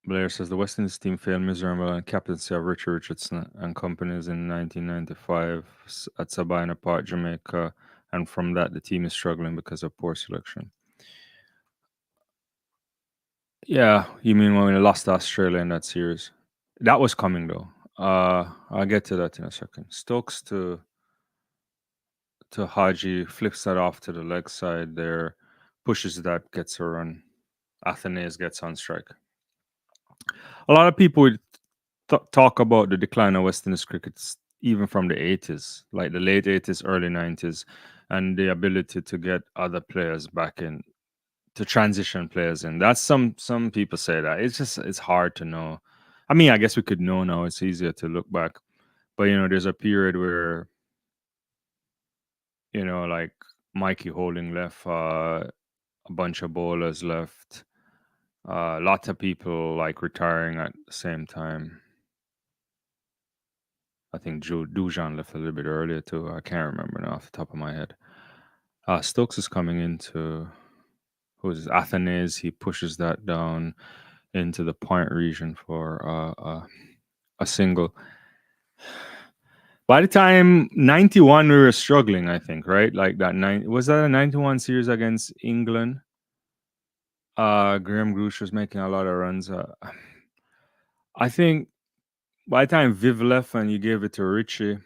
Blair says the West Indies team failed miserable and captaincy of Richard Richardson and companies in 1995 at Sabina Park, Jamaica, and from that the team is struggling because of poor selection. Yeah, you mean when we lost to Australia in that series? That was coming though. I'll get to that in a second. Stokes to Haji flips that off to the leg side there, pushes that, gets a run. Athenaeus gets on strike. A lot of people would talk about the decline of West Indies cricket, even from the 80s, like the late 80s, early 90s, and the ability to get other players back in, to transition players in. That's some people say that. It's hard to know. I mean, I guess we could know now. It's easier to look back, but there's a period where like Mikey Holding left, a bunch of bowlers left, lots of people like retiring at the same time. I think Dujan left a little bit earlier too. I can't remember now off the top of my head. Stokes is coming into who's Athenaeus. He pushes that down into the point region for a single. By the time 91, we were struggling, I think, right? Like was that a 91 series against England? Graham Gooch was making a lot of runs. I think by the time Viv left and you gave it to Richie,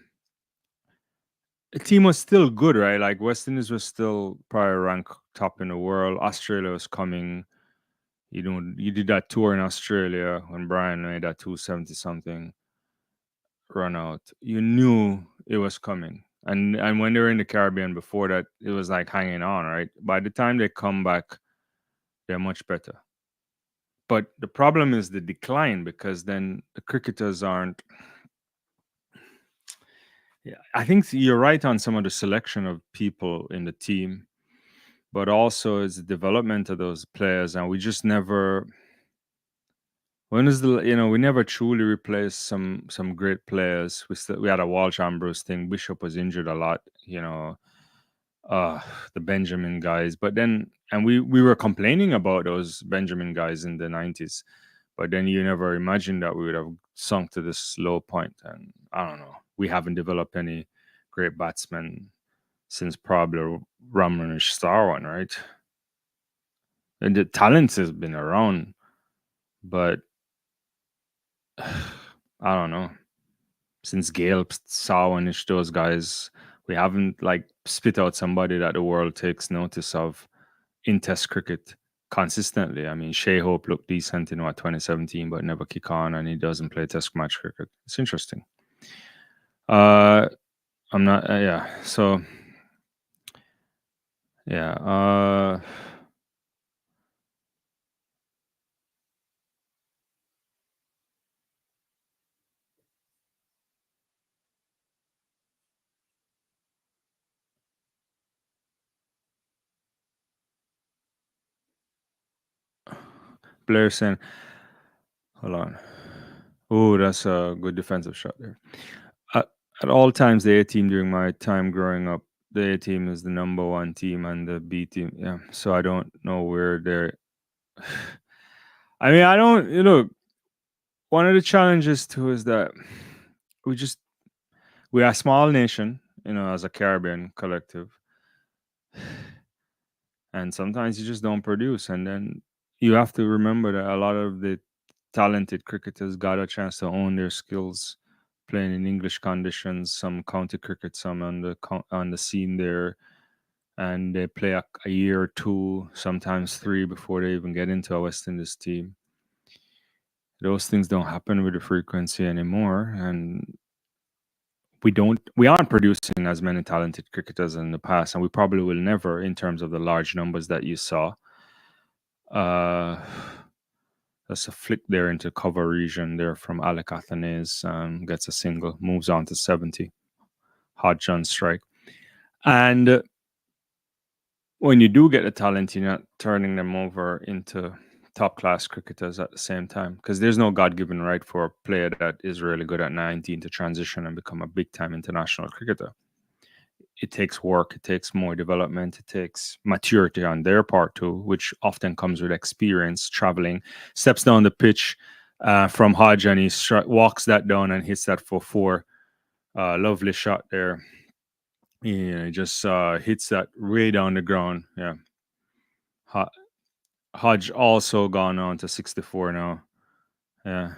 the team was still good, right? Like West Indies was still probably ranked top in the world. Australia was coming. You did that tour in Australia when Brian made that 270 something run out. You knew it was coming. And when they were in the Caribbean before that, it was like hanging on, right? By the time they come back, they're much better. But the problem is the decline because then the cricketers aren't. Yeah, I think you're right on some of the selection of people in the team, but also it's the development of those players, and we just never. When is the we never truly replaced some great players. We had a Walsh Ambrose thing. Bishop was injured a lot, uh the Benjamin guys. But then and we were complaining about those Benjamin guys in the 90s. But then you never imagined that we would have sunk to this low point. And I don't know. We haven't developed any great batsmen since probably Ramanish Star one, right? And the talent has been around, but I don't know. Since Gale, Sawanish, those guys, We haven't like spit out somebody that the world takes notice of in Test cricket consistently. I mean, Shea Hope looked decent in 2017, but never kick on, and he doesn't play Test match cricket. It's interesting. I'm not. Yeah. So yeah. Blair saying, hold on. Oh, that's a good defensive shot there. At, at all times, the A team during my time growing up, the A team is the number one team and the B team. Yeah. So I don't know where they're. I mean, I don't. One of the challenges too is that we just we are a small nation, as a Caribbean collective, and sometimes you just don't produce, and then you have to remember that a lot of the talented cricketers got a chance to own their skills playing in English conditions, some county cricket, some on the scene there, and they play a year or two, sometimes three, before they even get into a West Indies team. Those things don't happen with the frequency anymore, and we aren't producing as many talented cricketers in the past, and we probably will never in terms of the large numbers that you saw. Uh, that's a flick there into cover region there from Alec Athanaze, gets a single, moves on to 70. Hodge on strike. And when you do get the talent, you're not turning them over into top class cricketers at the same time, because there's no God given right for a player that is really good at 19 to transition and become a big time international cricketer. It takes work, it takes more development, it takes maturity on their part too, which often comes with experience traveling. Steps down the pitch from Hodge, and he walks that down and hits that for four. Lovely shot there. Yeah, he just hits that way down the ground. Yeah. Hodge also gone on to 64 now. Yeah.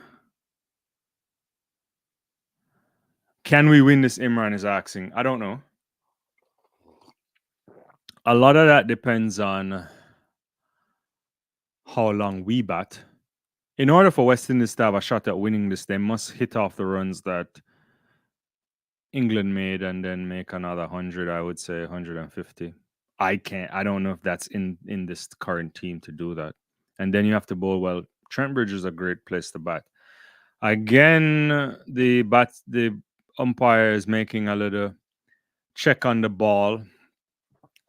Can we win this? Imran is asking. I don't know. A lot of that depends on how long we bat. In order for West Indies to have a shot at winning this, they must hit off the runs that England made and then make another 100, I would say 150. I don't know if that's in this current team to do that. And then you have to bowl well. Trent Bridge is a great place to bat. Again, the umpire is making a little check on the ball.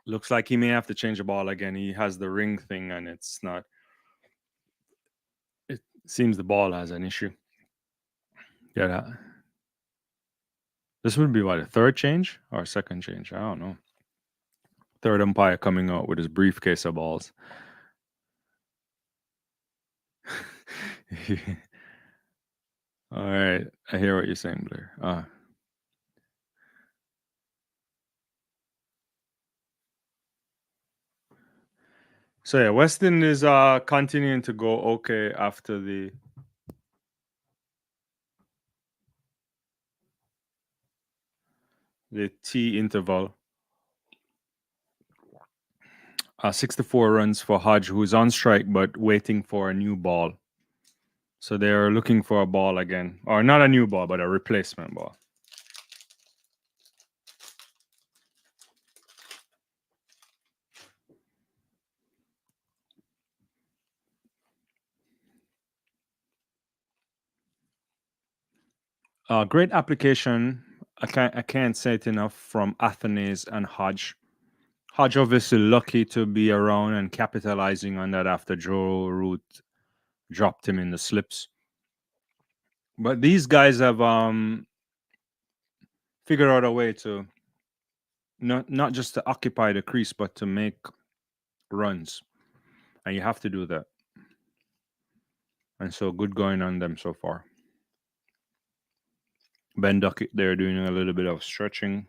Looks like he may have to change the ball again. He has the ring thing, and it's not. It seems the ball has an issue. Yeah, this would be what, a third change or a second change? I don't know. Third umpire coming out with his briefcase of balls. All right, I hear what you're saying, Blair. So yeah, Weston is continuing to go okay after the T interval. 64 runs for Hodge, who's on strike but waiting for a new ball. So they're looking for a ball again, or not a new ball, but a replacement ball. Great application. I can't say it enough from Athanaze and Hodge. Hodge obviously lucky to be around and capitalizing on that after Joe Root dropped him in the slips. But these guys have figured out a way to not just to occupy the crease, but to make runs, and you have to do that. And so good going on them so far. Ben Duckett there doing a little bit of stretching.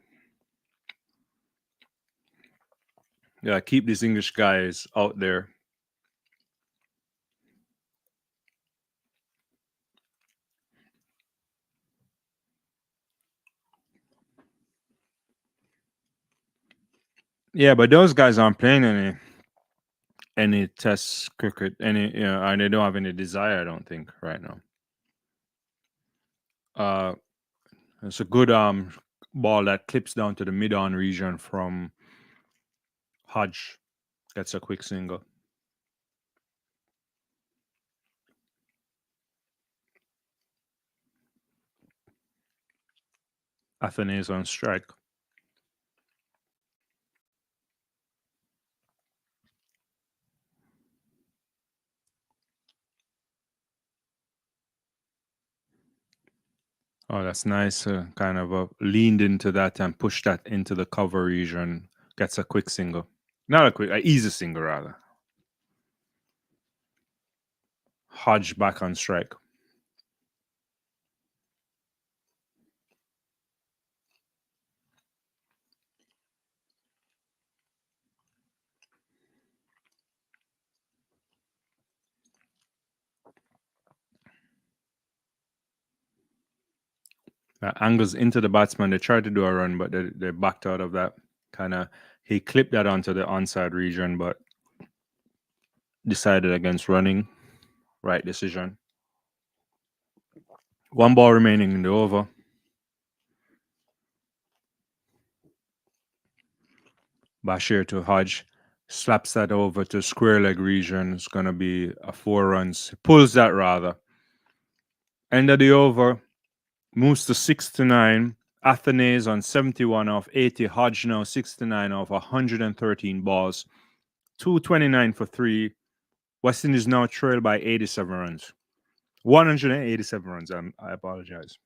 Yeah, keep these English guys out there. Yeah, but those guys aren't playing any test cricket, and they don't have any desire, I don't think, right now. Uh, it's a good ball that clips down to the mid-on region from Hodge. Gets a quick single. Athens on strike. Oh, that's nice. Kind of leaned into that and pushed that into the cover region. Gets a quick single. Not a quick, an easy single, rather. Hodge back on strike. Angles into the batsman. They tried to do a run, but they backed out of that. Kind of, he clipped that onto the onside region, but decided against running. Right decision. One ball remaining in the over. Bashir to Hodge. Slaps that over to square leg region. It's going to be a 4 runs. Pulls that rather. End of the over. Moves to 6-9. Athens on 71 off 80. Hodge now 69 off 113 balls. 229 for 3. West Indies now trail by 87 runs. 187 runs. I apologize.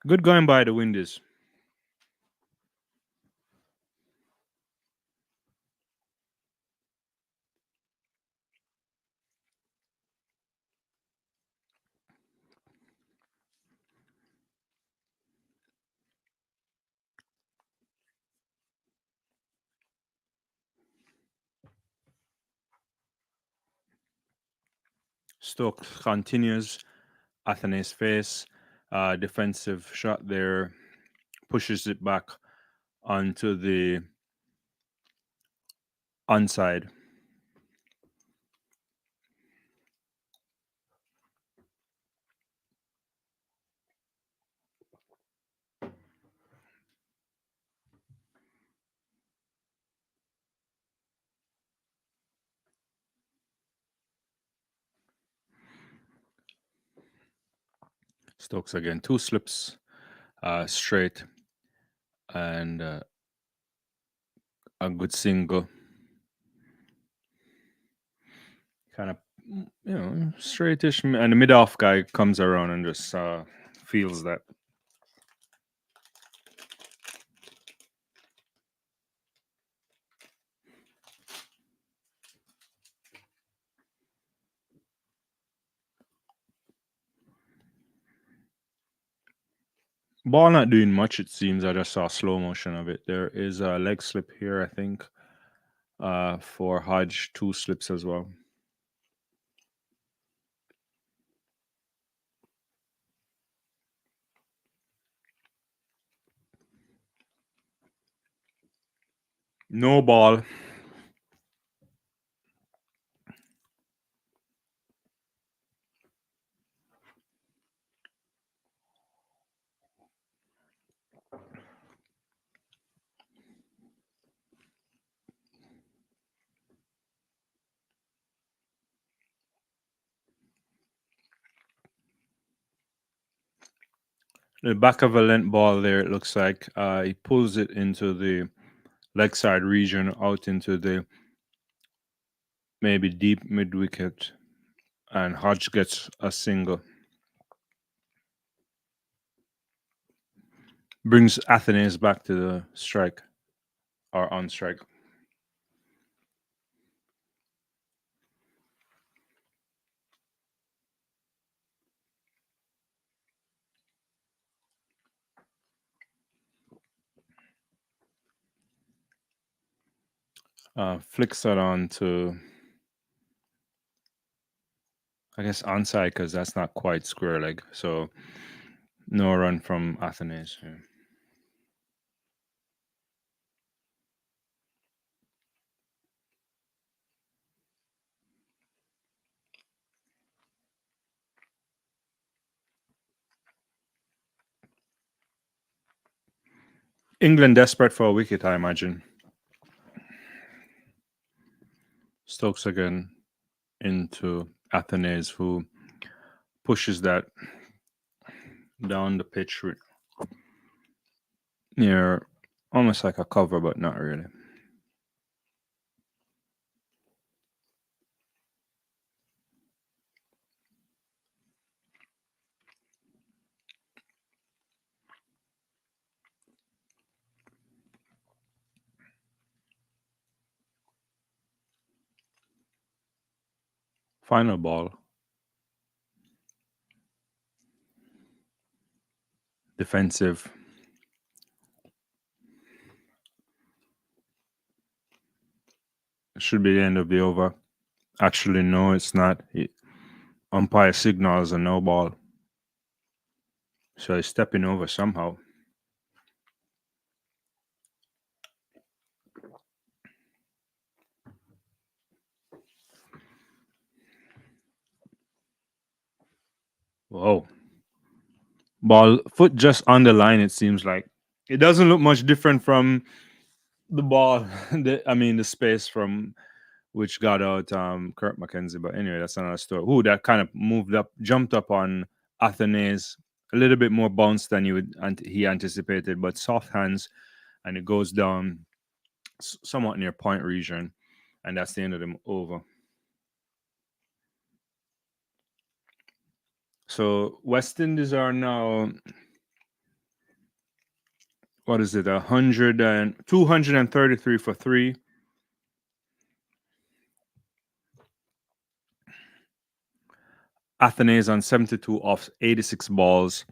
Good going by the Windies. Stokes continues. Athens face. Defensive shot there. Pushes it back onto the onside. Stokes again. 2 slips straight. And a good single. Kind of, straightish. And the mid off guy comes around and just feels that. Ball not doing much, it seems. I just saw slow motion of it. There is a leg slip here, I think, for Hodge. 2 slips as well. No ball. The back of a length ball there, it looks like. He pulls it into the leg side region, out into the maybe deep mid wicket, and Hodge gets a single. Brings Athens back to the strike or on strike. Flicks that on to, I guess, onside because that's not quite square leg. So no run from Athens. Yeah. England desperate for a wicket, I imagine. Stokes again into Athenaeus, who pushes that down the pitch near almost like a cover, but not really. Final ball. Defensive. Should be the end of the over. Actually, no, it's not. Umpire signals a no ball. So he's stepping over somehow. Whoa. Ball foot just on the line, it seems like. It doesn't look much different from the ball. The space from which got out Kurt McKenzie. But anyway, that's another story. Ooh, that kind of jumped up on Athenaeus. A little bit more bounce than he anticipated, but soft hands, and it goes down somewhat near point region, and that's the end of the over. So West Indies are now, what is it, 233 for 3. Athenaeus on 72 off 86 balls.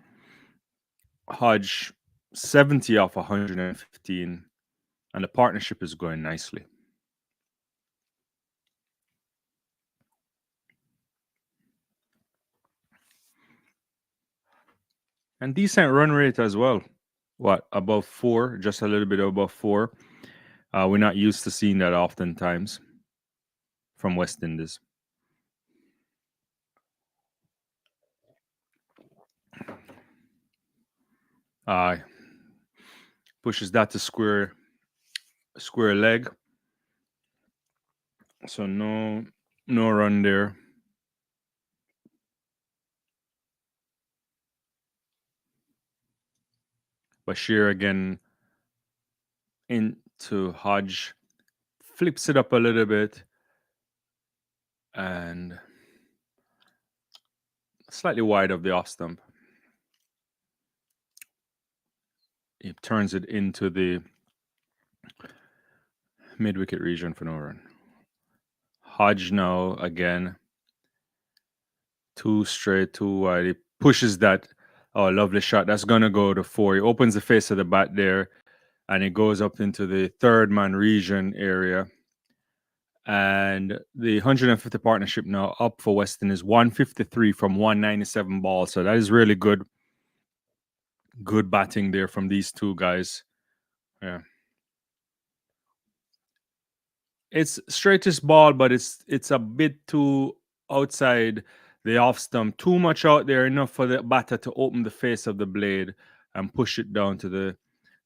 Hodge 70 off 115. And the partnership is going nicely. And decent run rate as well. What, above 4? Just a little bit above 4. We're not used to seeing that oftentimes from West Indies. Pushes that to square leg. So no run there. Bashir again into Hodge, flips it up a little bit, and slightly wide of the off stump. He turns it into the mid-wicket region for no run. Hodge now again, 2 straight, 2 wide. He pushes that. Oh, lovely shot. That's going to go to 4. He opens the face of the bat there, and it goes up into the third man region area. And the 150 partnership now up for Weston is 153 from 197 balls. So that is really good batting there from these two guys. Yeah. It's straightest ball, but it's a bit too outside the off stump. Too much out there, enough for the batter to open the face of the blade and push it down to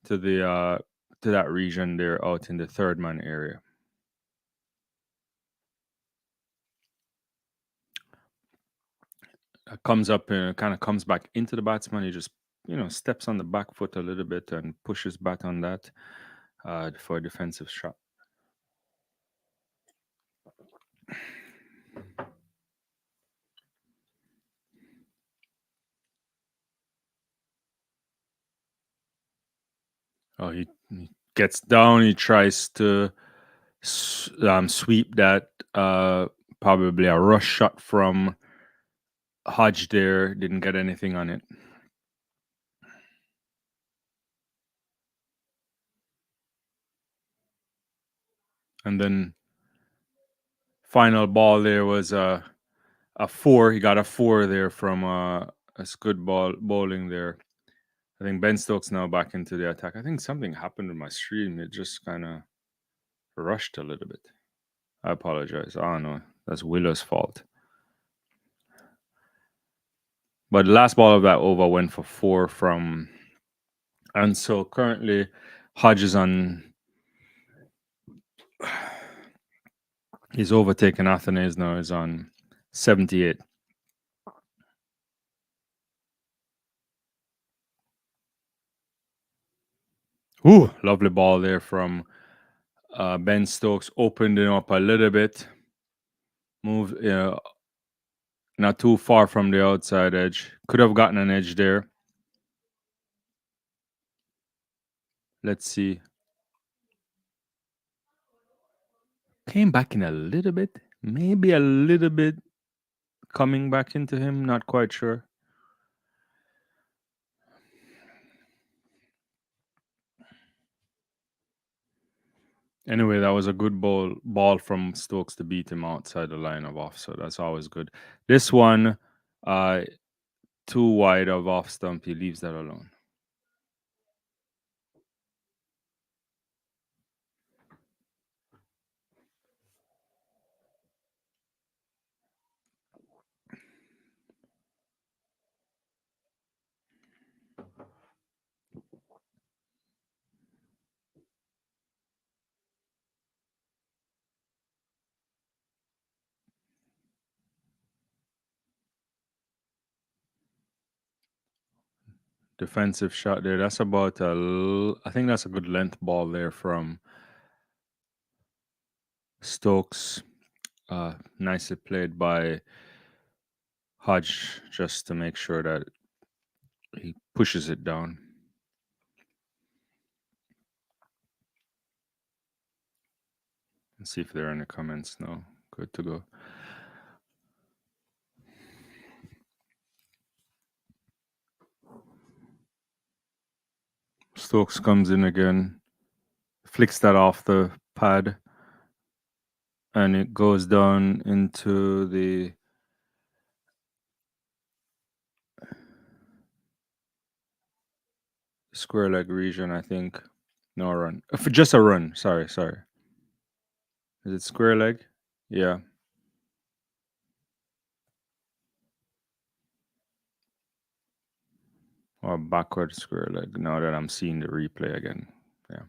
that region there out in the third man area. Comes up and kind of comes back into the batsman. He just steps on the back foot a little bit and pushes back on that for a defensive shot. Oh, he gets down. He tries to sweep that. Probably a rush shot from Hodge there. Didn't get anything on it. And then final ball there was a 4. He got a 4 there from a good bowling there. I think Ben Stokes now back into the attack. I think something happened with my stream. It just kind of rushed a little bit. I apologize. I don't know. That's Willow's fault. But the last ball of that over went for 4 from... And so currently Hodge is on. He's overtaken Athanaze now. Is on 78. Ooh, lovely ball there from Ben Stokes. Opened it up a little bit. Moved not too far from the outside edge. Could have gotten an edge there. Let's see. Came back in a little bit. Maybe a little bit coming back into him. Not quite sure. Anyway, that was a good ball from Stokes to beat him outside the line of off. So that's always good. This one, uh, too wide of off stump. He leaves that alone. Defensive shot there. That's about I think that's a good length ball there from Stokes. Nicely played by Hodge just to make sure that he pushes it down. Let's see if there are any comments. No, good to go. Stokes comes in again, flicks that off the pad, and it goes down into the square leg region, I think. No run. Just a run. Sorry. Is it square leg? Yeah. Or backward square leg. Now that I'm seeing the replay again. Yeah.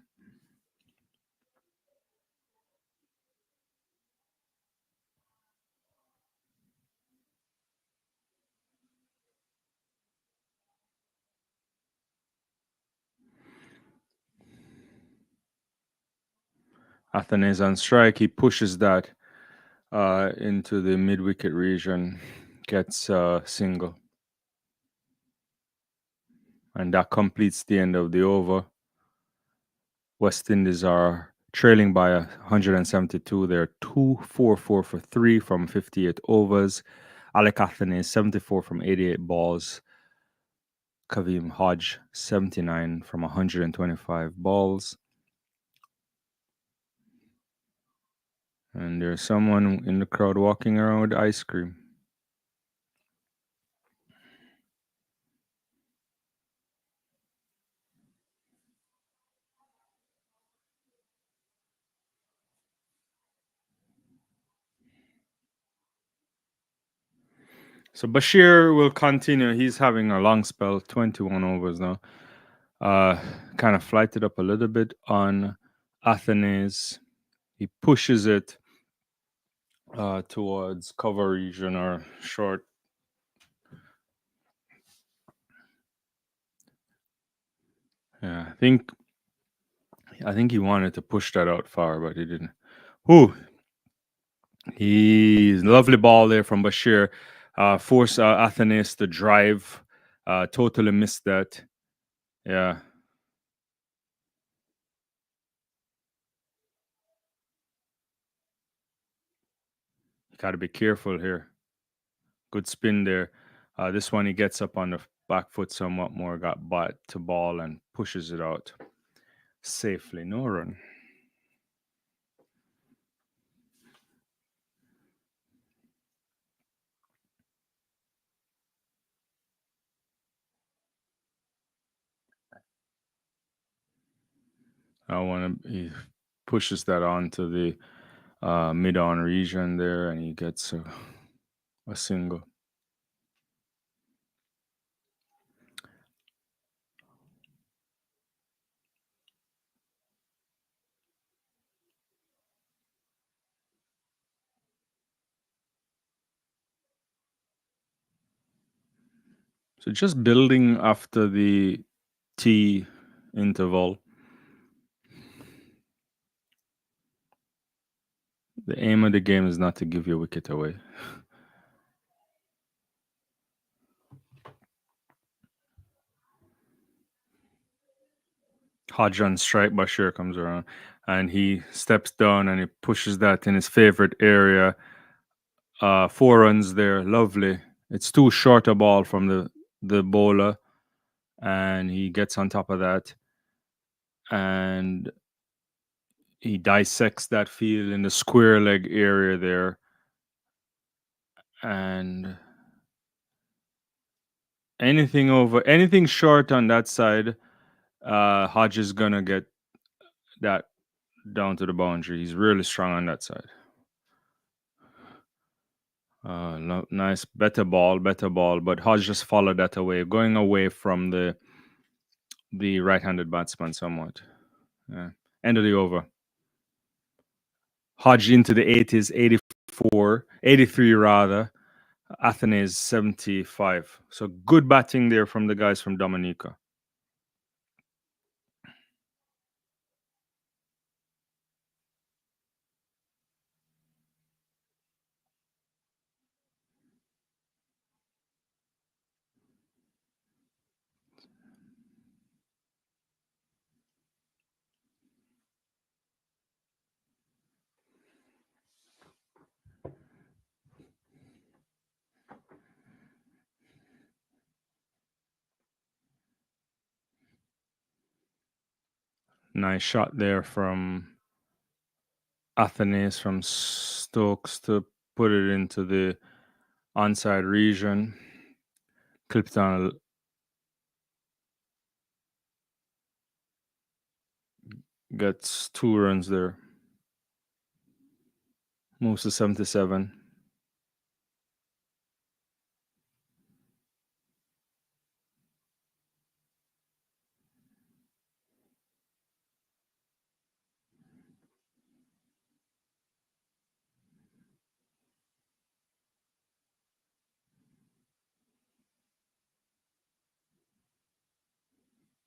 Athens on strike. He pushes that into the mid wicket region, gets a single. And that completes the end of the over. West Indies are trailing by 172. They're 2-4-4 for 3 from 58 overs. Alec Athens, 74 from 88 balls. Kaveem Hodge, 79 from 125 balls. And there's someone in the crowd walking around with ice cream. So Bashir will continue. He's having a long spell, 21 overs now. Kind of flighted up a little bit on Athens. He pushes it towards cover region or short. Yeah, I think he wanted to push that out far, but he didn't. Ooh, he's lovely ball there from Bashir. Force Athens to drive. Totally missed that. Yeah. Got to be careful here. Good spin there. This one he gets up on the back foot somewhat more, got bat to ball and pushes it out safely. No run. He pushes that onto the mid on region there, and he gets a single. So just building after the T interval. The aim of the game is not to give your wicket away. Hodge on strike, Bashir comes around and he steps down and he pushes that in his favorite area. 4 runs there, lovely. It's too short a ball from the bowler, and he gets on top of that, and he dissects that field in the square leg area there, and anything short on that side, Hodge is gonna get that down to the boundary. He's really strong on that side. Nice, better ball, but Hodge just followed that away, going away from the right-handed batsman somewhat. Yeah. End of the over. Hodge into the 80s, 84, 83 rather. Athens 75. So good batting there from the guys from Dominica. Nice shot there from Athens from Stokes to put it into the onside region. Clipton gets 2 runs there. Moves to 77.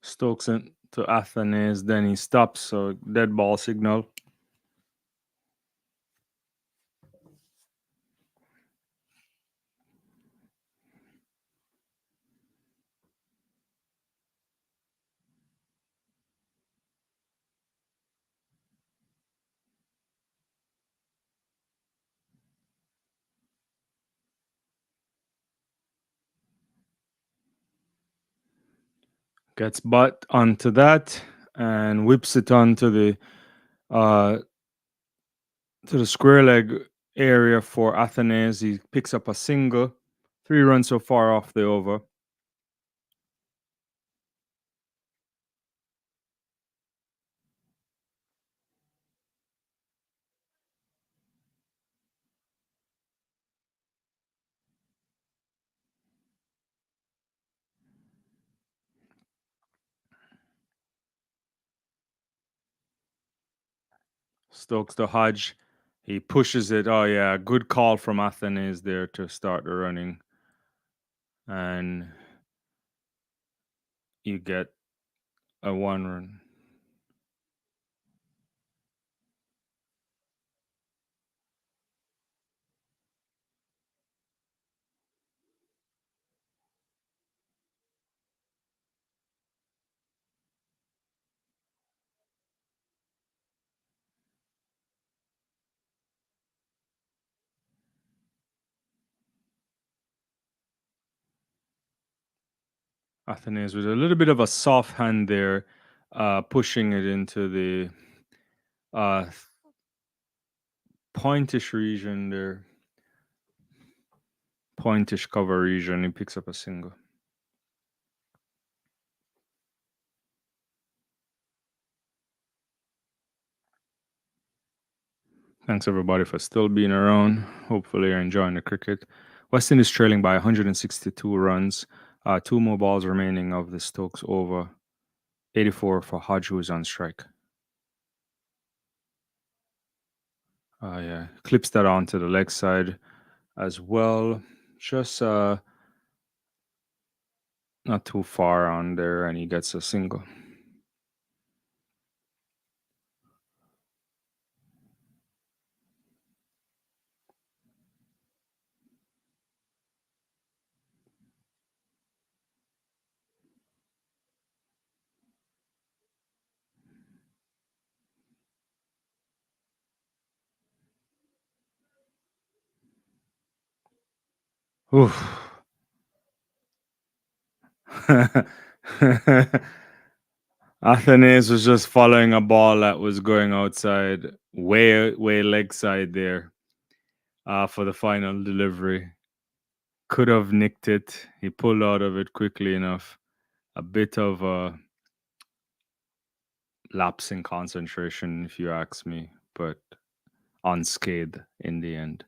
Stokes into Athens, then he stops, so dead ball signal. Gets butt onto that and whips it onto uh the square leg area for Athens. He picks up a single. 3 runs so far off the over. Stokes to Hodge. He pushes it. Oh yeah, good call from Athens there to start the running. And you get a 1 run. Athens with a little bit of a soft hand there, pushing it into the uh, pointish region there. Pointish cover region. He picks up a single. Thanks everybody for still being around. Hopefully you're enjoying the cricket. West Indies trailing by 162 runs. 2 more balls remaining of the Stokes over. 84 for Hodge, who is on strike. Yeah, clips that onto the leg side as well. Just not too far on there, and he gets a single. Oof. Athenaeus was just following a ball that was going outside, way leg side there, for the final delivery. Could have nicked it. He pulled out of it quickly enough. A bit of a lapse in concentration, if you ask me, but unscathed in the end.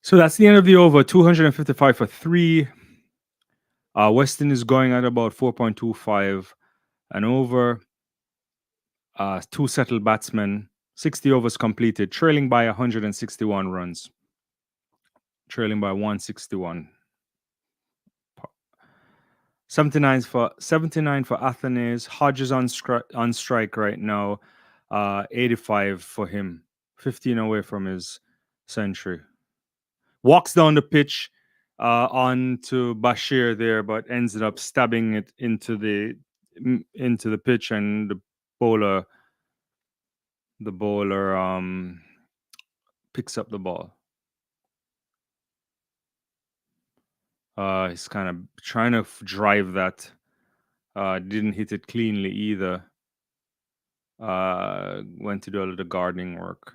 So that's the end of the over. 255 for three. Weston is going at about 4.25 and over. Two settled batsmen, 60 overs completed, trailing by 161 runs. Trailing by 161. 79 for Athenaeus. Hodges on strike right now. 85 for him. 15 away from his century. Walks down the pitch on to Bashir there, but ends up stabbing it into the pitch, and bowler the bowler picks up the ball. He's kind of trying to drive that. Didn't hit it cleanly either. Went to do a little gardening work.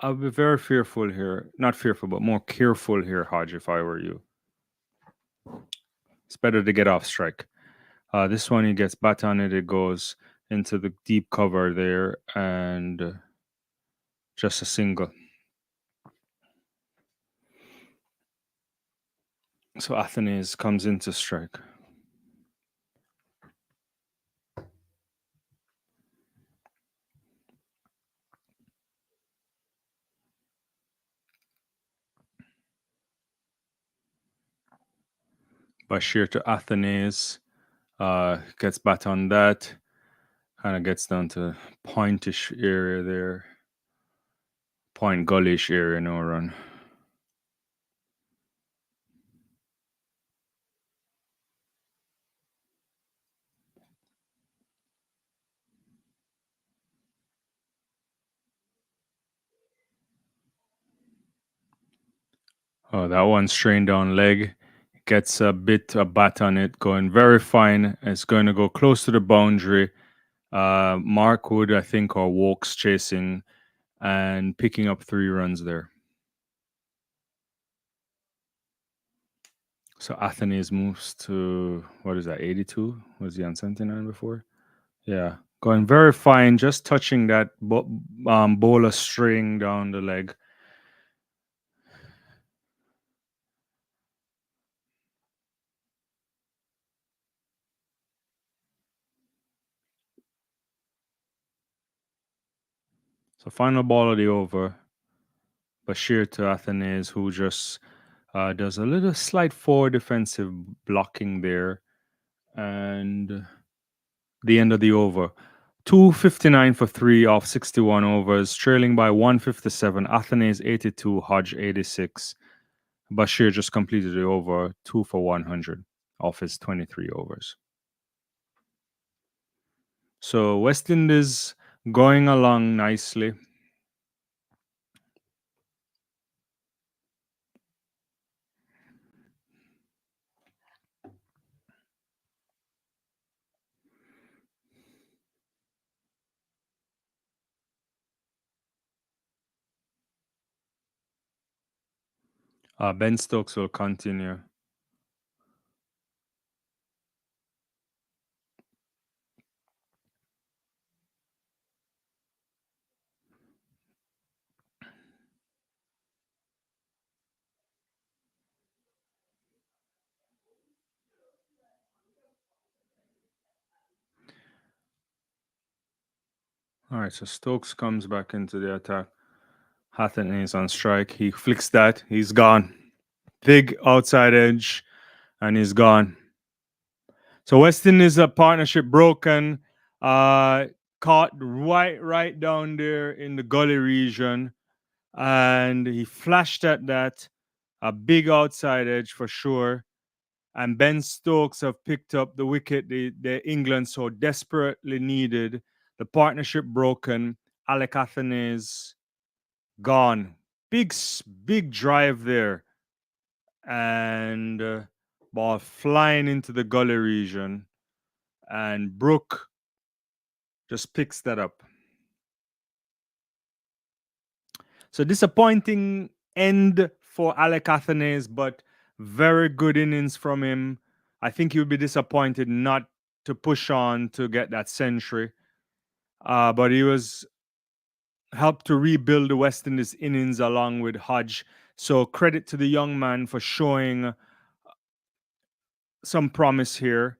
I'll be very fearful here. Not fearful, but more careful here, Hodge, if I were you. It's better to get off strike. This one, he gets bat on it. It goes into the deep cover there, and just a single. So Athenaeus comes into strike. Bashir to Athenaeus. Gets bat on that. Kind of gets down to pointish area there. Point gullish area, no run. Oh, that one strained down leg. Gets a bat on it, going very fine. It's going to go close to the boundary. Mark Wood, I think, or Wokes chasing and picking up 3 runs there. So Athenaeus moves to, what is that, 82? Was he on 79 before? Yeah, going very fine, just touching that bowler string down the leg. So final ball of the over. Bashir to Athenaeus, who just does a little slight forward defensive blocking there. And the end of the over. 259 for 3 off 61 overs, trailing by 157. Athenaeus 82, Hodge 86. Bashir just completed the over 2 for 100 off his 23 overs. So West Indies going along nicely. Ben Stokes will continue. All right, so Stokes comes back into the attack. Hatton is on strike. He flicks that. He's gone. Big outside edge, and he's gone. So West Indies partnership broken. Uh, Caught right down there in the gully region, and he flashed at that. A big outside edge for sure. And Ben Stokes have picked up the wicket the England so desperately needed. The partnership broken. Alec Athanaze gone. Big drive there, and ball flying into the gully region, and Brook just picks that up. So disappointing end for Alec Athanaze, but very good innings from him. I think he would be disappointed not to push on to get that century. But he was helped to rebuild the West Indies innings along with Hodge. So credit to the young man for showing some promise here.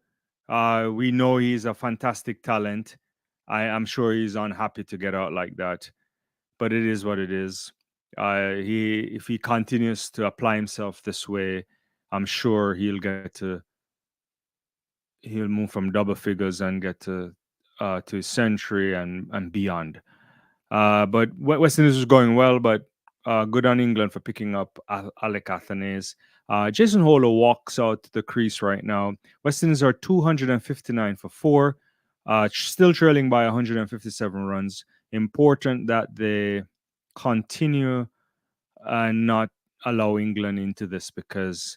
We know he's a fantastic talent. I'm sure he's unhappy to get out like that, but it is what it is. He if he continues to apply himself this way, I'm sure he'll move from double figures and get to his century and beyond. But West Indies is going well, but good on England for picking up Alec Athanaze. Jason Holder walks out to the crease right now. West Indies are 259 for 4, still trailing by 157 runs. Important that they continue and not allow England into this, because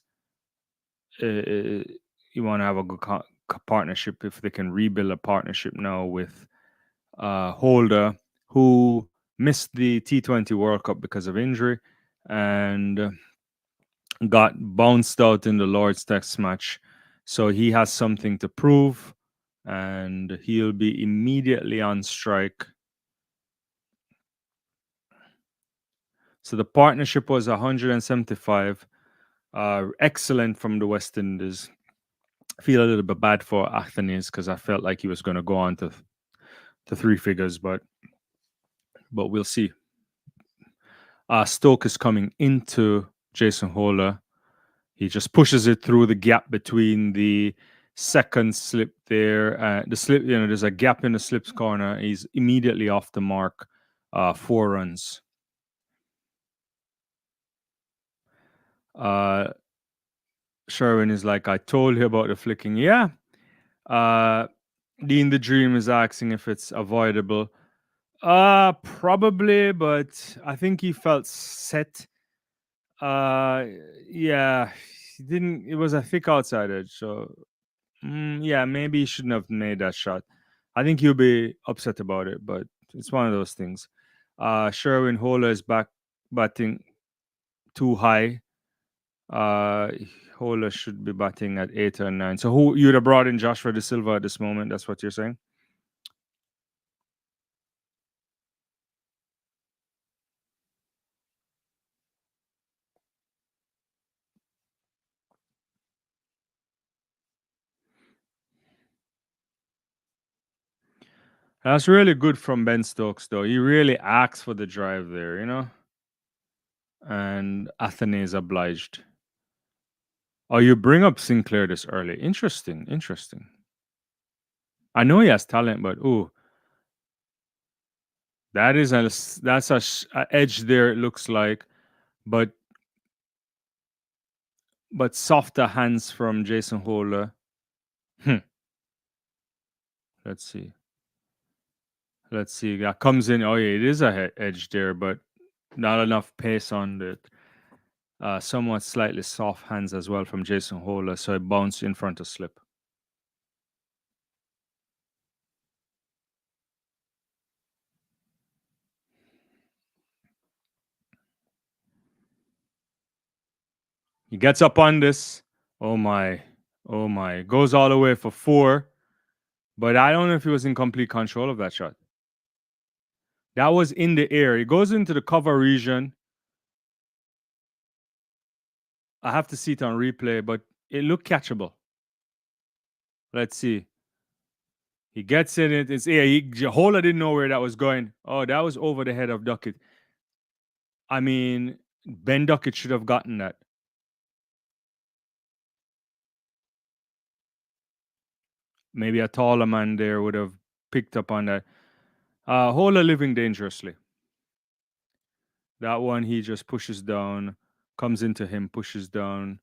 you want to have a good partnership if they can rebuild a partnership now with Holder, who missed the T20 World Cup because of injury and got bounced out in the Lord's Test match. So he has something to prove, and he'll be immediately on strike. So the partnership was 175. Excellent from the West Indies. I feel a little bit bad for Athanaze because I felt like he was going to go on to three figures, but we'll see. Stoke is coming into Jason Holder. He just pushes it through the gap between the second slip there. The slip, there's a gap in the slip's corner. He's immediately off the mark. 4 runs. Sherwin is like, I told you about the flicking. Yeah. Dean the Dream is asking if it's avoidable. Probably, but I think he felt set. Yeah, he didn't. It was a thick outside edge, so yeah, maybe he shouldn't have made that shot. I think he'll be upset about it, but it's one of those things. Sherwin Hola is back batting too high. Uh, Hola should be batting at 8 or 9. So who you'd have brought in Joshua De Silva at this moment? That's what you're saying? That's really good from Ben Stokes, though. He really asks for the drive there, and Athene is obliged. Oh, you bring up Sinclair this early. Interesting, interesting. I know he has talent, but that's a edge there. It looks like, but softer hands from Jason Holder. Hmm. Let's see. Let's see. That comes in. Oh yeah, it is a edge there, but not enough pace on it. Somewhat slightly soft hands as well from Jason Holder, so it bounced in front of slip. He gets up on this. Oh my. Oh my. Goes all the way for 4. But I don't know if he was in complete control of that shot. That was in the air. It goes into the cover region. I have to see it on replay, but it looked catchable. Let's see. He gets in it. It's air. Holder didn't know where that was going. Oh, that was over the head of Duckett. I mean, Ben Duckett should have gotten that. maybe a taller man there would have picked up on that. Hola living dangerously. That one he just pushes down, comes into him, pushes down.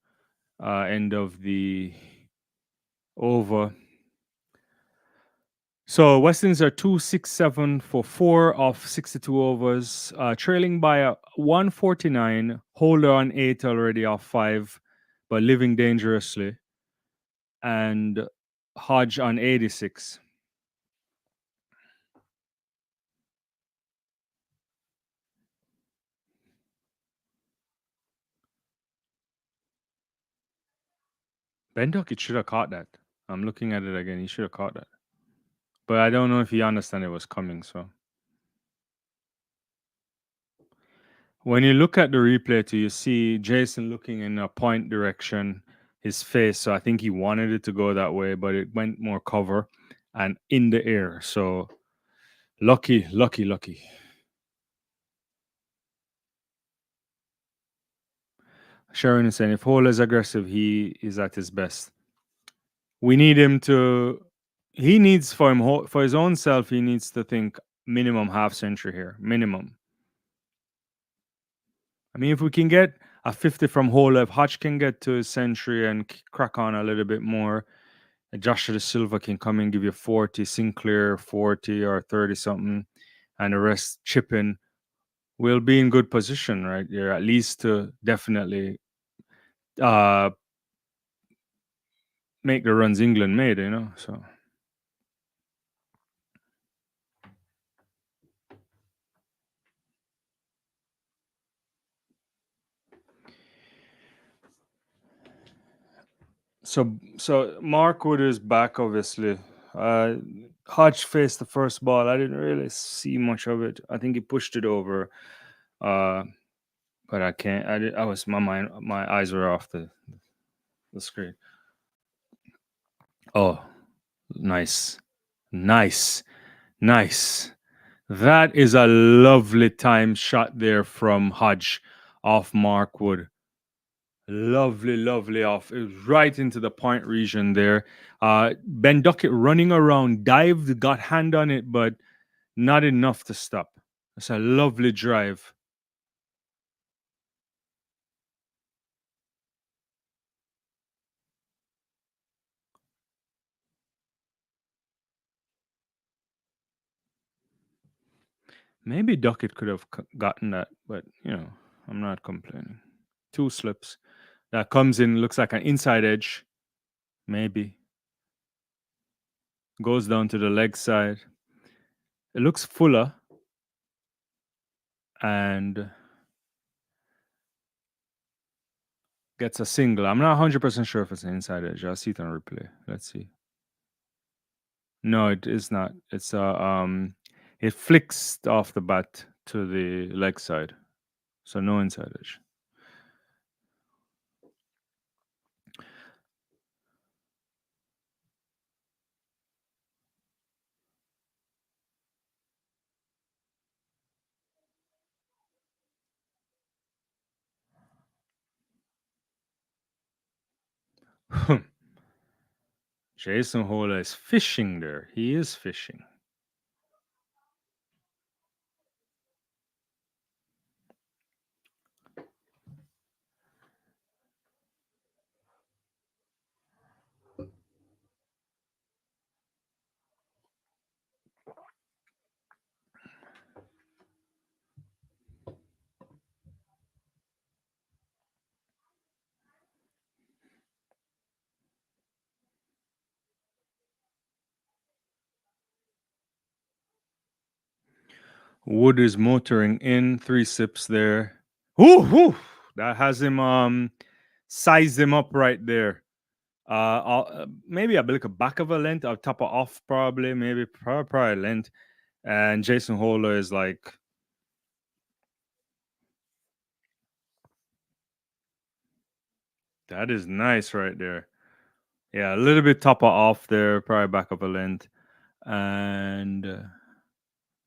End of the over. So Westons are 267 for 4 of 62 overs, trailing by a 149. Holder on 8 already off 5, but living dangerously. And Hodge on 86. Ben Duckett should have caught that. I'm looking at it again. He should have caught that. But I don't know if he understand it was coming. So when you look at the replay too, you see Jason looking in a point direction, his face. So I think he wanted it to go that way, but it went more cover and in the air. So lucky, lucky, lucky. Sharon is saying if Hole is aggressive, he is at his best. We need him to. He needs for his own self. He needs to think minimum half century here, minimum. I mean, if we can get a 50 from Hole, if Hodge can get to his century and crack on a little bit more, Joshua De Silva can come and give you 40, Sinclair 40 or 30 something, and the rest chipping, we'll be in good position right there, at least to definitely uh, make the runs England made, you know. So Mark Wood is back, obviously. Uh, Hodge faced the first ball. I didn't really see much of it. I think he pushed it over, uh, but I can't. I was my eyes were off the screen. Oh, nice, nice, nice. That is a lovely time shot there from Hodge off Mark Wood. Lovely, lovely off. It was right into the point region there. Ben Duckett running around, dived, got hand on it, but not enough to stop. It's a lovely drive. Maybe Duckett could have gotten that, but I'm not complaining. 2 slips. That comes in, looks like an inside edge. Maybe. Goes down to the leg side. It looks fuller. And gets a single. I'm not 100% sure if it's an inside edge. I'll see it on replay. Let's see. No, it is not. It flicks off the bat to the leg side. So no inside edge. Jason Hola is fishing there. He is fishing. Wood is motoring in, 3 sips there. Ooh, that has him sized him up right there. Maybe a bit back of a length. I'll top it off probably, maybe probably length. And Jason Hola is like, that is nice right there. Yeah, a little bit topper off there, probably back of a length. And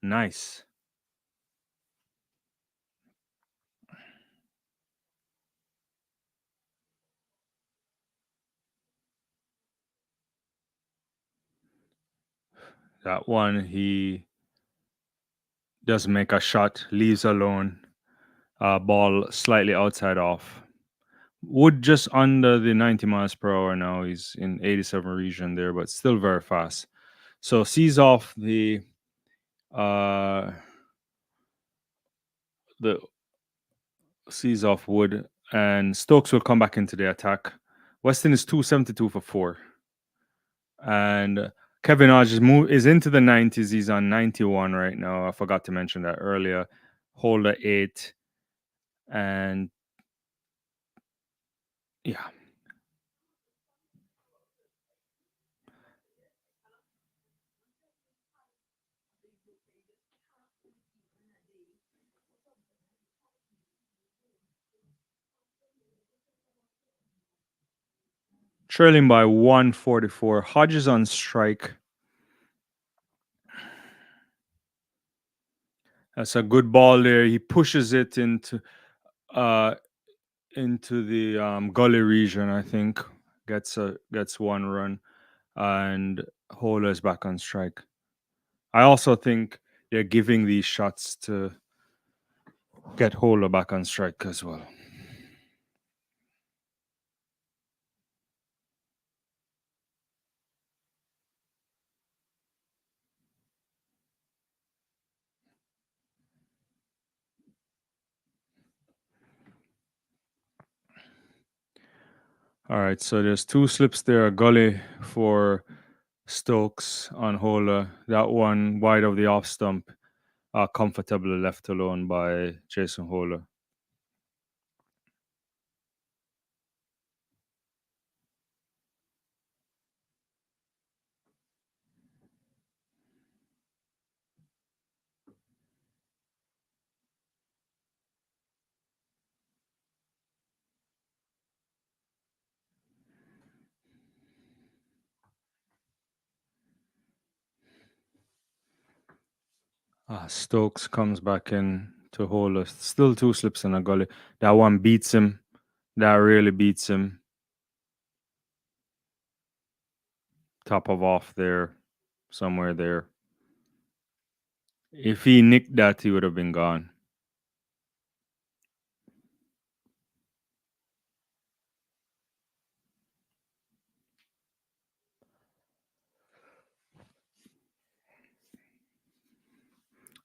nice. That one, he doesn't make a shot, leaves alone. Ball slightly outside off. Wood just under the 90 miles per hour now. He's in 87 region there, but still very fast. So sees off uh the sees off Wood, and Stokes will come back into the attack. Weston is 272 for four. And Kevin Hodge is into the 90s. He's on 91 right now. I forgot to mention that earlier. Holder 8. And yeah. Trailing by 144. Hodges on strike. That's a good ball there. He pushes it uh into the gully region, I think. Gets one run, and Hola is back on strike. I also think they're giving these shots to get Hola back on strike as well. All right, so there's two slips there, a gully for Stokes on Hola. That one wide of the off stump, comfortably left alone by Jason Hola. Stokes comes back in to Hola. Still two slips in a gully. That one beats him. That really beats him. Top of off there, somewhere there. If he nicked that, he would have been gone.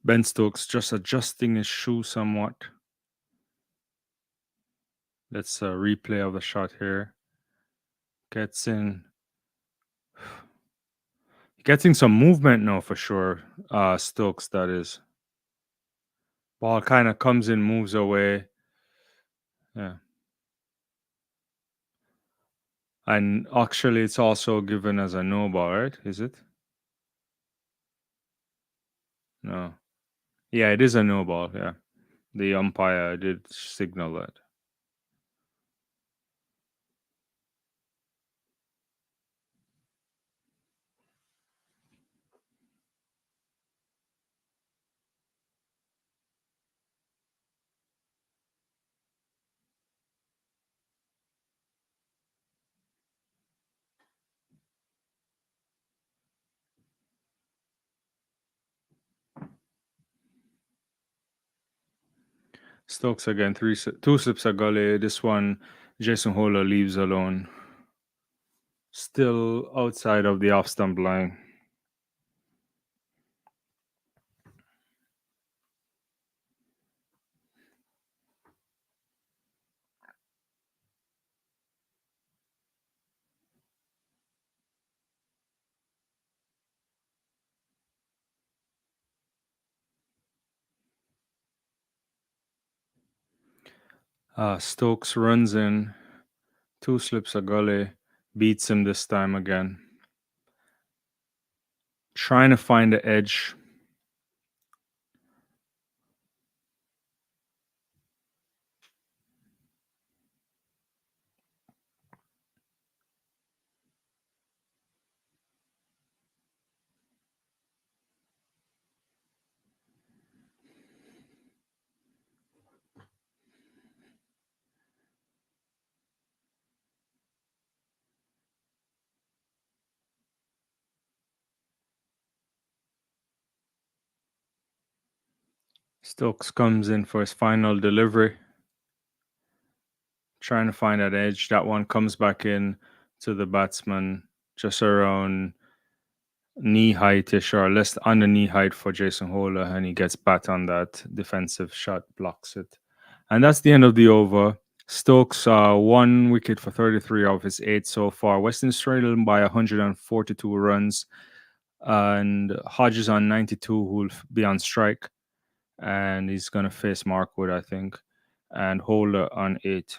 Ben Stokes just adjusting his shoe somewhat. Let's replay of the shot here. Gets in. Getting some movement now for sure. Stokes, that is. Ball kind of comes in, moves away. Yeah. And actually, it's also given as a no ball, right? Is it? No. Yeah, it is a no ball. Yeah. The umpire did signal that. Stokes again, two slips a gully. This one, Jason Hola leaves alone. Still outside of the off stump line. Stokes runs in, two slips a gully, beats him this time again. Trying to find the edge. Stokes comes in for his final delivery, trying to find that edge. That one comes back in to the batsman just around knee height-ish or less under knee height for Jason Hola, and he gets bat on that defensive shot, blocks it. And that's the end of the over. Stokes 1 wicket for 33 of his 8 so far. Western Australia by 142 runs, and Hodges on 92, who will be on strike, and he's going to face Markwood, I think, and Hola on 8.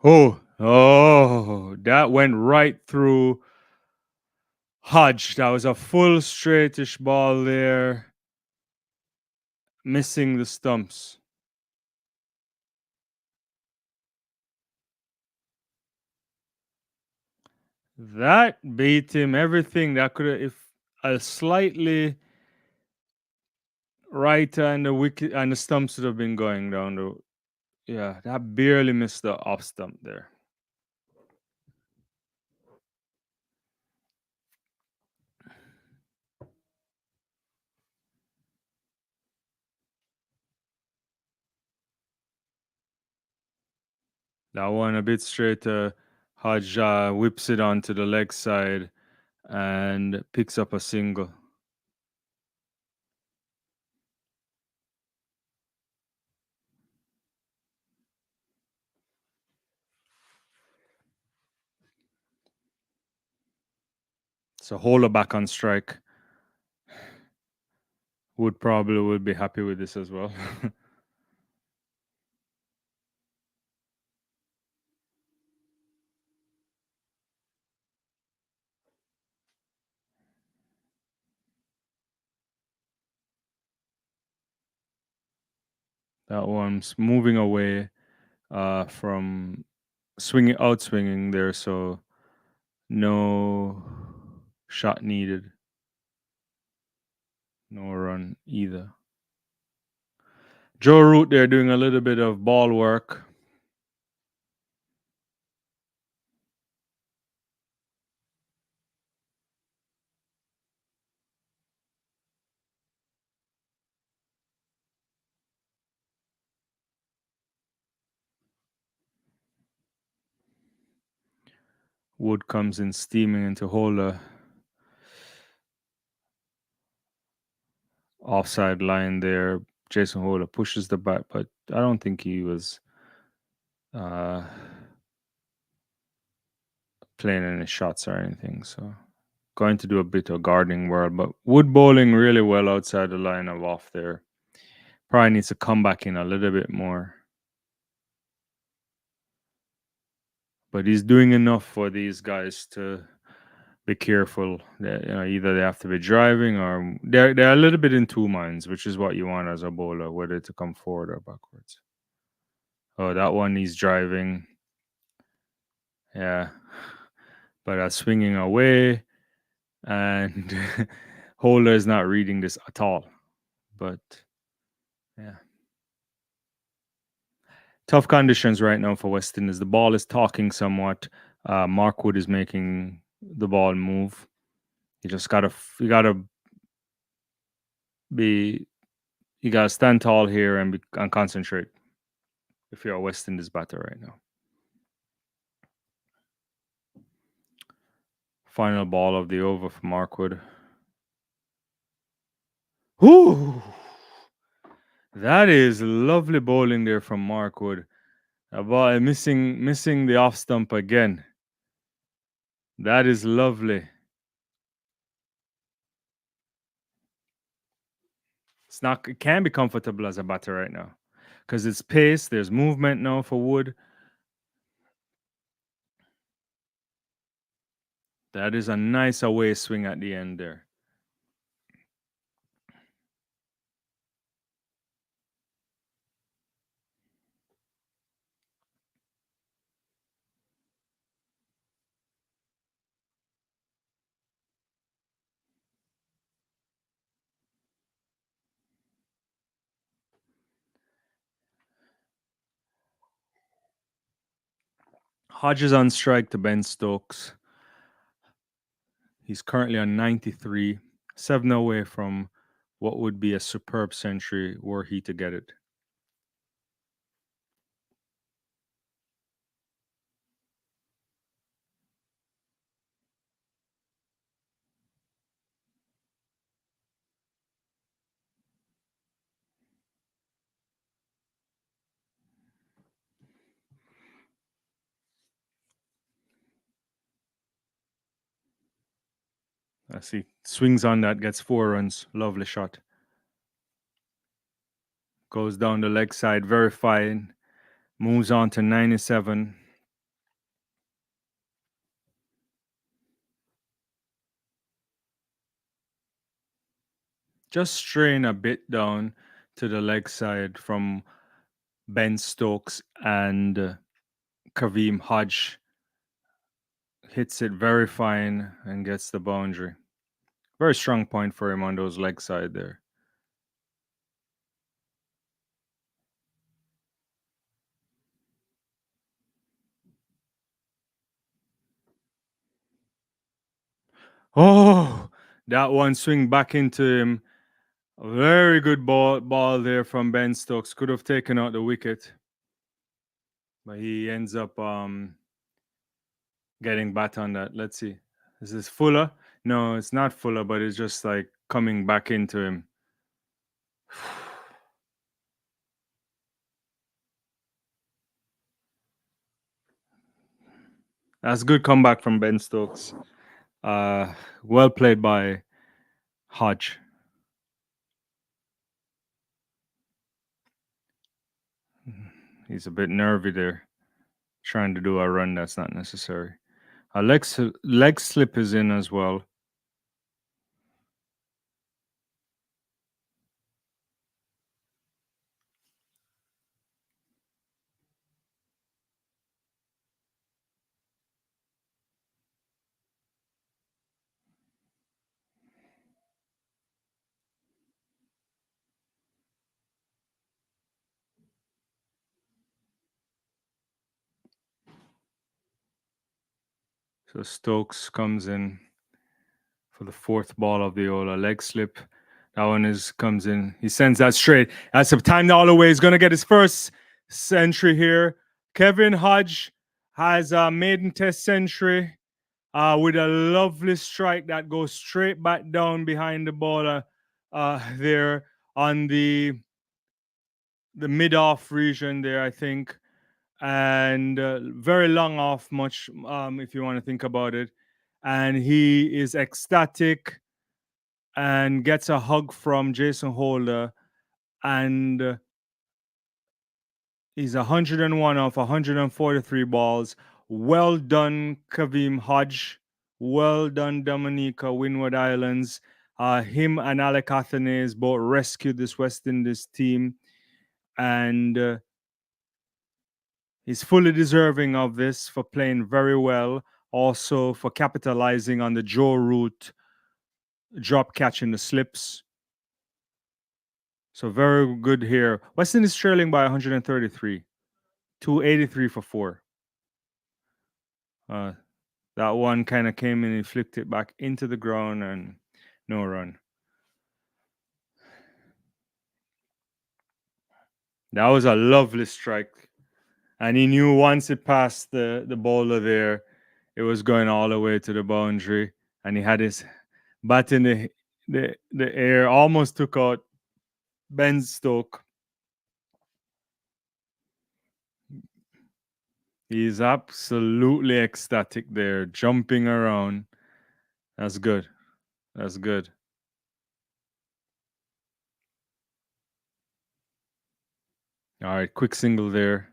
Oh, that went right through Hodge. That was a full straightish ball there, missing the stumps. That beat him everything. That could have, if a slightly right and the wicket and the stumps would have been going down the. Yeah, that barely missed the off stump there. That one a bit straighter. Hodge whips it onto the leg side and picks up a single. So Hola back on strike. Would be happy with this as well. That one's moving away from swinging there, so no shot needed, no run either. Joe Root there doing a little bit of ball work. Wood comes in steaming into Hola. Offside line there. Jason Hola pushes the bat, but I don't think he was playing any shots or anything. So going to do a bit of gardening world, but Wood bowling really well outside the line of off there. Probably needs to come back in a little bit more. But he's doing enough for these guys to be careful. That, either they have to be driving or they're a little bit in two minds, which is what you want as a bowler, whether to come forward or backwards. Oh, that one he's driving. Yeah. But swinging away, and Holder is not reading this at all. But yeah. Tough conditions right now for West Indies. The ball is talking somewhat. Mark Wood is making the ball move. You just be you gotta stand tall here and concentrate if you're a West Indies batter right now. Final ball of the over for Markwood. Ooh, that is lovely bowling there from Markwood. A ball missing the off stump again. That is lovely. It can be comfortable as a batter right now because it's pace. There's movement now for Wood. That is a nice away swing at the end there. Hodges on strike to Ben Stokes. He's currently on 93, 7 away from what would be a superb century were he to get it. I see. Swings on that, gets 4 runs. Lovely shot. Goes down the leg side, very fine. Moves on to 97. Just straying a bit down to the leg side from Ben Stokes and Kaveem Hodge. Hits it very fine and gets the boundary. Very strong point for him on those leg side there. Oh, that one swing back into him. A very good ball there from Ben Stokes. Could have taken out the wicket. But he ends up getting bat on that. Let's see. Is this Fuller? No, it's not Fuller, but it's just like coming back into him. That's a good comeback from Ben Stokes. Well played by Hodge. He's a bit nervy there, trying to do a run that's not necessary. A leg slip is in as well. So Stokes comes in for the fourth ball of the over. Leg slip. That one comes in. He sends that straight. That's a time Holloway is going to get his first century here. Kevin Hodge has a maiden test century with a lovely strike that goes straight back down behind the bowler there on the mid-off region there, I think. And very long off, much if you want to think about it. And he is ecstatic and gets a hug from Jason Holder, and he's 101 off 143 balls. Well done, Kaveem Hodge. Well done, Dominica, Windward Islands. Him and Alec Athenaeus both rescued this West Indies team, and he's fully deserving of this for playing very well. Also for capitalizing on the Joe Root drop catch in the slips. So very good here. West Indies trailing by 133. 283 for 4. That one kind of came in and flicked it back into the ground and no run. That was a lovely strike. And he knew once it passed the bowler there, it was going all the way to the boundary. And he had his bat in the air, almost took out Ben Stokes. He's absolutely ecstatic there, jumping around. That's good. That's good. All right, quick single there.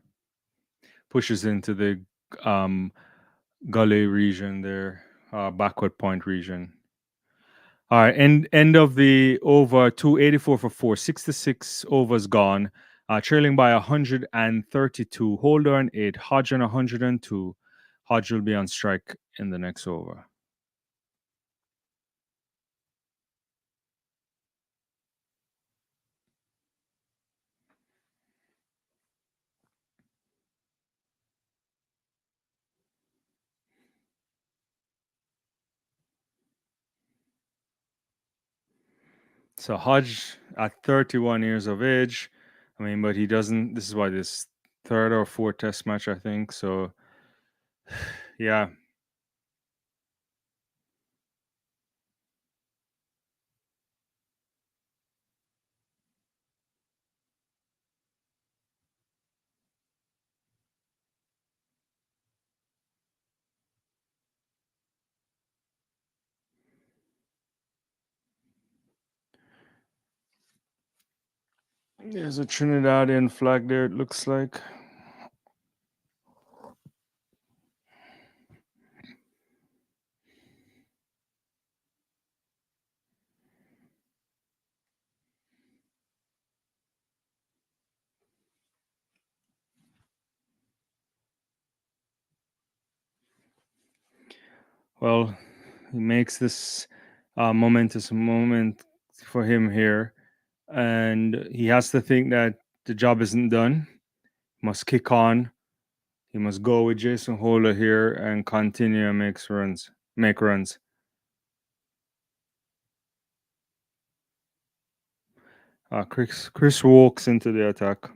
Pushes into the gully region there, backward point region. All right, end of the over 284 for 4, 66 overs gone. Trailing by 132. Holder on 8, Hodge on 102. Hodge will be on strike in the next over. So Hodge at 31 years of age, I mean, but he doesn't. This is why this third or fourth test match, I think. So, yeah, there's a Trinidadian flag there. It looks like. Well, he makes this momentous moment for him here, and he has to think that the job isn't done. Must kick on. He must go with Jason Holder here and continue and make runs. Chris walks into the attack.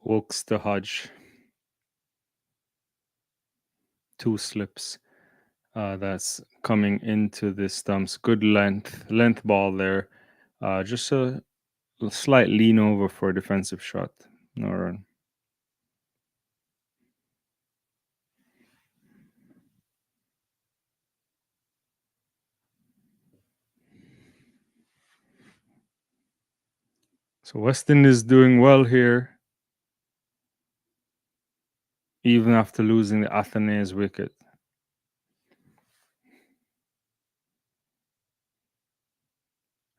Walks to Hodge. Two slips. That's coming into the stumps. Good length ball there. Just a slight lean over for a defensive shot. No run. So Weston is doing well here, even after losing the Athenaeus wicket.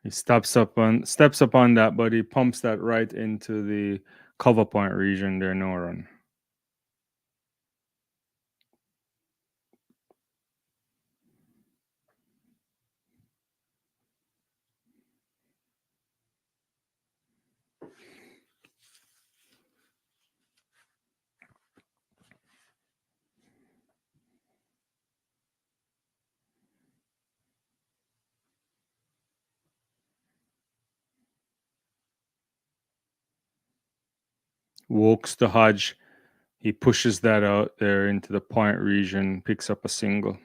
He steps up on that, but he pumps that right into the cover point region there. No run. Walks to Hodge. He pushes that out there into the point region, picks up a single.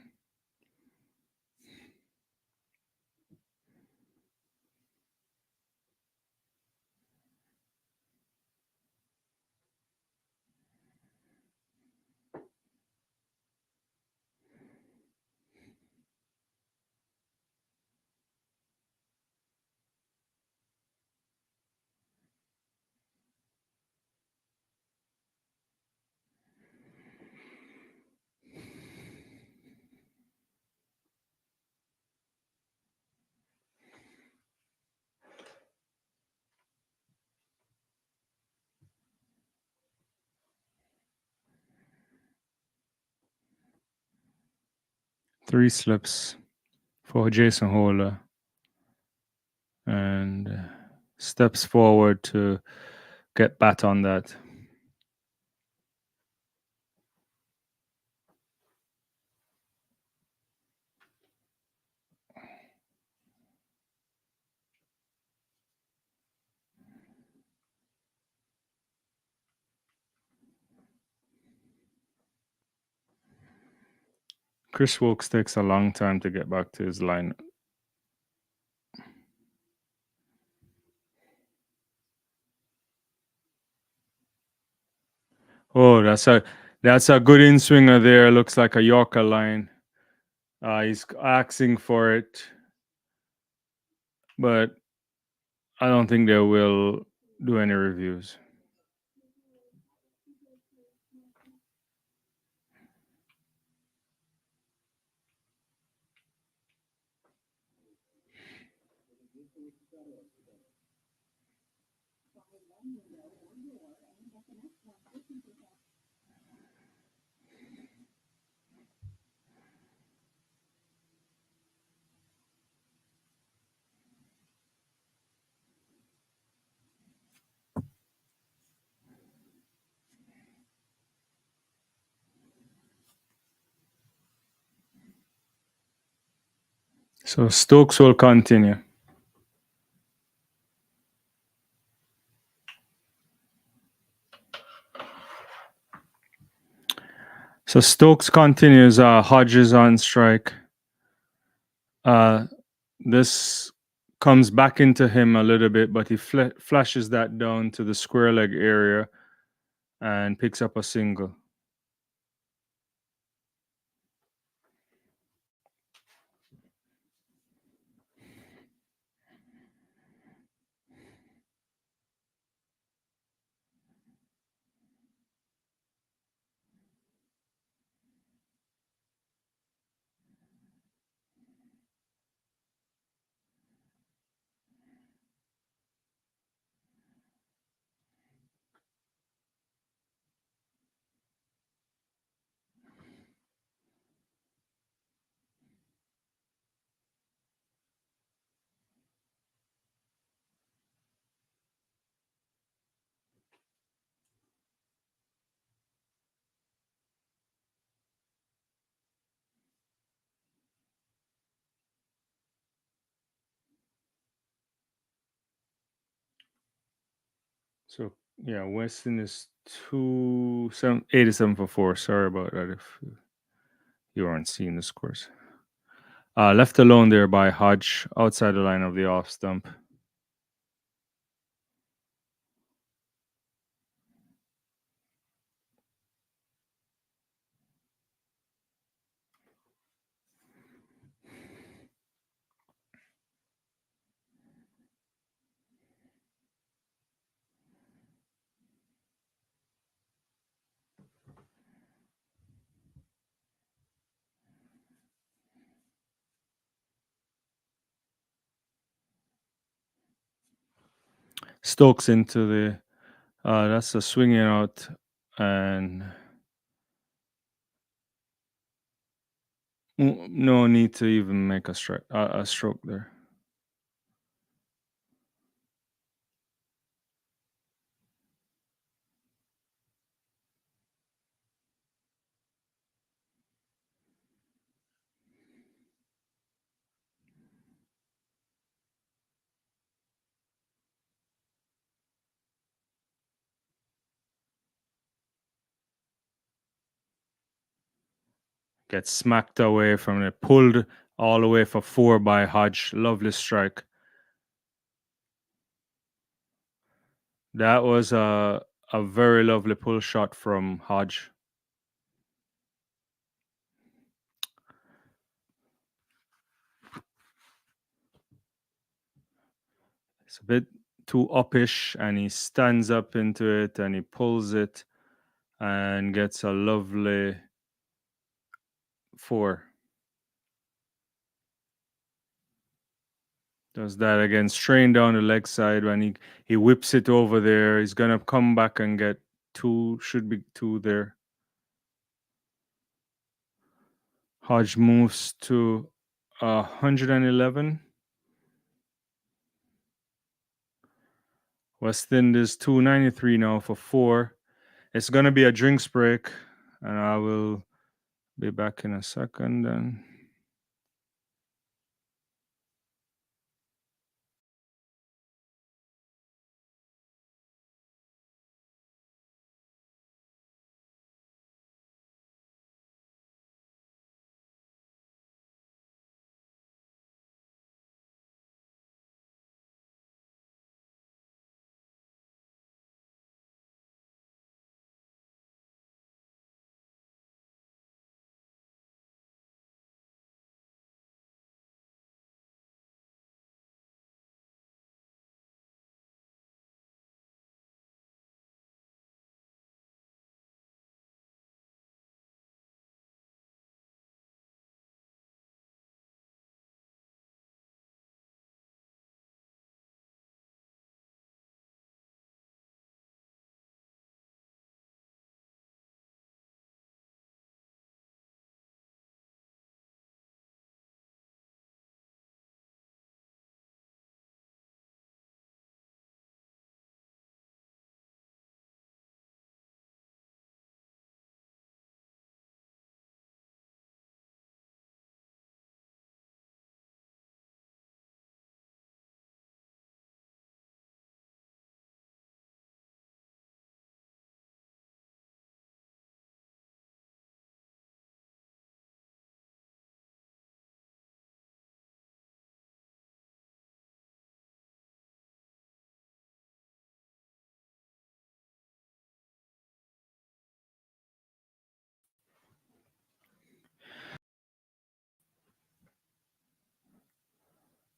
Three slips for Jason Holder, and steps forward to get bat on that. Chris Wilkes takes a long time to get back to his line. Oh, that's a good in swinger there. Looks like a Yorker line. He's asking for it, but I don't think they will do any reviews. So Stokes will continue. So Stokes continues. Hodges on strike. This comes back into him a little bit, but he flashes that down to the square leg area and picks up a single. So yeah, Weston is 87 for 4. Sorry about that if you aren't seeing the scores. Left alone there by Hodge outside the line of the off stump. Stokes into the that's a swinging out and no need to even make a stroke there. Gets smacked away from it, pulled all the way for 4 by Hodge. Lovely strike. That was a very lovely pull shot from Hodge. It's a bit too uppish, and he stands up into it and he pulls it and gets a lovely 4. Does that again, strain down the leg side when he whips it over there. He's gonna come back and get 2, should be 2 there. Hodge moves to 111. West Indies 293 now for 4. It's gonna be a drinks break, and I will be back in a second then.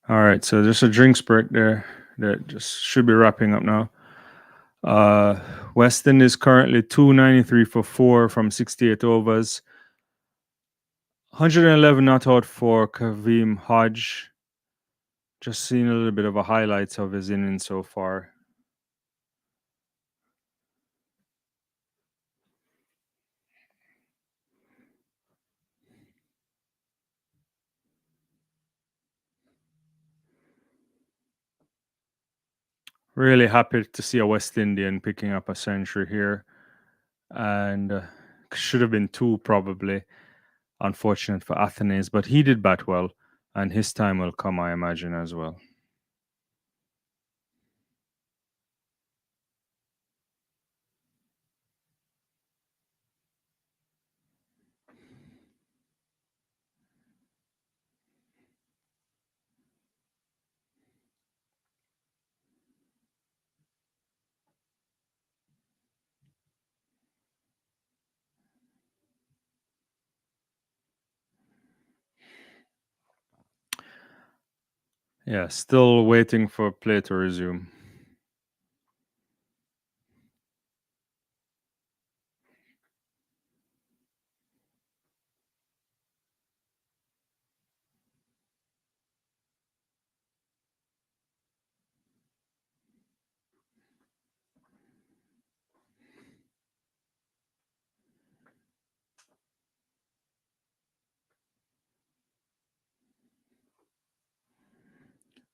All right, so there's a drinks break there that just should be wrapping up now. Uh, Weston is currently 293 for four from 68 overs. 111 not out for Kaveem Hodge. Just seeing a little bit of a highlights of his innings so far. Really happy to see a West Indian picking up a century here, and should have been two probably. Unfortunate for Athens, but he did bat well, and his time will come, I imagine, as well. Yeah, still waiting for play to resume.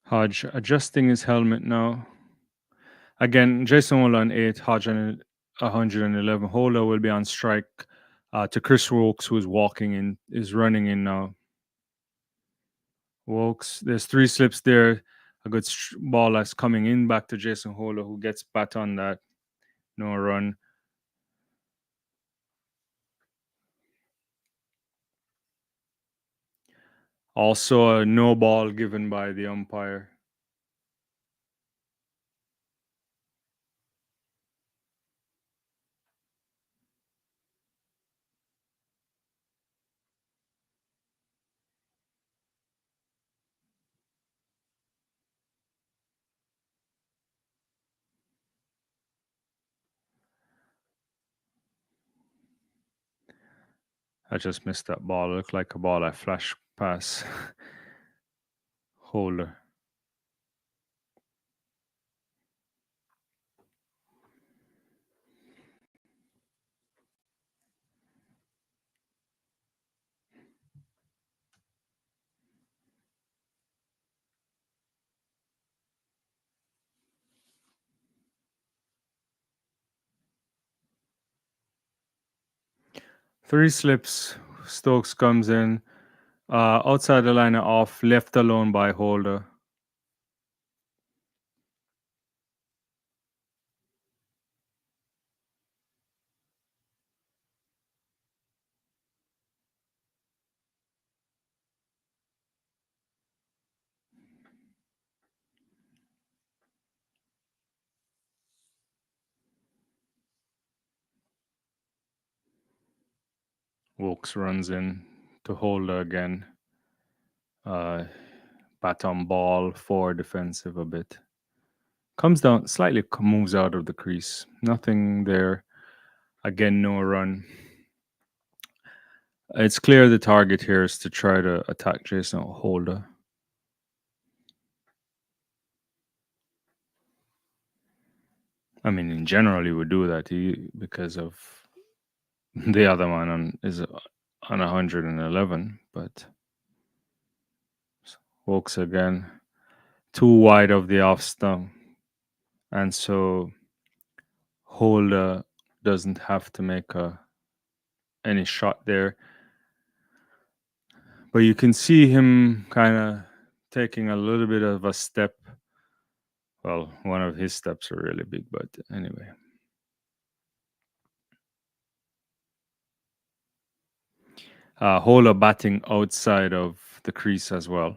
Hodge adjusting his helmet now. Again, Jason Wooler on 8, Hodge on 111. Holder will be on strike to Chris Wilkes, who is walking in, is running in now. Wilkes, there's three slips there. A good ball that's coming in back to Jason Holder, who gets bat on that. No run. Also, a no ball given by the umpire. I just missed that ball. It looked like a ball I flashed past Holder. Three slips. Stokes comes in. Outside the line off, left alone by Holder. Wilkes runs in to Holder again. Bat on ball, forward defensive a bit. Comes down, slightly moves out of the crease. Nothing there. Again, no run. It's clear the target here is to try to attack Jason Holder. I mean, in general, he would do that because of the other one is on 111, but Wilkes again, too wide of the off stump, and so Holder doesn't have to make any shot there. But you can see him kind of taking a little bit of a step. Well, one of his steps are really big, but anyway. Holder batting outside of the crease as well.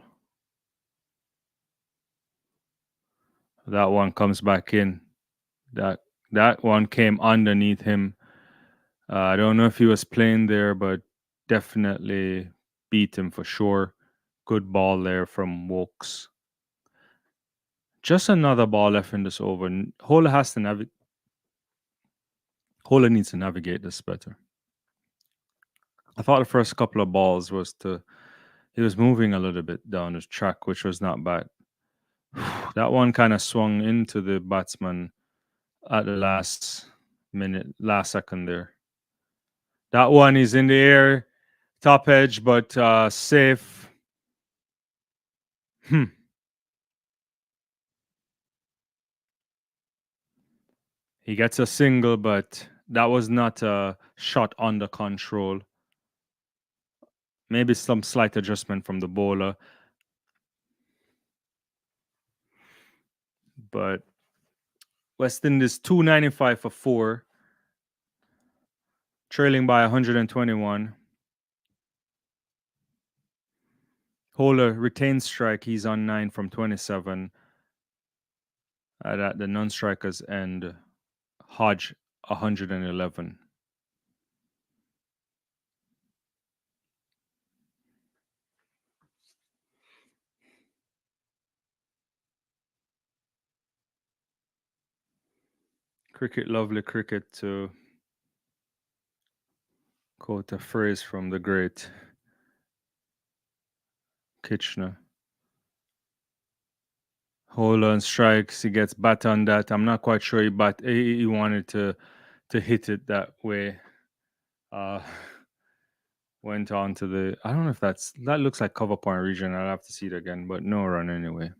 That one comes back in. That one came underneath him. I don't know if he was playing there, but definitely beat him for sure. Good ball there from Wilkes. Just another ball left in this over. Hola has to navigate. Hola needs to navigate this better. I thought the first couple of balls was to he was moving a little bit down the track, which was not bad. That one kind of swung into the batsman at the last minute, last second there. That one is in the air, top edge, but safe. Hmm. He gets a single, but that was not a shot under control. Maybe some slight adjustment from the bowler, but West Indies 295 for 4, trailing by 121. Holer retains strike. He's on 9 from 27. At the non-strikers end, Hodge 111. Cricket, lovely cricket, to quote a phrase from the great Kitchener. Holer on strikes. He gets bat on that. I'm not quite sure he wanted to hit it that way. Uh, went on to the. I don't know if that looks like cover point region. I'll have to see it again, but no run anyway.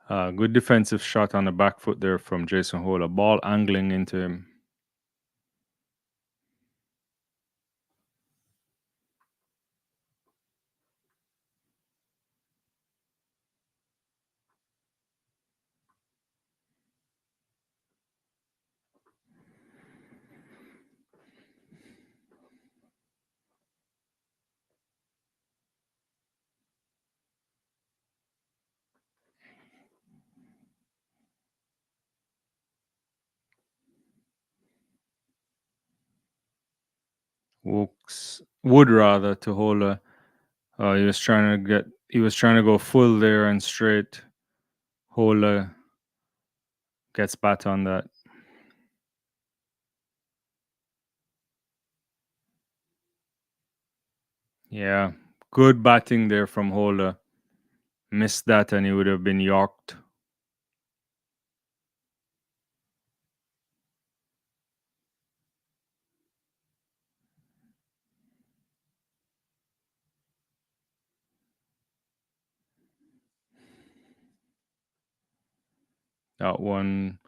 Good defensive shot on the back foot there from Jason Holer. Ball angling into him. Wood rather to Holer. He was trying to go full there and straight. Holer gets bat on that. Yeah, good batting there from Holer. Missed that and he would have been yorked. That one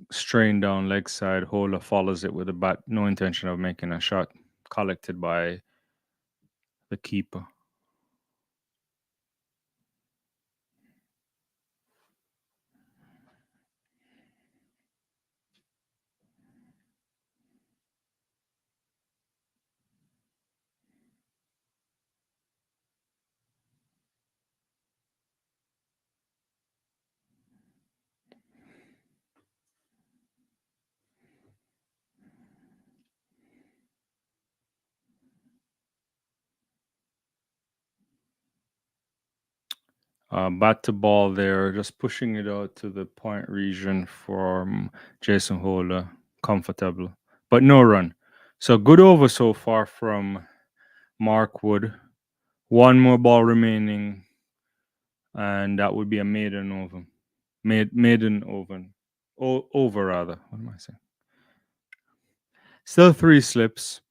strained down leg side. Holer follows it with a bat. No intention of making a shot. Collected by the keeper. Bat to ball there, just pushing it out to the point region from Jason Holer. Comfortable, but no run. So good over so far from Mark Wood. One more ball remaining, and that would be a maiden over. Maiden over. Over rather. What am I saying? Still 3 slips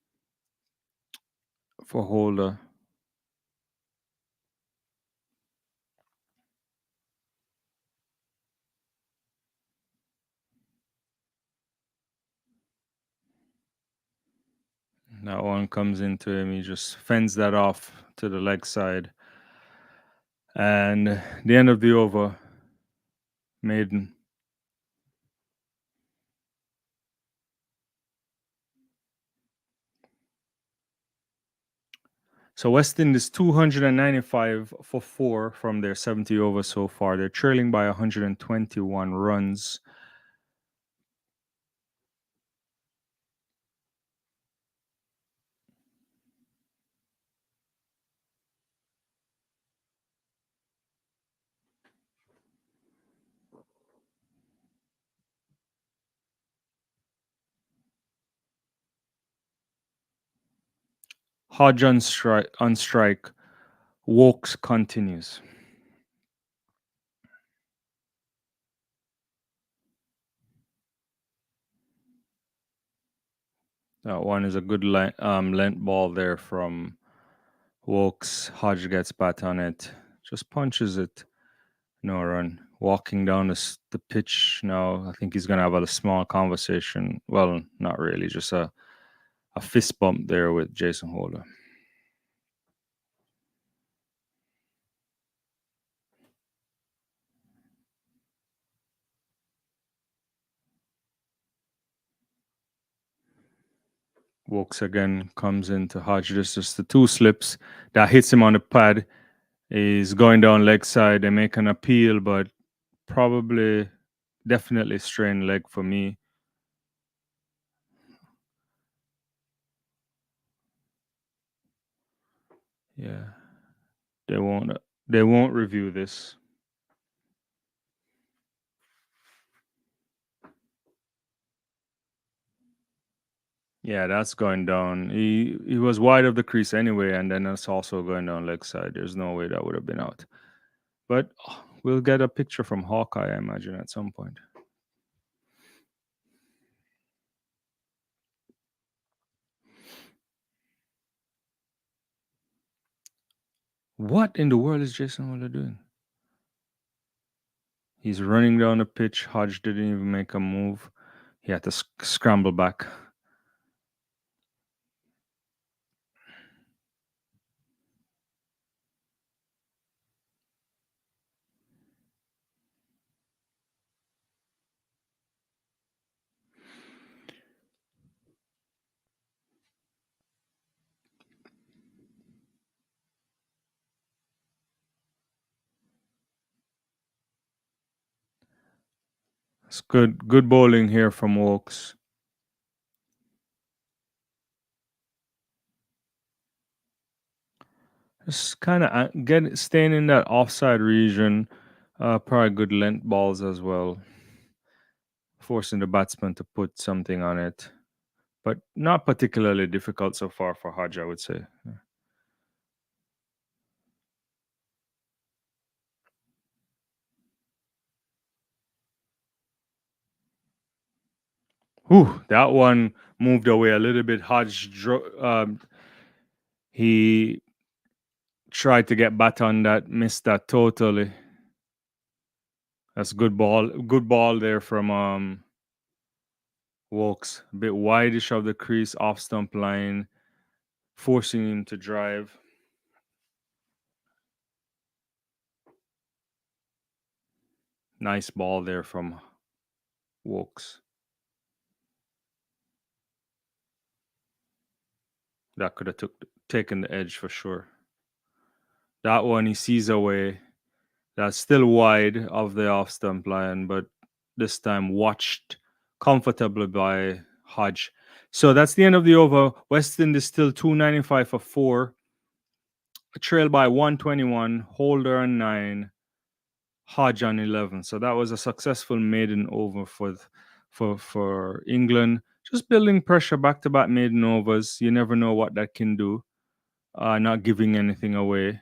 for Holder. That one comes into him. He just fends that off to the leg side. And the end of the over, maiden. So West Indies 295 for four from their 70 overs so far. They're trailing by 121 runs. Hodge on strike. Wokes continues. That one is a good length ball there from Wokes. Hodge gets bat on it. Just punches it. No run. Walking down the pitch now. I think he's going to have a small conversation. Well, not really. Just a fist bump there with Jason Holder. Wokes again comes into Hodge. Just the two slips that hits him on the pad. He's going down leg side. They make an appeal, but probably definitely strained leg for me. Yeah. They won't review this. Yeah, that's going down. He was wide of the crease anyway, and then that's also going down leg side. There's no way that would have been out. But we'll get a picture from Hawkeye, I imagine, at some point. What in the world is Jason Willer doing? He's running down the pitch. Hodge didn't even make a move. He had to scramble back. It's good bowling here from Wokes. Just kind of staying in that offside region. Probably good length balls as well, forcing the batsman to put something on it. But not particularly difficult so far for Hodge, I would say. Whew, that one moved away a little bit. He tried to get bat on that, missed that totally. That's good ball. Good ball there from Wokes. A bit wideish of the crease, off stump line, forcing him to drive. Nice ball there from Wokes. That could have taken the edge for sure. That one he sees away. That's still wide of the off stump line, but this time watched comfortably by Hodge. So that's the end of the over. West Indies still 295 for four. Trail by 121. Holder on 9. Hodge on 11. So that was a successful maiden over for England. Just building pressure back to back maiden overs. You never know what that can do. Not giving anything away.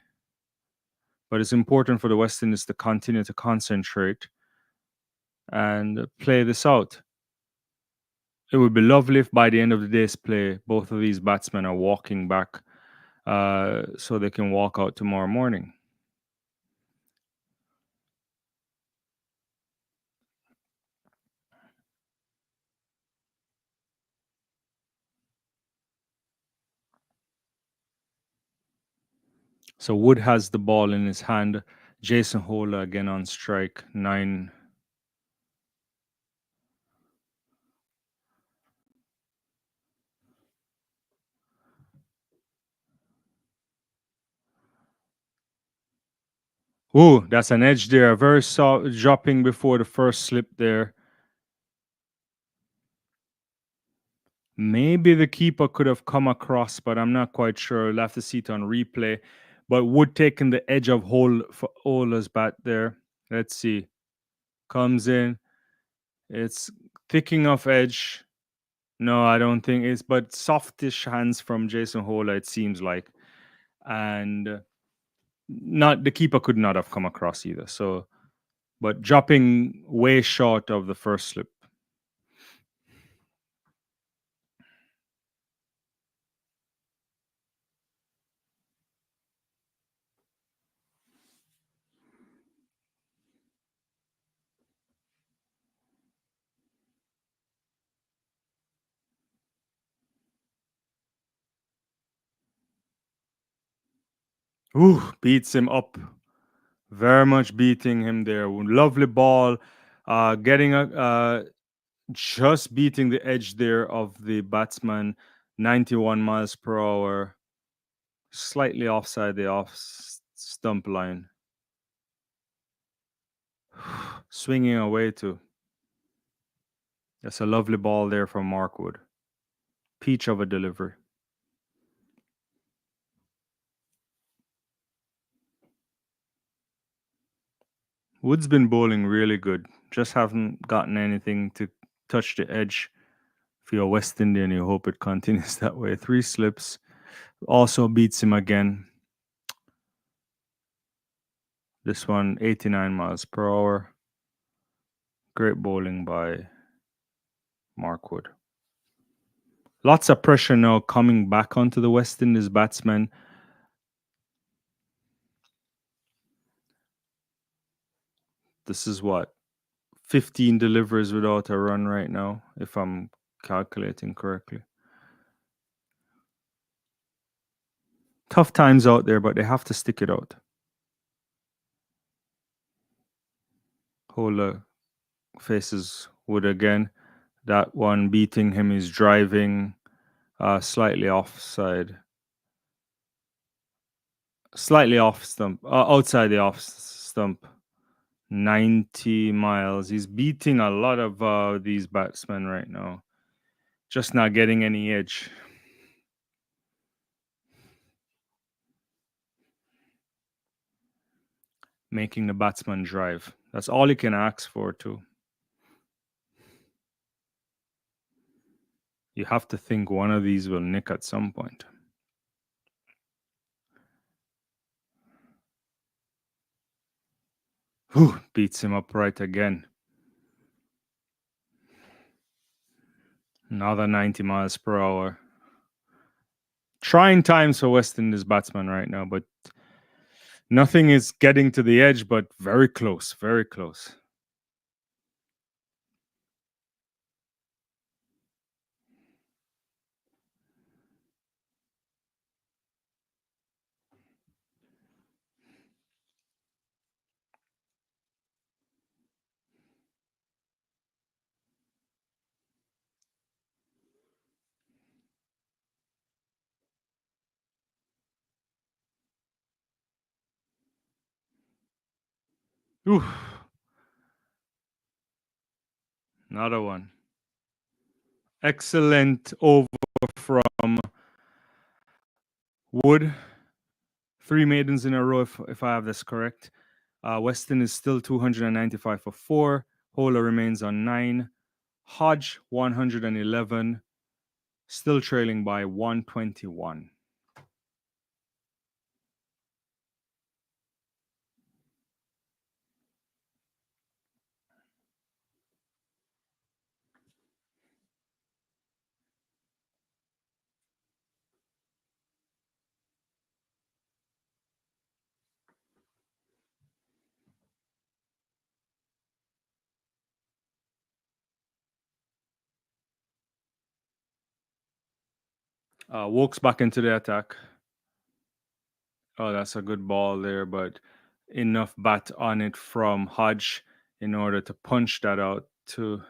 But it's important for the West Indies to continue to concentrate and play this out. It would be lovely if by the end of the day's play, both of these batsmen are walking back so they can walk out tomorrow morning. So Wood has the ball in his hand. Jason Holder again on strike. 9. Ooh, that's an edge there. Very soft dropping before the first slip there. Maybe the keeper could have come across, but I'm not quite sure. We'll have to see it on replay. But Wood taking the edge of Hole for Ola's bat there. Let's see. Comes in. It's thicking off edge. No, I don't think it's, but softish hands from Jason Hola, it seems like. And not the keeper could not have come across either. So, but dropping way short of the first slip. Ooh, beats him up. Very much beating him there. Lovely ball. Getting a just beating the edge there of the batsman. 91 miles per hour. Slightly offside the off stump line. Swinging away too. That's a lovely ball there from Mark Wood. Peach of a delivery. Wood's been bowling really good. Just haven't gotten anything to touch the edge. If you're West Indian, you hope it continues that way. 3 slips. Also beats him again. This one, 89 miles per hour. Great bowling by Mark Wood. Lots of pressure now coming back onto the West Indies batsmen. This is what? 15 deliveries without a run right now, if I'm calculating correctly. Tough times out there, but they have to stick it out. Hola faces Wood again. That one beating him is driving slightly offside. Slightly off stump. Outside the off stump. 90 miles. He's beating a lot of these batsmen right now. Just not getting any edge. Making the batsman drive. That's all you can ask for, too. You have to think one of these will nick at some point. Whew, beats him upright again. Another 90 miles per hour. Trying times for West Indies batsman right now, but nothing is getting to the edge, but very close, very close. Ooh. Another one. Excellent over from Wood. 3 maidens in a row, if I have this correct. Weston is still 295 for 4. Hola remains on 9. Hodge 111. Still trailing by 121. Walks back into the attack. Oh, that's a good ball there, but enough bat on it from Hodge in order to punch that out to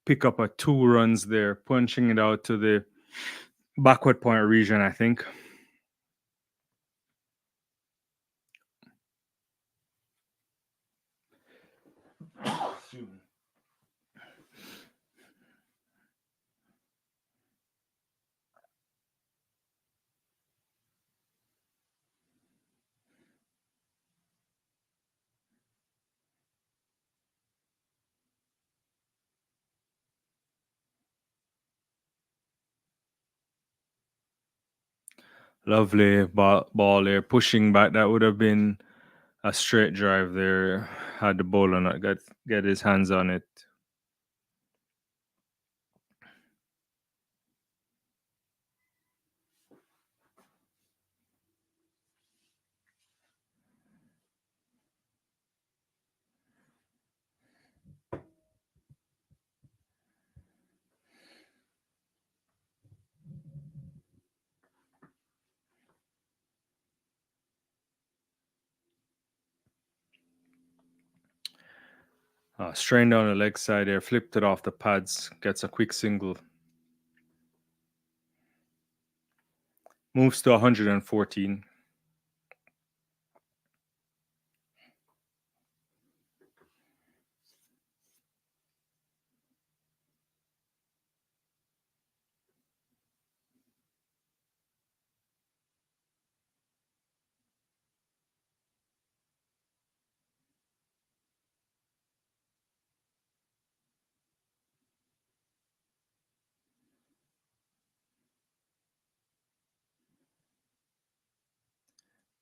pick up a 2 runs there, punching it out to the backward point region, I think. Lovely ball there, pushing back. That would have been a straight drive there. Had the bowler not get his hands on it. Strained down the leg side there, flipped it off the pads, gets a quick single. Moves to 114.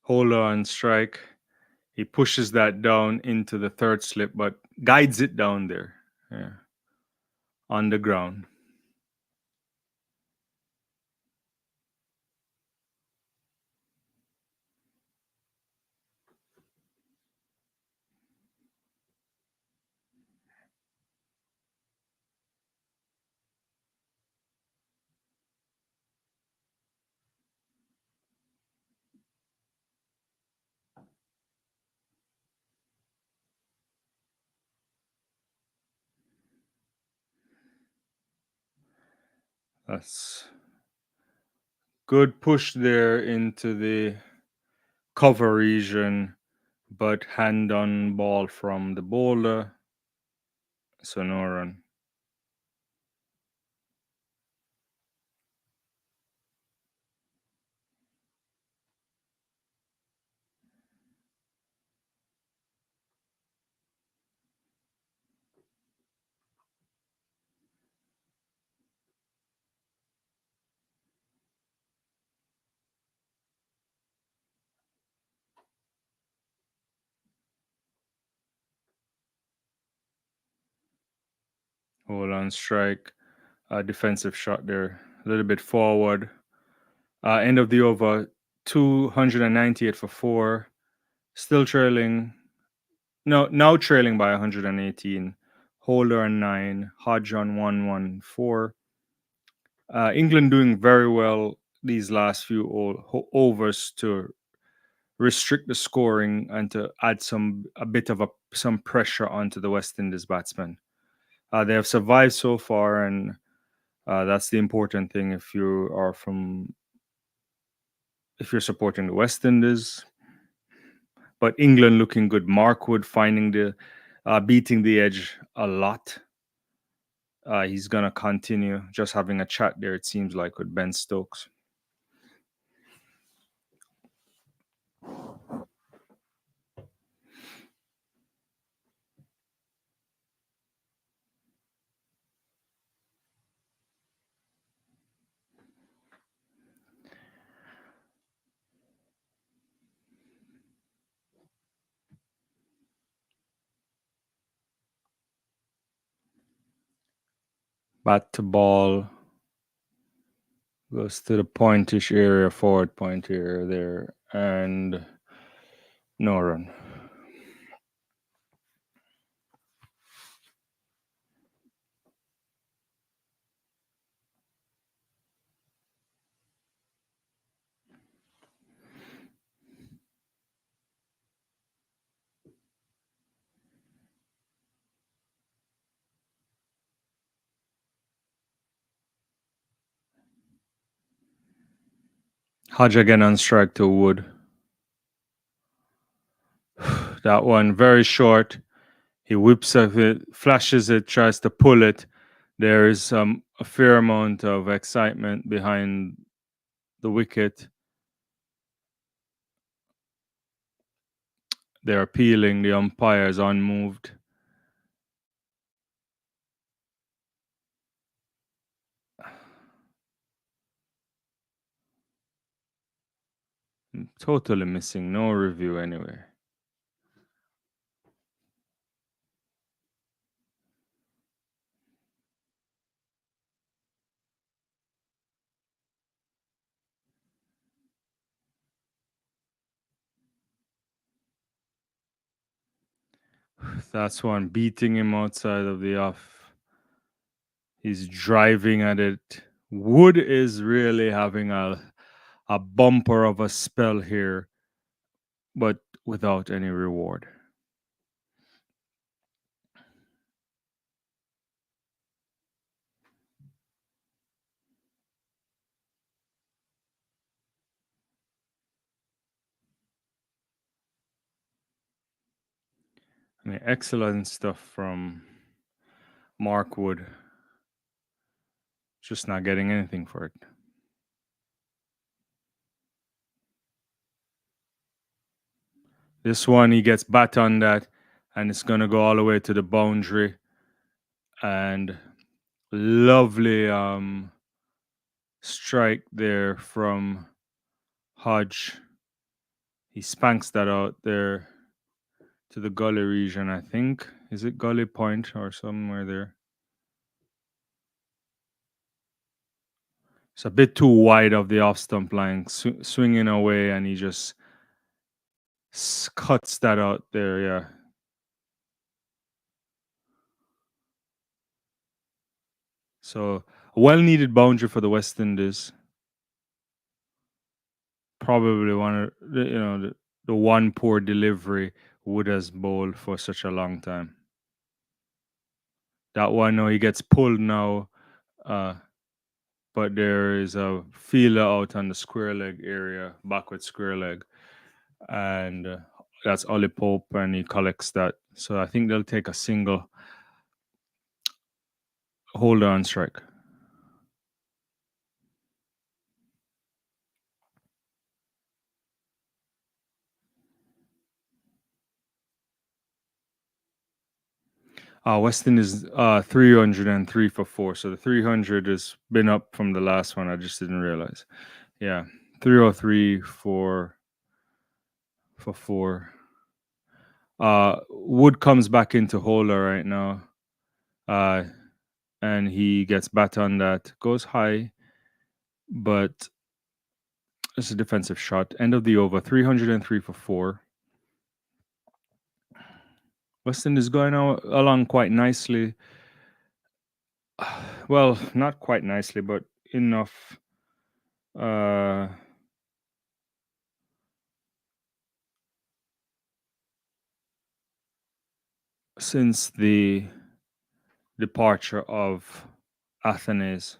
Holder on strike. He pushes that down into the third slip, but guides it down there, on the ground. That's good push there into the cover region, but hand on ball from the bowler. So no run. Hold on strike. Defensive shot there. A little bit forward. End of the over. 298 for 4. Still trailing. No, now trailing by 118. Holder on 9. Hodge on 114. England doing very well these last few overs to restrict the scoring and to add a bit of some pressure onto the West Indies batsmen. They have survived so far, and that's the important thing if you're supporting the West Indies. But England looking good. Mark Wood finding beating the edge a lot. He's gonna continue just having a chat there. It seems like with Ben Stokes. Bat to ball. Goes to the pointish area, forward point area there, and no run. Hodge again on strike to Wood. That one very short. He whips of it, flashes it, tries to pull it. There is a fair amount of excitement behind the wicket. They're appealing. The umpire's unmoved. Totally missing. No review anywhere. That's one beating him outside of the off. He's driving at it. Wood is really having a bumper of a spell here, but without any reward. I mean, excellent stuff from Mark Wood. Just not getting anything for it. This one, he gets bat on that, and it's going to go all the way to the boundary. And lovely strike there from Hodge. He spanks that out there to the gully region, I think. Is it Gully Point or somewhere there? It's a bit too wide of the off stump line, swinging away, and he just cuts that out there. Yeah. So a well-needed boundary for the West Indies. Probably one of the one poor delivery Wood has bowled for such a long time. That one, no, he gets pulled now, but there is a feeler out on the square leg area, backward square leg, and that's Ollie Pope, and he collects that. So I think they'll take a single holder on strike. Weston is 303 for 4. So the 300 has been up from the last one. I just didn't realize. Yeah, 303 for 4. Wood comes back into holder right now. And he gets bat on that. Goes high, but it's a defensive shot. End of the over. 303 for 4. Weston is going along quite nicely. Well, not quite nicely, but enough. Since the departure of Athens.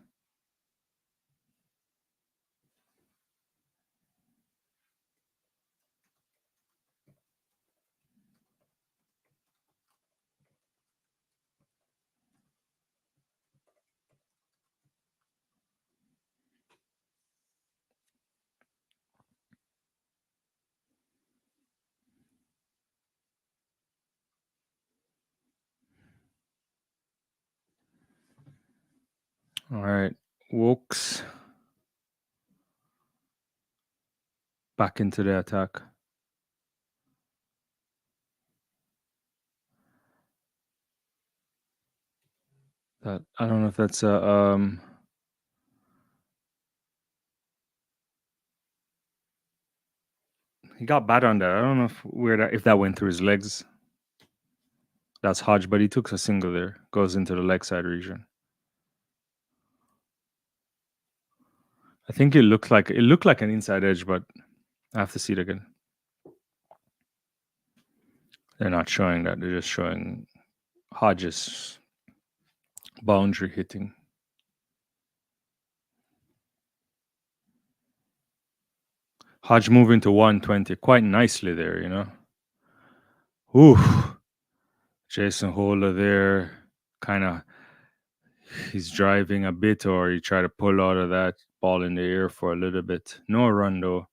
All right, Wokes back into the attack. That I don't know if that's a he got bat on that. I don't know if that went through his legs. That's Hodge, but he took a single there. Goes into the leg side region. I think it looked like an inside edge, but I have to see it again. They're not showing that. They're just showing Hodges boundary hitting. Hodge moving to 120 quite nicely there, Ooh. Jason Holder there, kind of he's driving a bit, or he tried to pull out of that ball in the air for a little bit. No run though.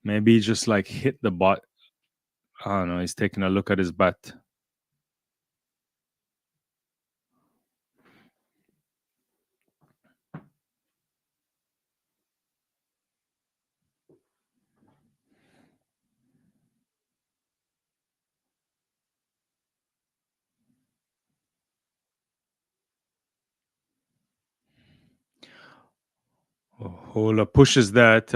Maybe he just like hit the bot. I don't know. He's taking a look at his bat. Hola pushes that.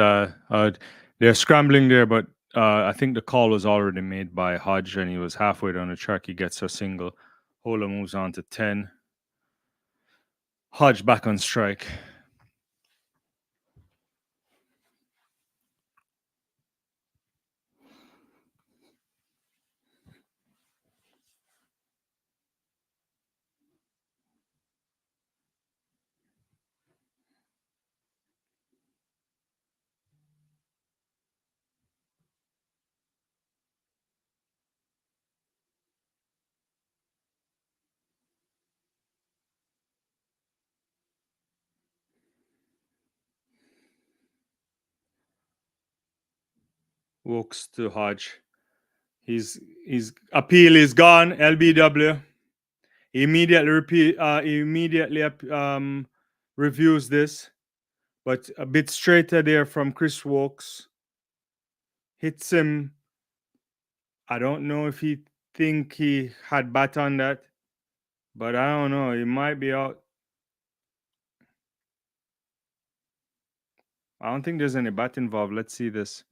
They're scrambling there, but I think the call was already made by Hodge, and he was halfway down the track. He gets a single. Hola moves on to 10. Hodge back on strike. Walks to Hodge. His appeal is gone. LBW. He immediately reviews this, but a bit straighter there from Chris Wokes. Hits him. I don't know if he think he had bat on that, but I don't know. He might be out. I don't think there's any bat involved. Let's see this.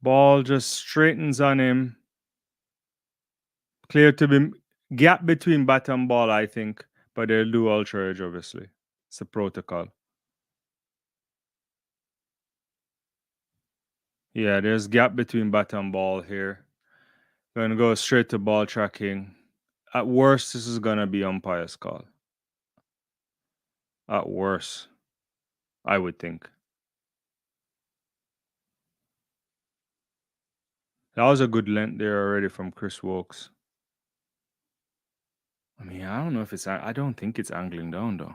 Ball just straightens on him. Clear to be gap between bat and ball, I think, but they'll do ultra edge, obviously. It's a protocol. Yeah, there's gap between bat and ball here. Gonna go straight to ball tracking. At worst, this is gonna be umpire's call. At worst, I would think. That was a good length there already from Chris Wokes. I mean, I don't know if it's. I don't think it's angling down though.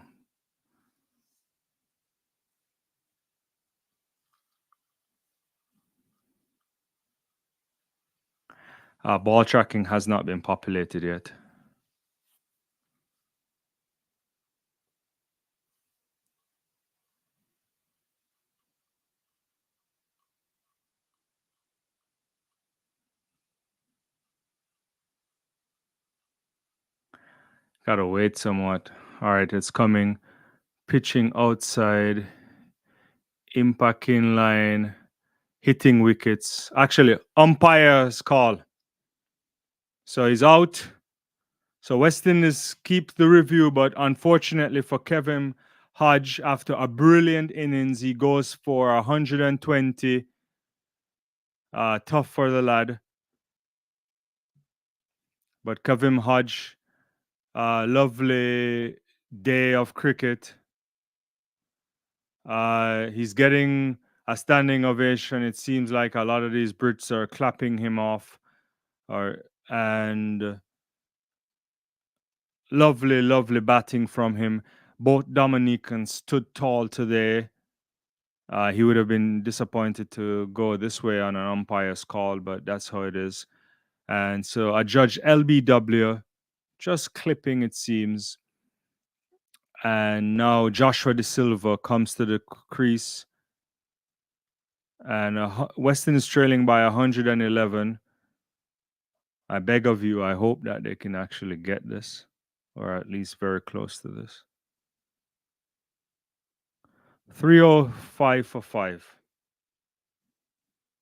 Ball tracking has not been populated yet. Gotta wait somewhat. All right, it's coming. Pitching outside, impact in line, hitting wickets. Actually, umpire's call. So he's out. So West Indies keep the review, but unfortunately for Kevin Hodge, after a brilliant innings, he goes for 120. Tough for the lad. But Kevin Hodge, lovely day of cricket. He's getting a standing ovation. It seems like a lot of these Brits are clapping him off. And lovely, lovely batting from him. Both Dominicans stood tall today. He would have been disappointed to go this way on an umpire's call, but that's how it is. And so a judge LBW, just clipping, it seems. And now Joshua De Silva comes to the crease. And Weston is trailing by 111. I beg of you, I hope that they can actually get this, or at least very close to this. 305 for 5.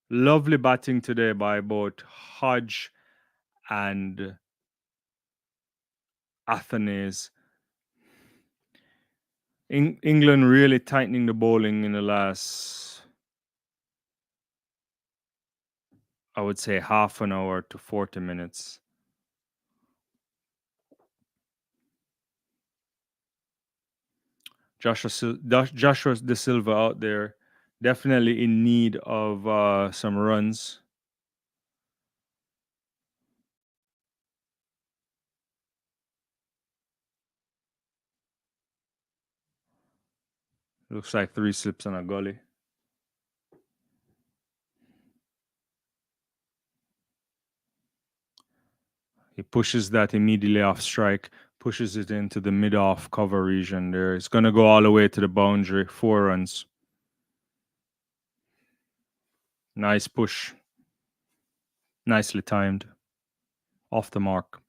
Lovely batting today by both Hodge and Athanaze. England really tightening the bowling in the last, I would say, half an hour to 40 minutes. Joshua De Silva out there, definitely in need of some runs. Looks like 3 slips on a gully. He pushes that immediately off strike, pushes it into the mid-off cover region there. It's going to go all the way to the boundary. 4 runs. Nice push. Nicely timed. Off the mark.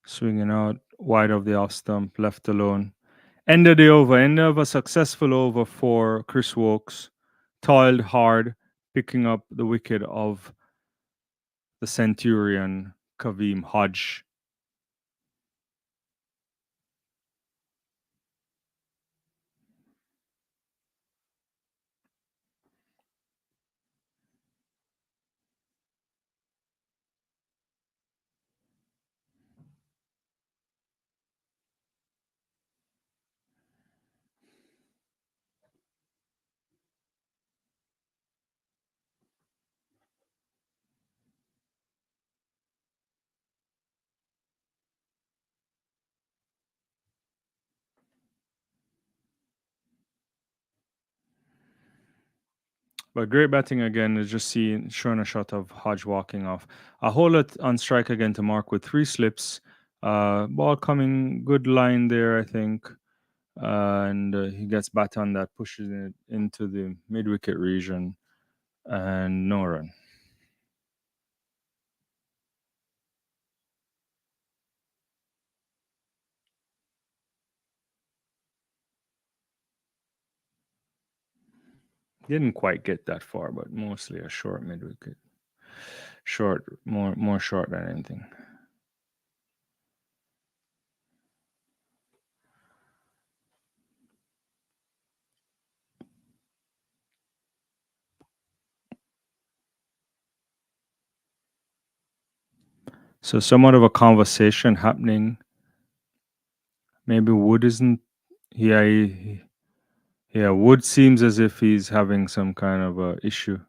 Swinging out wide of the off stump, left alone. End of the over. End of a successful over for Chris Wokes. Toiled hard, picking up the wicket of the Centurion, Kaveem Hodge. But great batting again. Is just showing a shot of Hodge walking off. A whole lot on strike again to Mark with 3 slips. Ball coming good line there, I think. And he gets bat on that, pushes it into the mid wicket region, and no run. Didn't quite get that far, but mostly a short mid wicket. Short, more short than anything. So somewhat of a conversation happening. Maybe Wood isn't. Yeah, yeah. Wood seems as if he's having some kind of a issue.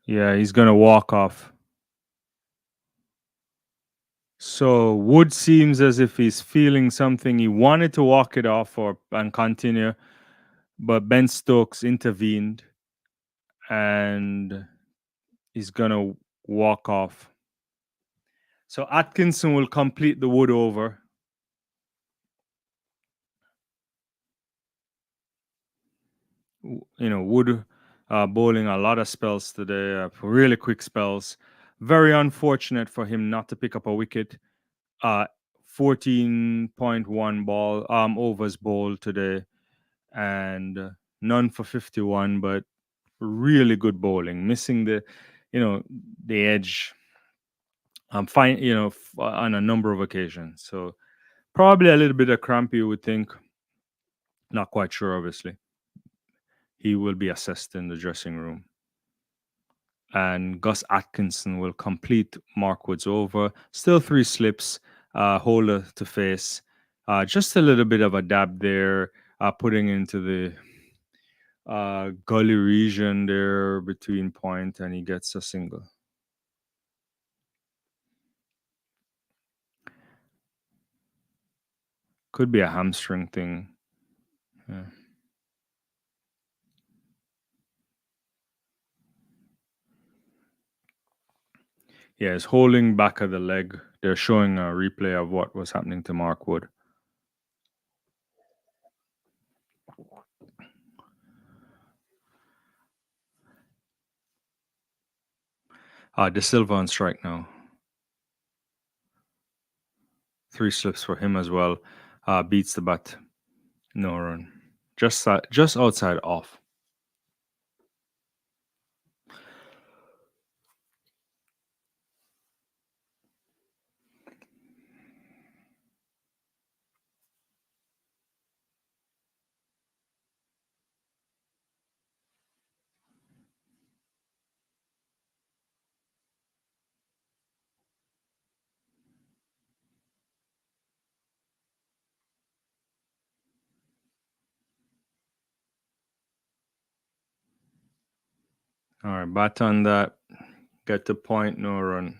Yeah, he's gonna walk off. So Wood seems as if he's feeling something. He wanted to walk it off and continue, but Ben Stokes intervened, and he's gonna walk off. So Atkinson will complete the Wood over. Wood bowling a lot of spells today, really quick spells. Very unfortunate for him not to pick up a wicket. 14.1 ball overs bowled today, and none for 51, but really good bowling, missing the edge. Fine, on a number of occasions. So probably a little bit of cramp, you would think. Not quite sure, obviously. He will be assessed in the dressing room. And Gus Atkinson will complete Mark Wood's over. Still 3 slips, holder to face. Just a little bit of a dab there, putting into the gully region there between point, and he gets a single. Could be a hamstring thing. Yeah. Yeah, it's holding back of the leg. They're showing a replay of what was happening to Mark Wood. De Silva on strike now. 3 slips for him as well. Beats the bat. No run. Just outside off. All right, bat on that. Get the point, no run.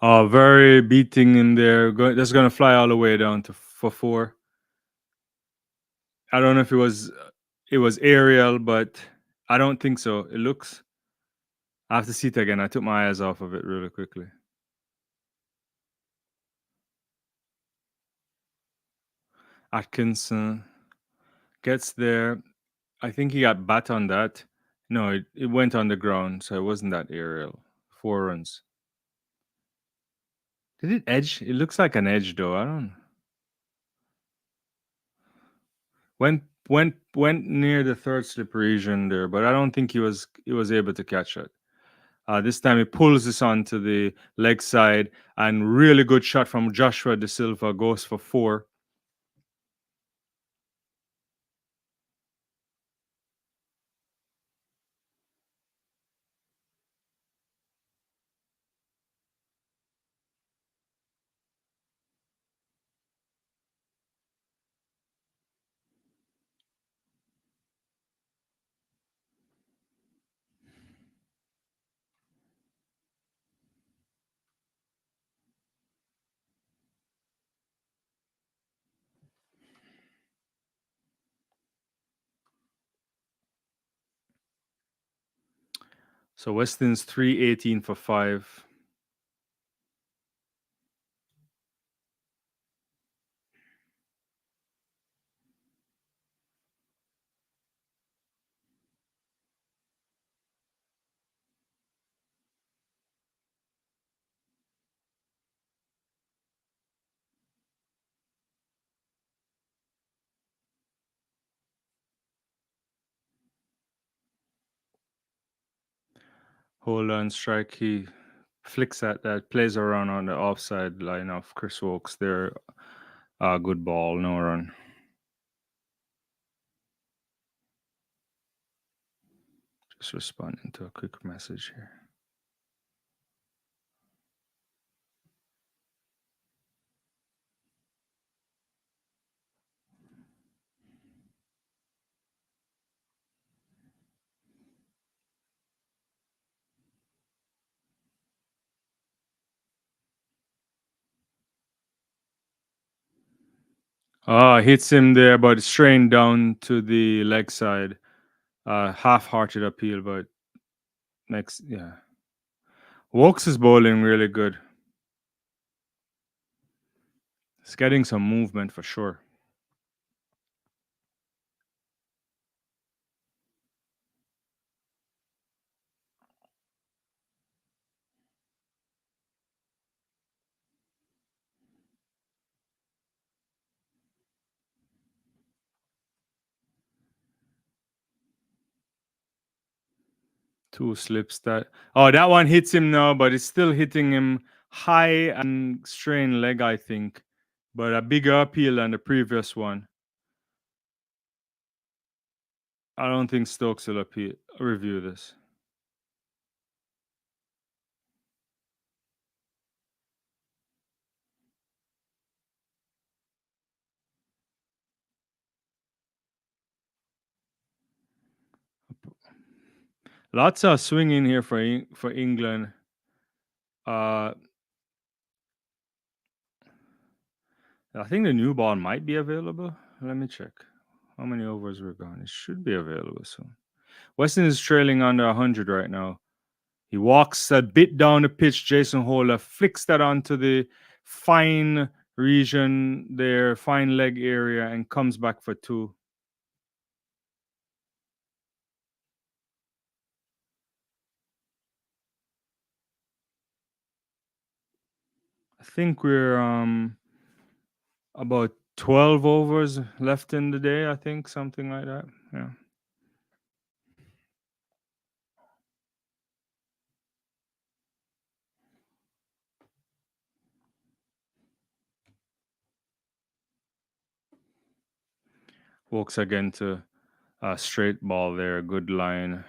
Very beating in there. That's gonna fly all the way down to for four. I don't know if it was aerial, but I don't think so. It looks. I have to see it again. I took my eyes off of it really quickly. Atkinson gets there. I think he got bat on that. No, it went on the ground, so it wasn't that aerial. 4 runs. Did it edge? It looks like an edge though. I don't. Went near the third slip region there, but I don't think he was able to catch it. This time he pulls this onto the leg side, and really good shot from Joshua De Silva goes for four. So Weston's 318 for five. Hold on strike. He flicks at that, plays around on the offside line of Chris Wokes there. Good ball, no run. Just responding to a quick message here. Hits him there, but strained down to the leg side. Half-hearted appeal, but next, yeah. Wokes is bowling really good. It's getting some movement for sure. Two slips that. Oh, that one hits him now, but it's still hitting him high and strained leg, I think. But a bigger appeal than the previous one. I don't think Stokes will review this. Lots of swinging here for England. I think the new ball might be available. Let me check. How many overs we're gone? It should be available soon. Weston is trailing under 100 right now. He walks a bit down the pitch. Jason Holder flicks that onto the fine region there, fine leg area, and comes back for two. I think we're about 12 overs left in the day. I think something like that. Yeah. Walks again to a straight ball there. Good line.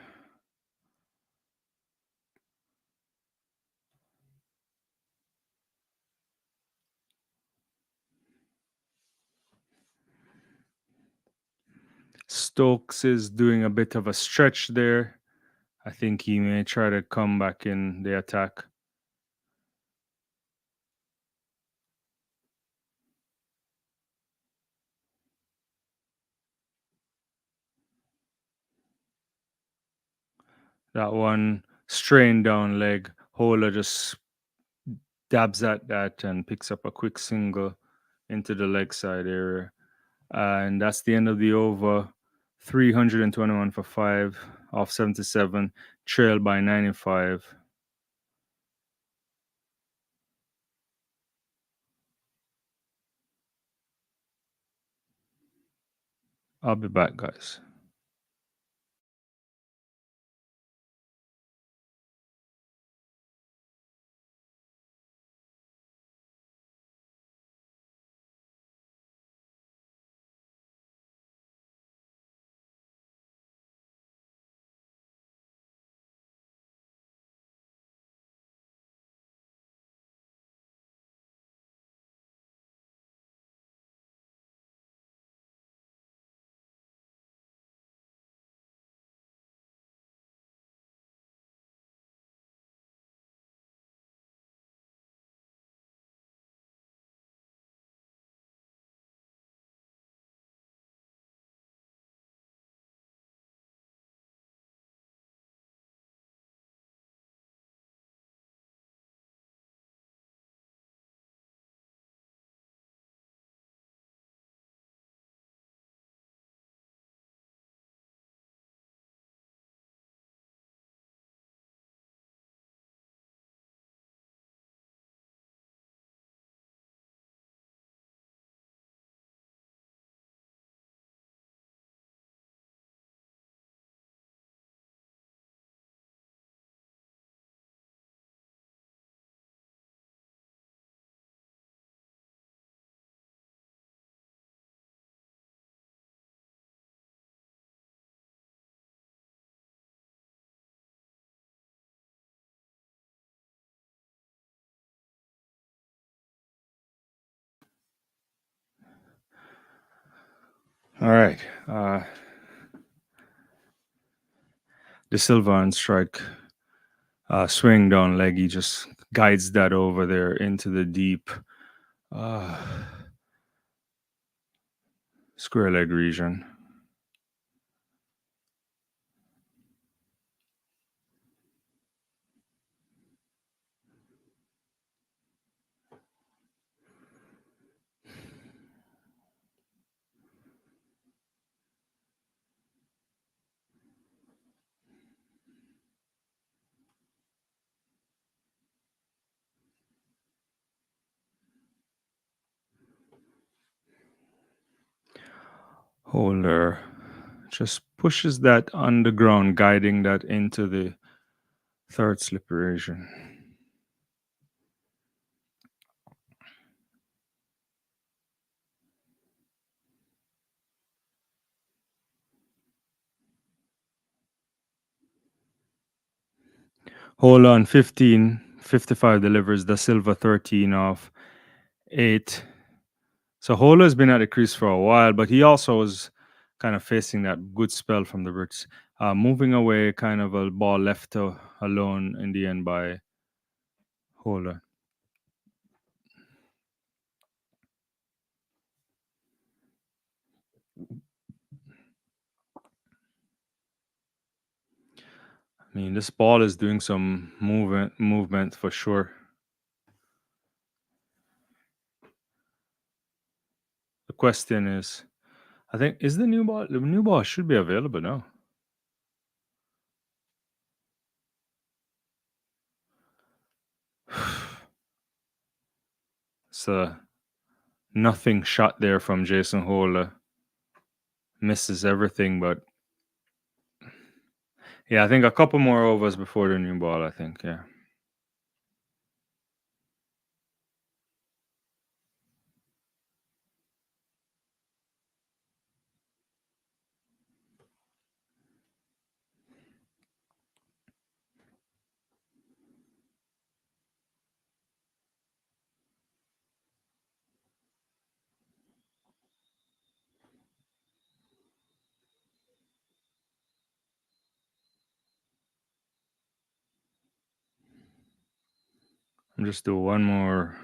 Stokes is doing a bit of a stretch there. I think he may try to come back in the attack. That one strained down leg. Hola just dabs at that and picks up a quick single into the leg side area. And that's the end of the over. 321 for 5 off 77, trailed by 95. I'll be back, guys. All right. De Silva on strike. Swing down leg. He just guides that over there into the deep uh, square leg region. Holder just pushes that underground, guiding that into the third slip region. Hold on, 15, 55 delivers. Da Silva 13 off 8. So Hola has been at the crease for a while, but he also was kind of facing that good spell from the Brits. Moving away, kind of a ball left alone in the end by Hola. I mean, this ball is doing some movement for sure. The question is, I think, is the new ball should be available now. It's a nothing shot there from Jason Hola. Misses everything, but yeah, I think a couple more overs before the new ball, I think, yeah. I'm just do one more.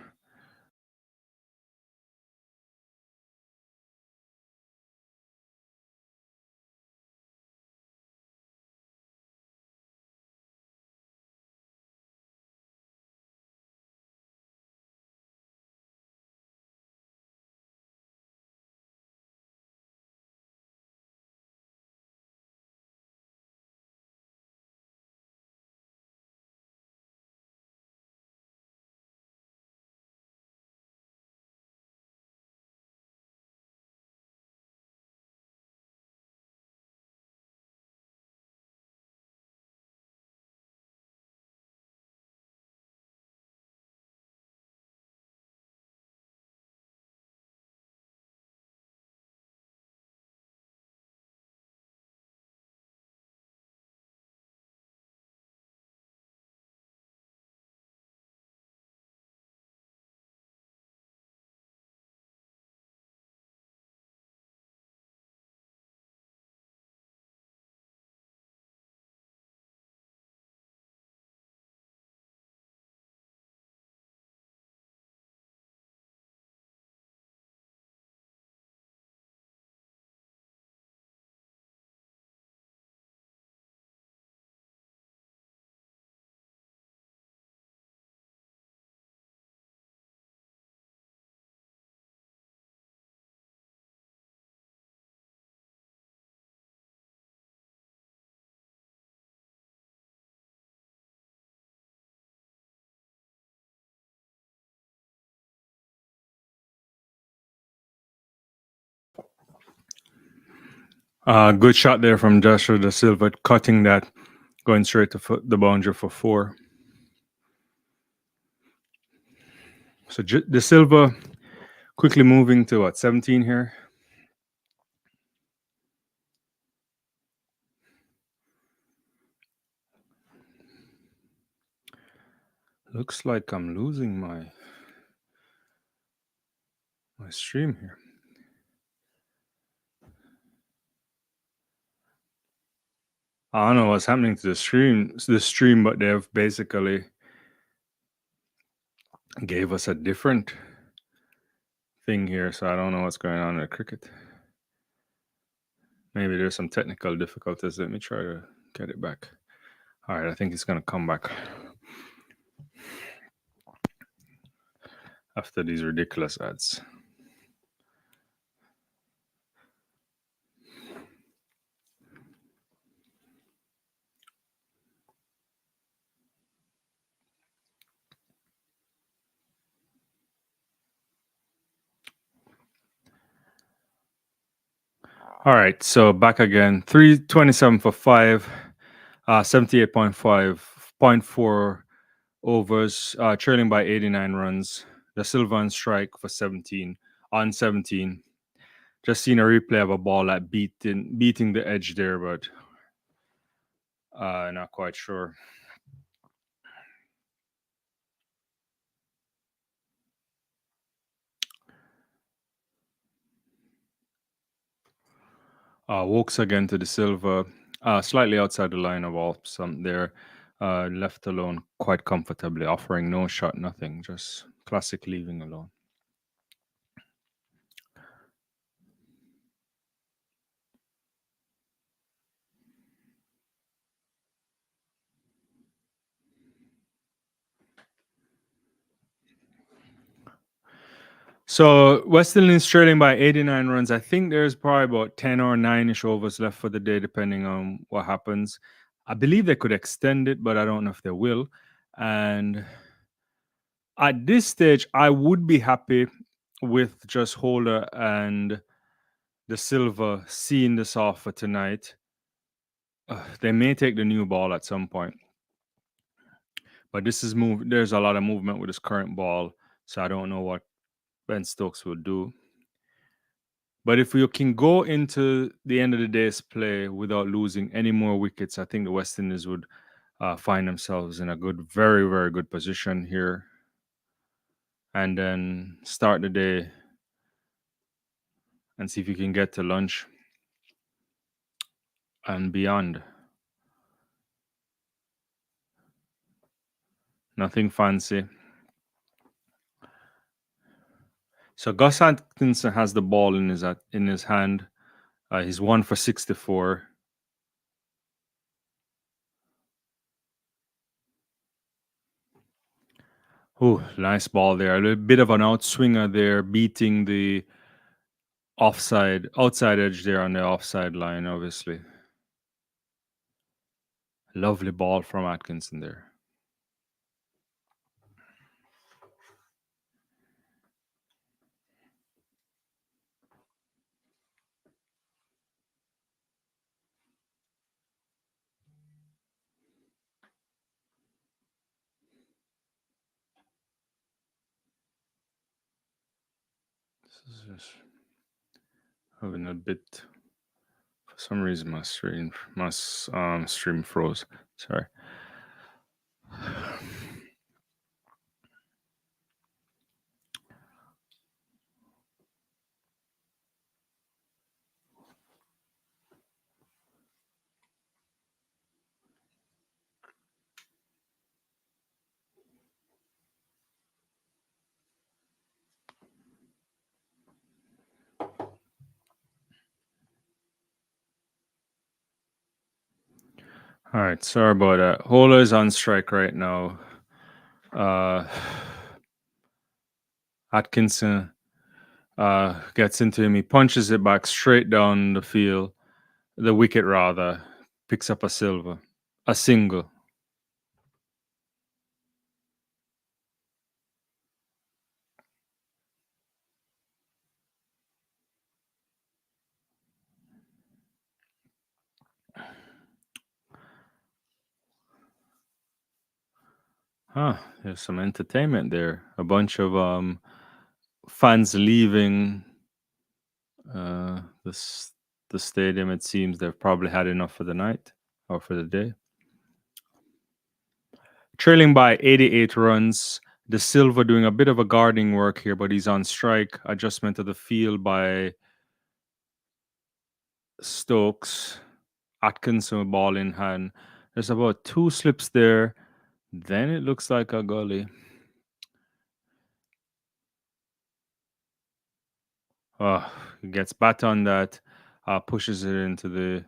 Good shot there from Joshua Da Silva, cutting that, going straight to the boundary for 4. So Da Silva quickly moving to what, 17 here. Looks like I'm losing my stream here. I don't know what's happening to the stream, but they've basically gave us a different thing here, so I don't know what's going on in the cricket. Maybe there's some technical difficulties. Let me try to get it back. All right, I think it's gonna come back after these ridiculous ads. All right, so back again. 327 for 5, 78.4 overs, trailing by 89 runs. The Silva on strike for 17 on 17. Just seen a replay of a ball that beating the edge there, but not quite sure. Walks again to the Silva, slightly outside the line of all some there. Left alone quite comfortably, offering no shot, nothing, just classic leaving alone. So West Indies trailing by 89 runs. I think there's probably about 10 or 9-ish overs left for the day, depending on what happens. I believe they could extend it, but I don't know if they will. And at this stage, I would be happy with just Holder and the Silva seeing this off for tonight. They may take the new ball at some point, but this is move. There's a lot of movement with this current ball, so I don't know what Ben Stokes will do. But if we can go into the end of the day's play without losing any more wickets, I think the West Indies would find themselves in a very, very good position here, and then start the day and see if you can get to lunch and beyond. Nothing fancy. So Gus Atkinson has the ball in his hand. He's 1 for 64. Oh, nice ball there. A little bit of an outswinger there, beating the outside edge there on the offside line, obviously. Lovely ball from Atkinson there. This is just having a bit. For some reason, my stream froze. Sorry. All right, sorry about that. Hola is on strike right now. Uh, Atkinson gets into him. He punches it back straight down the field, the wicket rather. Picks up a single. Huh, there's some entertainment there. A bunch of fans leaving this the stadium. It seems they've probably had enough for the night or for the day. Trailing by 88 runs. De Silva doing a bit of a guarding work here, but he's on strike. Adjustment of the field by Stokes. Atkinson with ball in hand. There's about 2 slips there. Then it looks like a gully. He gets bat on that, pushes it into the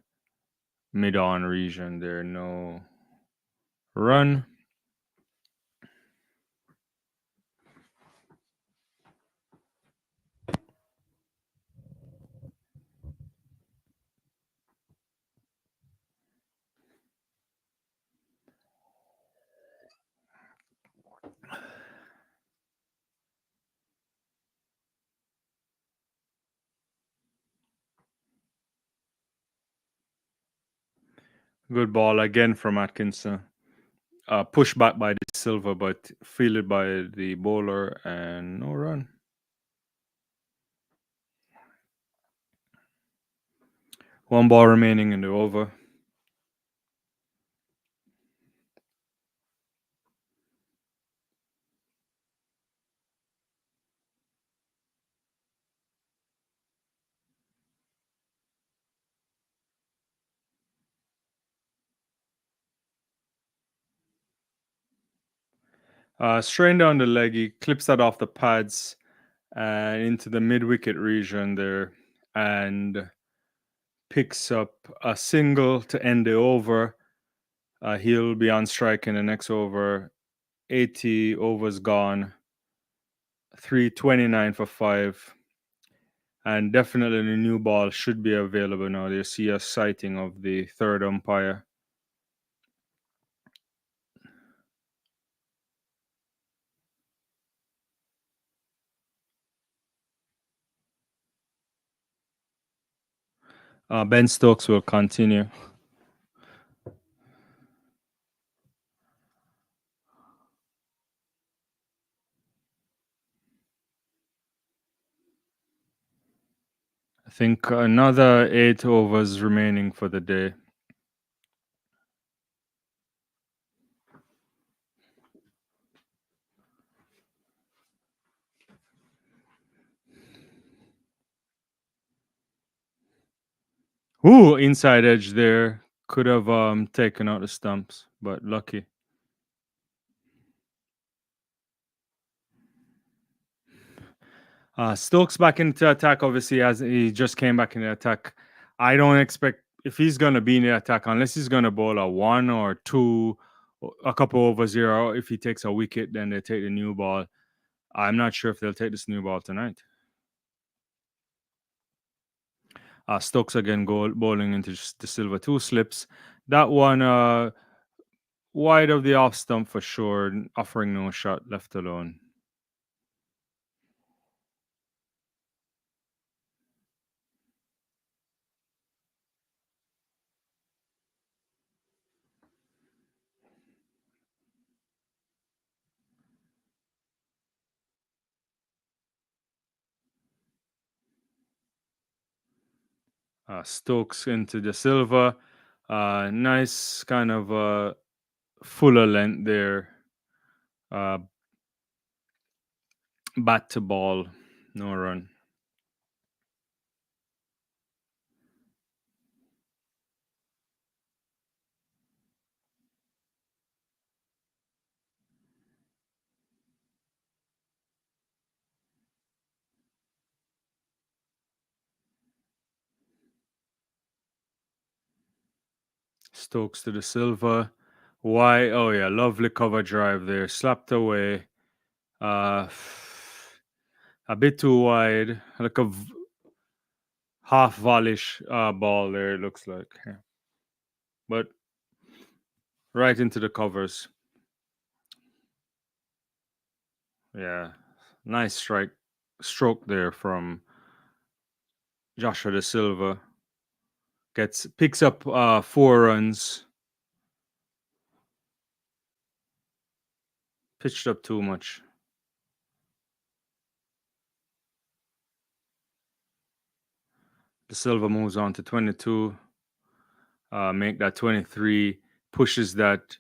mid-on region there. No run. Good ball again from Atkinson. Pushed back by De Silva, but fielded by the bowler and no run. One ball remaining in the over. Straight down the leg, he clips that off the pads and into the mid wicket region there and picks up a single to end the over. He'll be on strike in the next over. 80 overs gone. 329 for 5. And definitely the new ball should be available now. You see a sighting of the third umpire. Ben Stokes will continue. I think another 8 overs remaining for the day. Ooh, inside edge there. Could have taken out the stumps, but lucky. Stokes back into attack. Obviously, as he just came back in the attack, I don't expect if he's gonna be in the attack unless he's gonna bowl a 1 or 2, a couple over zero. If he takes a wicket, then they take the new ball. I'm not sure if they'll take this new ball tonight. Stokes again bowling into the silver, 2 slips. That one wide of the off stump for sure, offering no shot, left alone. Stokes into the silver. Nice kind of fuller length there. Uh, bat to ball, no run. Stokes to the silver. Why? Oh yeah, lovely cover drive there. Slapped away. Uh, a bit too wide, like a half volleyish ball there. It looks like, yeah. But right into the covers. Yeah, nice stroke there from Joshua De Silva. Picks up 4 runs. Pitched up too much. De Silva moves on to 22. Make that 23. Pushes that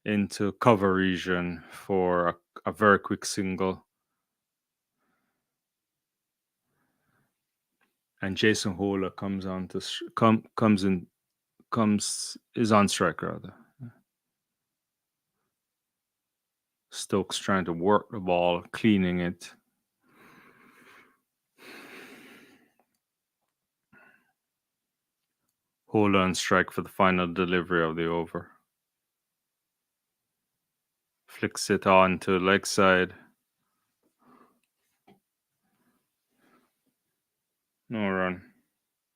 into cover region for a very quick single. And Jason Hola comes on to is on strike rather. Stokes trying to work the ball, cleaning it. Hola on strike for the final delivery of the over. Flicks it on to leg side. No run.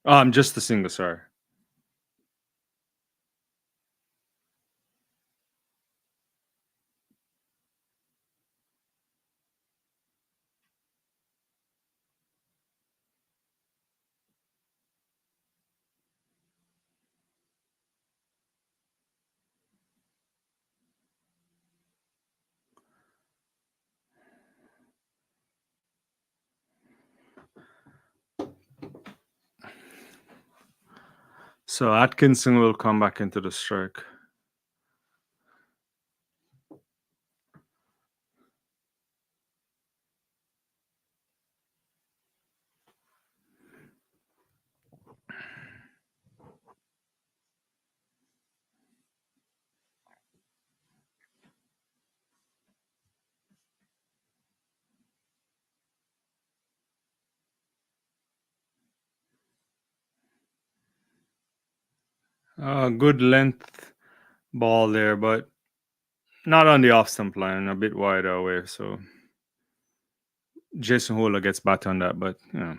I'm just a single, sorry. So Atkinson will come back into the strike. Good length ball there, but not on the off stump line, a bit wide away. So Jason Hola gets back on that, but yeah.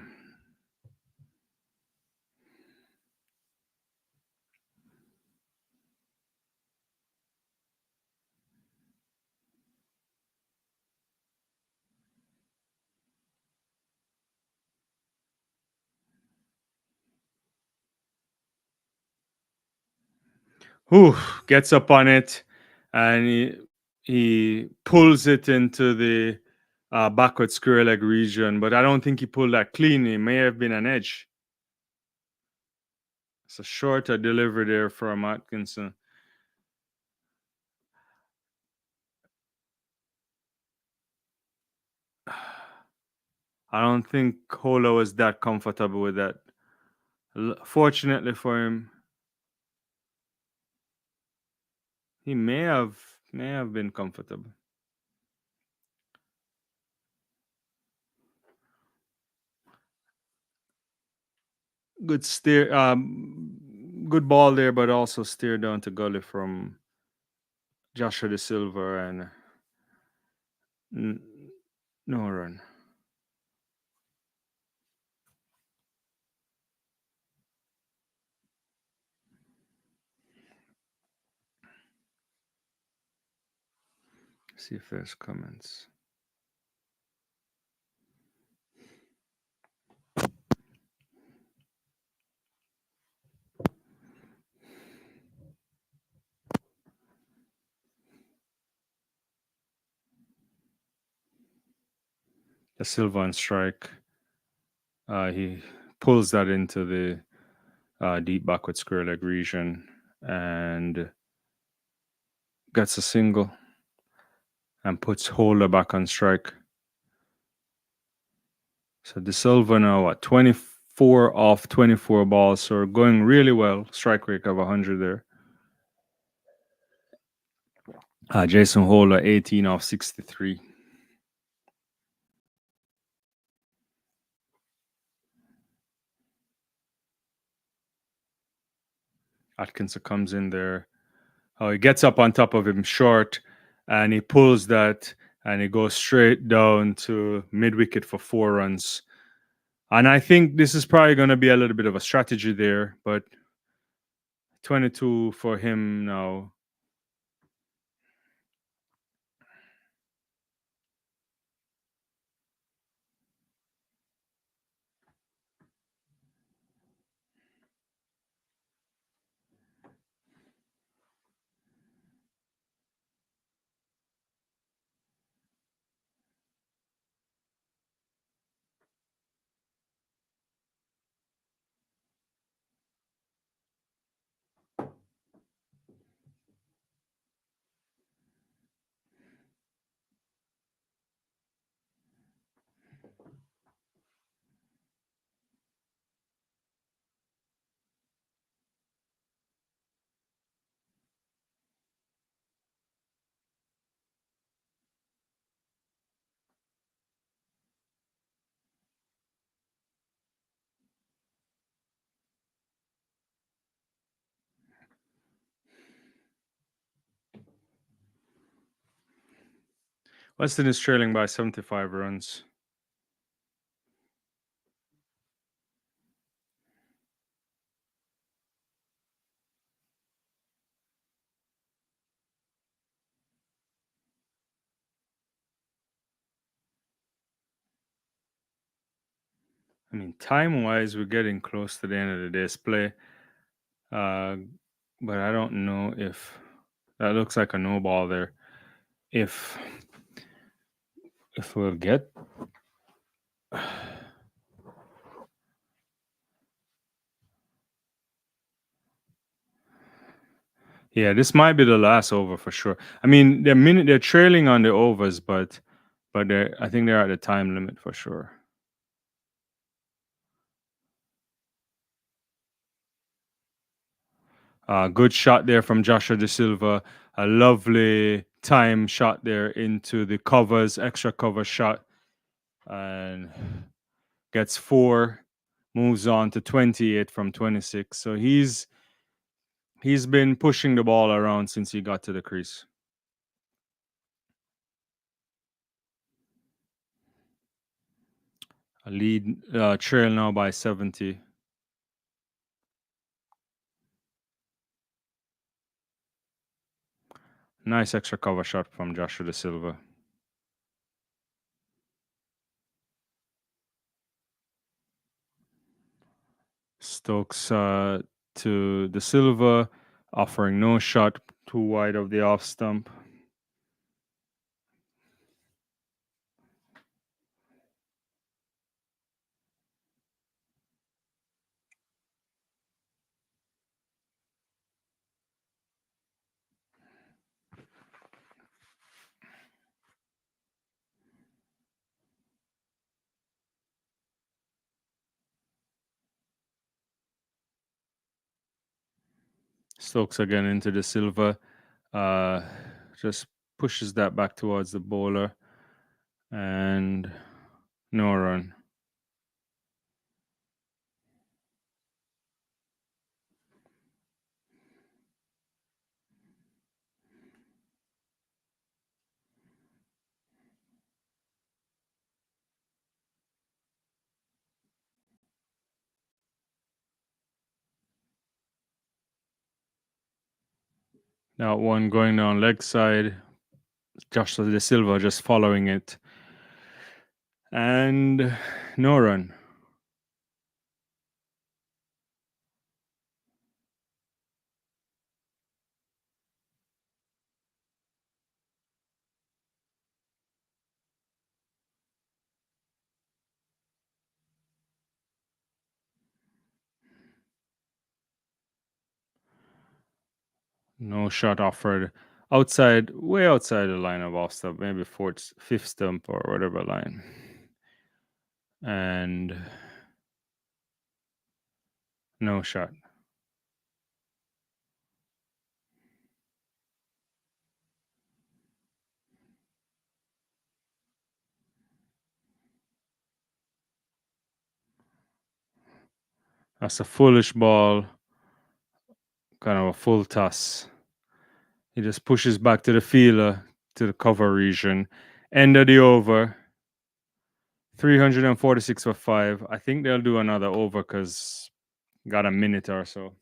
Whew, gets up on it, and he pulls it into the backward square leg region, but I don't think he pulled that clean. It may have been an edge. It's a shorter delivery there from Atkinson. I don't think Hola was that comfortable with that. Fortunately for him, he may have been comfortable. Good steer, good ball there, but also steer down to gully from Joshua De Silva and n- no run. See if there's comments. De Silva on strike. He pulls that into the deep backward square leg region and gets a single and puts Holder back on strike. So De Silva now what 24 off 24 balls, so going really well. Strike rate of 100 there. Jason Holder 18 off 63. Atkinson comes in there. Oh, he gets up on top of him short, and he pulls that, and he goes straight down to mid wicket for 4 runs. And I think this is probably going to be a little bit of a strategy there, but 22 for him now. Weston is trailing by 75 runs. I mean, time wise, we're getting close to the end of the day's play. But I don't know if that looks like a no ball there. If we'll get yeah, this might be the last over for sure. I mean, they're trailing on the overs, but I think they're at the time limit for sure. Good shot there from Joshua De Silva. A lovely time shot there into the covers, extra cover shot, and gets 4. Moves on to 28 from 26. So he's been pushing the ball around since he got to the crease. A lead trail now by 70. Nice extra cover shot from Joshua De Silva. Stokes to De Silva, offering no shot, too wide of the off stump. Stokes again into De Silva. Just pushes that back towards the bowler. And no run. Now one going down leg side. Joshua De Silva just following it. And no run. No shot offered. Outside, way outside the line of off stump, maybe fourth, fifth stump or whatever line. And no shot. That's a foolish ball, kind of a full toss. He just pushes back to the fielder, to the cover region. End of the over. 346 for 5. I think they'll do another over because got a minute or so.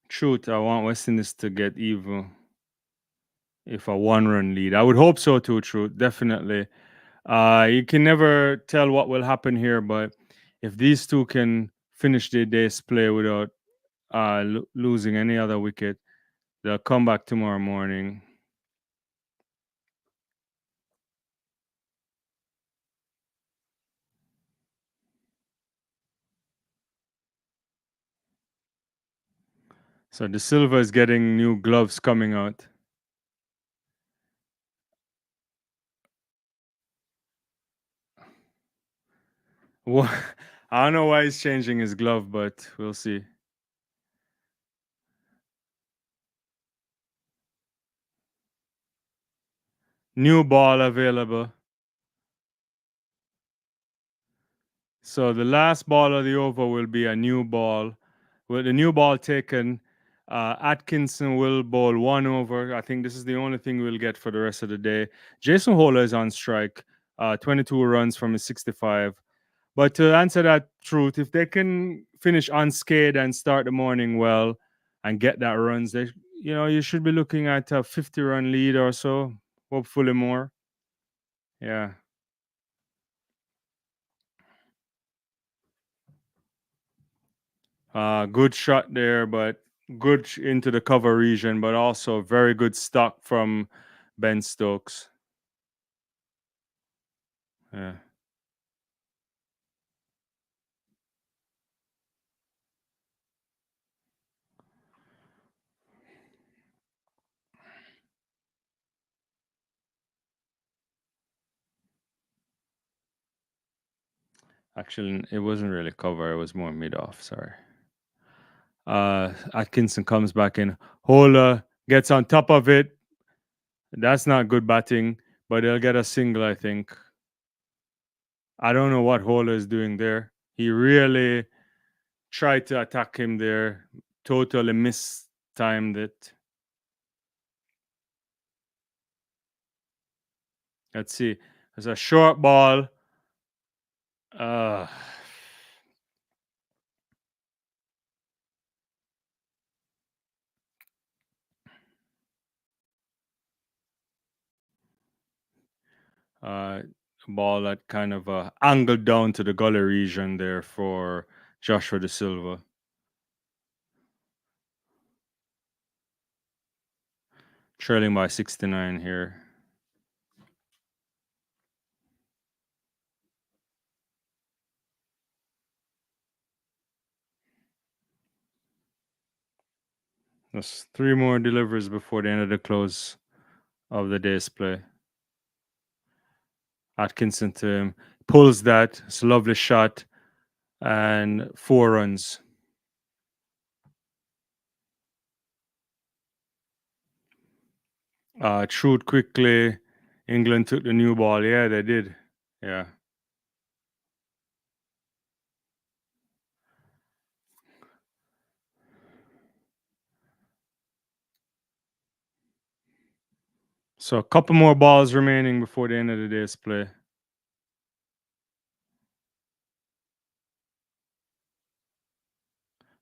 Truth, I want West Indies to get even if a one-run lead. I would hope so too, Truth, definitely. You can never tell what will happen here, but if these two can finish their day's play without losing any other wicket, they'll come back tomorrow morning. So De Silva is getting new gloves coming out. Well, I don't know why he's changing his glove, but we'll see. New ball available. So the last ball of the over will be a new ball. With the new ball taken, Atkinson will bowl one over. I think this is the only thing we'll get for the rest of the day. Jason Holler is on strike, 22 runs from his 65. But to answer that truth, if they can finish unscathed and start the morning well and get that runs, you should be looking at a 50-run lead or so, hopefully more. Yeah. Good shot there, but good into the cover region, but also very good stock from Ben Stokes. Yeah. Actually, it wasn't really cover. It was more mid off. Sorry. Atkinson comes back in. Hola gets on top of it. That's not good batting, but they'll get a single, I think. I don't know what Hola is doing there. He really tried to attack him there. Totally mistimed it. Let's see. There's a short ball. Uh, uh, ball that kind of angled down to the gully region there for Joshua De Silva. Trailing by 69 here. There's 3 more deliveries before the end of the close of the day's play. Atkinson to him. Pulls that. It's a lovely shot. And 4 runs. Truth quickly. England took the new ball. Yeah, they did. Yeah. So a couple more balls remaining before the end of the day's play.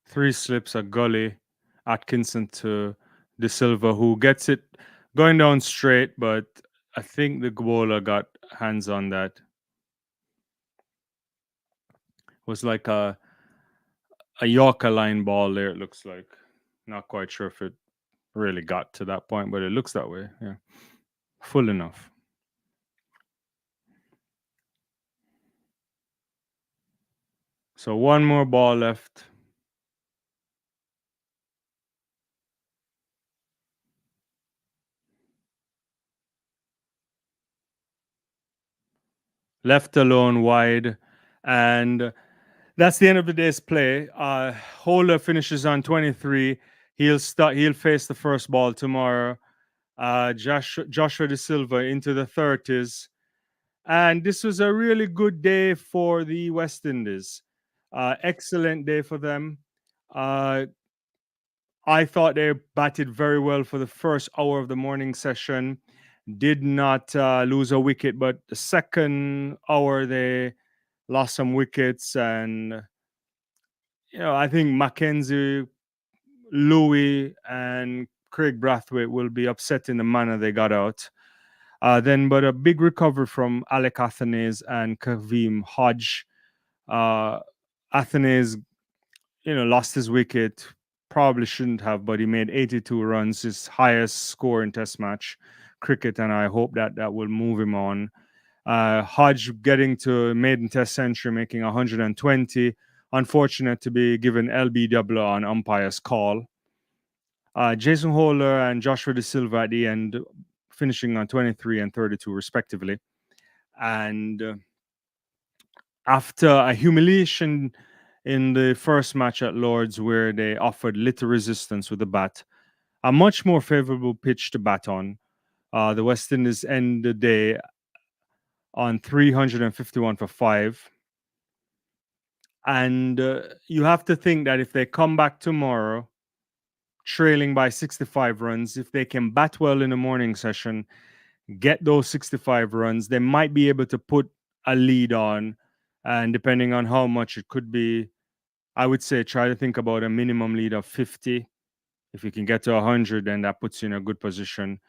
Three slips, a gully, Atkinson to De Silva, who gets it going down straight, but I think the bowler got hands on that. It was like a Yorker line ball there, it looks like. Not quite sure if it really got to that point, but it looks that way. Yeah. Full enough. So one more ball left. Left alone wide. And that's the end of the day's play. Holder finishes on 23. He'll face the first ball tomorrow. Joshua De Silva into the 30s. And this was a really good day for the West Indies. Excellent day for them. Uh, I thought they batted very well for the first hour of the morning session. Did not lose a wicket, but the second hour they lost some wickets. And, I think McKenzie, Louis, and Craig Brathwaite will be upset in the manner they got out. But a big recovery from Alec Athanaze and Kavim Hodge. Uh, Athanaze, lost his wicket. Probably shouldn't have, but he made 82 runs, his highest score in Test match cricket, and I hope that will move him on. Hodge getting to maiden Test century, making 120. Unfortunate to be given LBW on umpire's call. Jason Holder and Joshua De Silva at the end, finishing on 23 and 32 respectively. And after a humiliation in the first match at Lords, where they offered little resistance with the bat, a much more favorable pitch to bat on. The West Indies end the day on 351 for 5. And you have to think that if they come back tomorrow, trailing by 65 runs, if they can bat well in the morning session, get those 65 runs, they might be able to put a lead on. And depending on how much it could be, I would say try to think about a minimum lead of 50. If you can get to 100, then that puts you in a good position.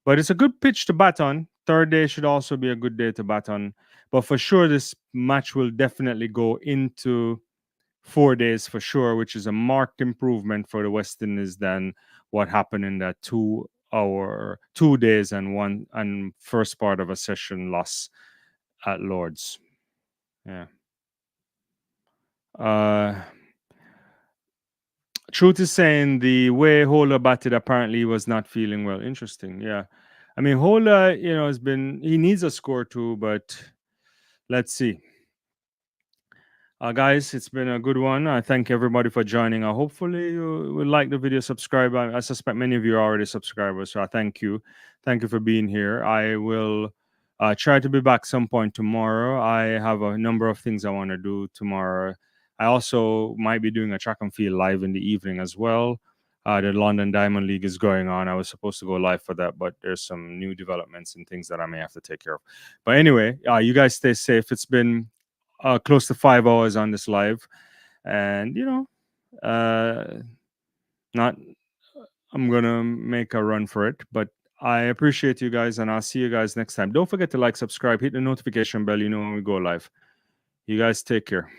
But it's a good pitch to bat on. Third day should also be a good day to bat on. But for sure, this match will definitely go into 4 days for sure, which is a marked improvement for the West Indies than what happened in that 2 days and first part of a session loss at Lords. Yeah. Truth is saying, the way Hola batted apparently was not feeling well. Interesting. Yeah. I mean, Hola, he needs a score too, but let's see. Guys, it's been a good one. I thank everybody for joining. Hopefully, you will like the video, subscribe. I suspect many of you are already subscribers, so I thank you. Thank you for being here. I will try to be back some point tomorrow. I have a number of things I want to do tomorrow. I also might be doing a track and field live in the evening as well. The London Diamond League is going on. I was supposed to go live for that, but there's some new developments and things that I may have to take care of. But anyway, you guys stay safe. It's been close to 5 hours on this live, and not I'm gonna make a run for it, but I appreciate you guys, and I'll see you guys next time. Don't forget to like, subscribe, hit the notification bell, when we go live. You guys take care.